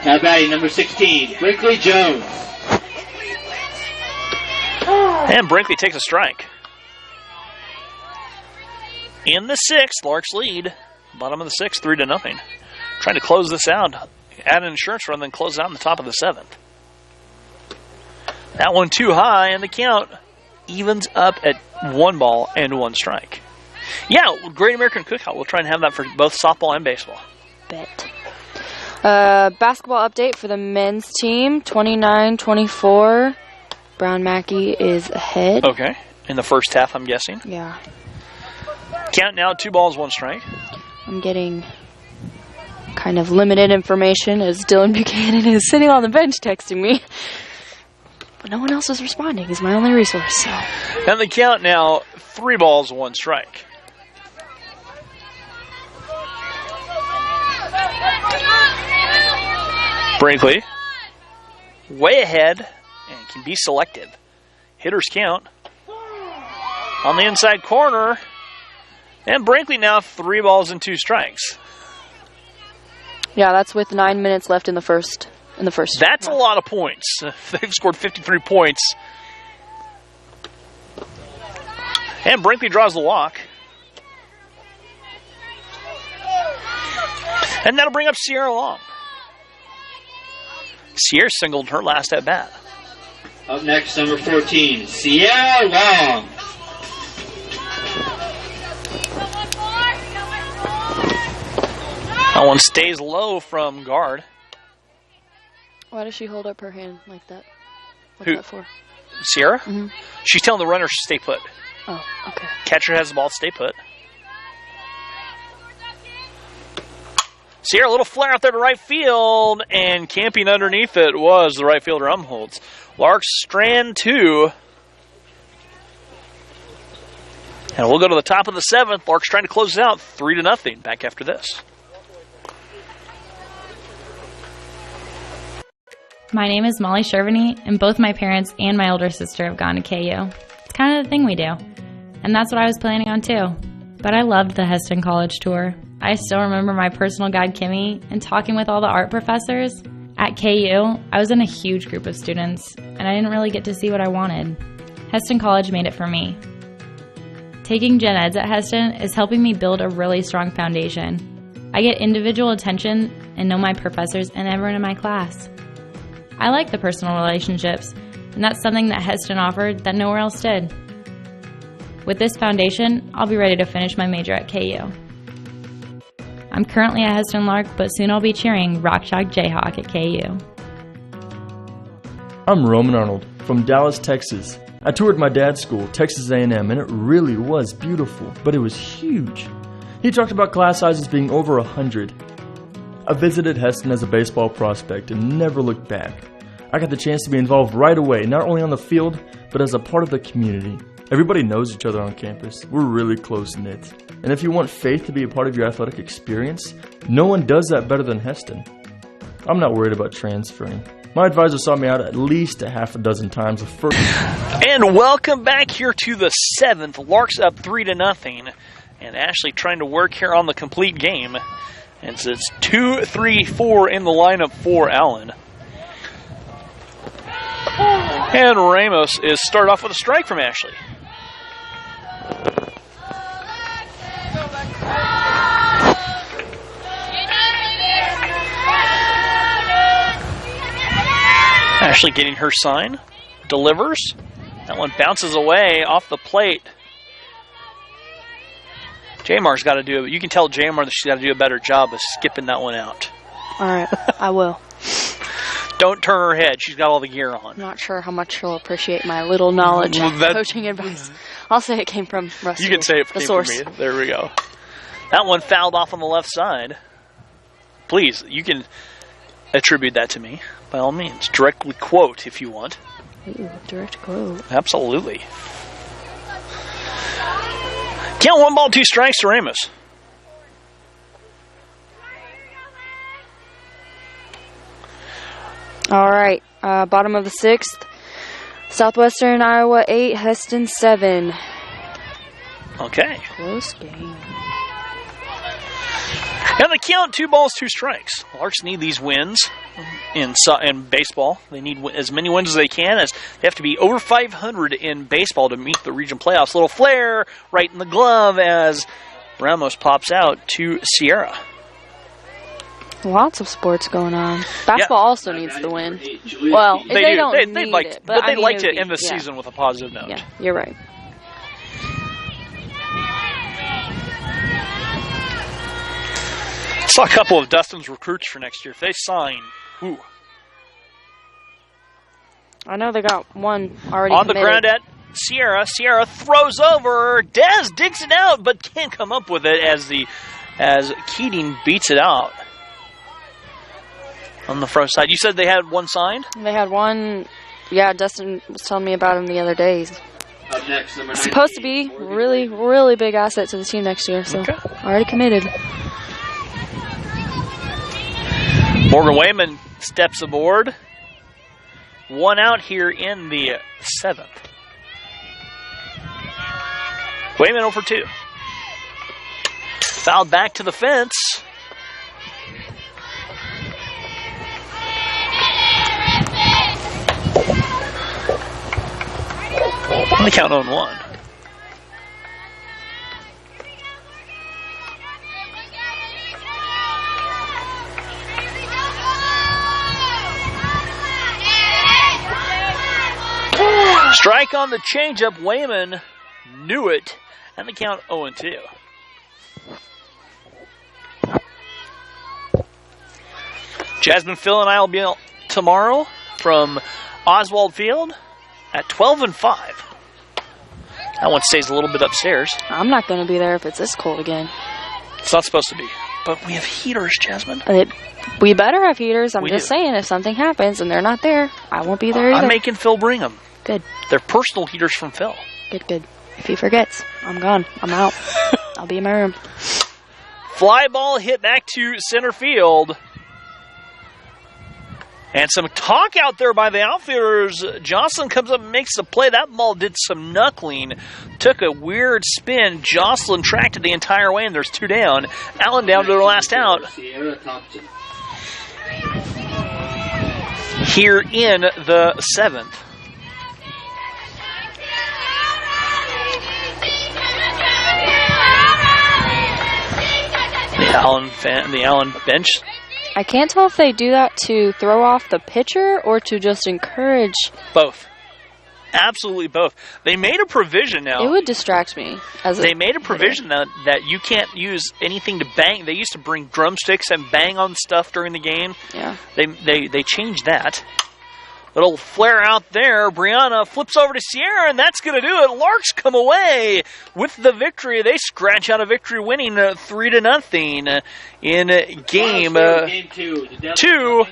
Now batting number 16, Brinkley Jones. And Brinkley takes a strike. In the 6th, Larks lead. Bottom of the 6th, 3-0. Trying to close this out. Add an insurance run, then close out in the top of the 7th. That one too high, and the count evens up at 1 ball and 1 strike. Yeah, Great American Cookout. We'll try and have that for both softball and baseball. Bet. Basketball update for the men's team, 29-24. Brown Mackey is ahead. Okay. In the first half, I'm guessing. Yeah. Count now, 2 balls, 1 strike. I'm getting kind of limited information as Dylan Buchanan is sitting on the bench texting me. But no one else is responding. He's my only resource. So. And the count now, 3 balls, 1 strike. Brinkley, way ahead, and can be selective. Hitters count. On the inside corner, and Brinkley now 3 balls and 2 strikes. Yeah, that's with 9 minutes left in the first. That's a lot of points. They've scored 53 points. And Brinkley draws the walk. And that'll bring up Sierra Long. Sierra singled her last at bat. Up next, number 14, Sierra Long. That one stays low from guard. Why does she hold up her hand like that? What's Who? that for? Sierra? Mm-hmm. She's telling the runner to stay put. Oh, okay. Catcher has the ball, stay put. Sierra, a little flare out there to right field, and camping underneath it was the right fielder Umholtz. Larks strand 2. And we'll go to the top of the 7th. Larks trying to close it out 3-0. Back after this. My name is Molly Shervany, and both my parents and my older sister have gone to KU. It's kind of the thing we do. And that's what I was planning on too. But I loved the Hesston College tour. I still remember my personal guide, Kimmy, and talking with all the art professors. At KU, I was in a huge group of students, and I didn't really get to see what I wanted. Hesston College made it for me. Taking gen eds at Hesston is helping me build a really strong foundation. I get individual attention and know my professors and everyone in my class. I like the personal relationships, and that's something that Hesston offered that nowhere else did. With this foundation, I'll be ready to finish my major at KU. I'm currently a Hesston Lark, but soon I'll be cheering Rock Chalk Jayhawk at KU. I'm Roman Arnold from Dallas, Texas. I toured my dad's school, Texas A&M, and it really was beautiful, but it was huge. He talked about class sizes being over 100. I visited Hesston as a baseball prospect and never looked back. I got the chance to be involved right away, not only on the field, but as a part of the community. Everybody knows each other on campus. We're really close-knit. And if you want faith to be a part of your athletic experience, no one does that better than Hesston. I'm not worried about transferring. My advisor saw me out at least a half a dozen times. And welcome back here to the 7th. Larks up 3-0. And Ashley trying to work here on the complete game. And so it's 2-3-4 in the lineup for Allen. And Ramos is started off with a strike from Ashley. Ashley getting her sign, delivers. That one bounces away off the plate. Jamar's got to do it. You can tell Jamar that she's got to do a better job of skipping that one out. All right, I will. Don't turn her head. She's got all the gear on. I'm not sure how much she'll appreciate my little knowledge and coaching advice. I'll say it came from Russell. You can say it came from me. There we go. That one fouled off on the left side. Please, you can attribute that to me, by all means. Directly quote if you want. Ooh, direct quote. Absolutely. Count 1 ball, 2 strikes to Ramos. All right, bottom of the 6th. Southwestern Iowa 8, Hesston 7. Okay. Close game. And the count, 2 balls, 2 strikes. Larks need these wins in baseball. They need as many wins as they can, as they have to be over 500 in baseball to meet the region playoffs. Little flare right in the glove as Ramos pops out to Sierra. Lots of sports going on. Basketball also needs the win. Well, they don't need it, but they'd like to it would end the yeah. season with a positive note. Yeah, you're right. Saw a couple of Dustin's recruits for next year. If they sign, ooh. I know they got one already On committed. the ground at Sierra. Sierra throws over. Dez digs it out, but can't come up with it as Keating beats it out. On the front side. You said they had one signed? They had one. Yeah, Dustin was telling me about him the other day. Up next, number 19, Supposed to be really, really big asset to the team next year. So already committed. Morgan Wayman steps aboard. One out here in the 7th. Wayman over 2. Fouled back to the fence. On the count 0-1. Strike on the changeup. Wayman knew it, and the count 0-2. Jasmine, Phil, and I will be out tomorrow from Oswald Field at 12 and 5. That one stays a little bit upstairs. I'm not going to be there if it's this cold again. It's not supposed to be. But we have heaters, Jasmine. We better have heaters. I'm We just do. saying, if something happens and they're not there, I won't be there either. I'm making Phil bring them. Good. They're personal heaters from Phil. Good. If he forgets, I'm gone. I'm out. I'll be in my room. Fly ball hit back to center field. And some talk out there by the outfielders. Jocelyn comes up and makes the play. That ball did some knuckling. Took a weird spin. Jocelyn tracked it the entire way, and there's 2 down. Allen down to the last out. Here in the 7th. The Allen bench. I can't tell if they do that to throw off the pitcher or to just encourage. Both. Absolutely both. They made a provision now. It would distract me. They made a provision that you can't use anything to bang. They used to bring drumsticks and bang on stuff during the game. Yeah. They changed that. Little flare out there. Brianna flips over to Sierra, and that's going to do it. Larks come away with the victory. They scratch out a victory, winning 3-0 in game 2.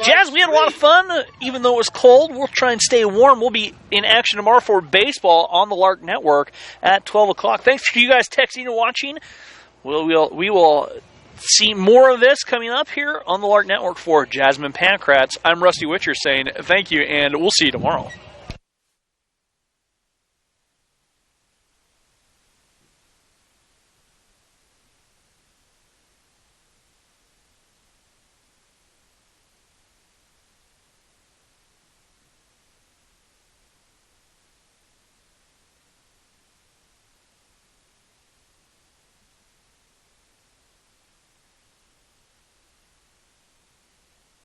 Jazz, we had a lot of fun, even though it was cold. We'll try and stay warm. We'll be in action tomorrow for baseball on the Lark Network at 12 o'clock. Thanks for you guys texting and watching. We will see more of this coming up here on the Lark Network for Jasmine Pancratz. I'm Rusty Witcher saying thank you, and we'll see you tomorrow.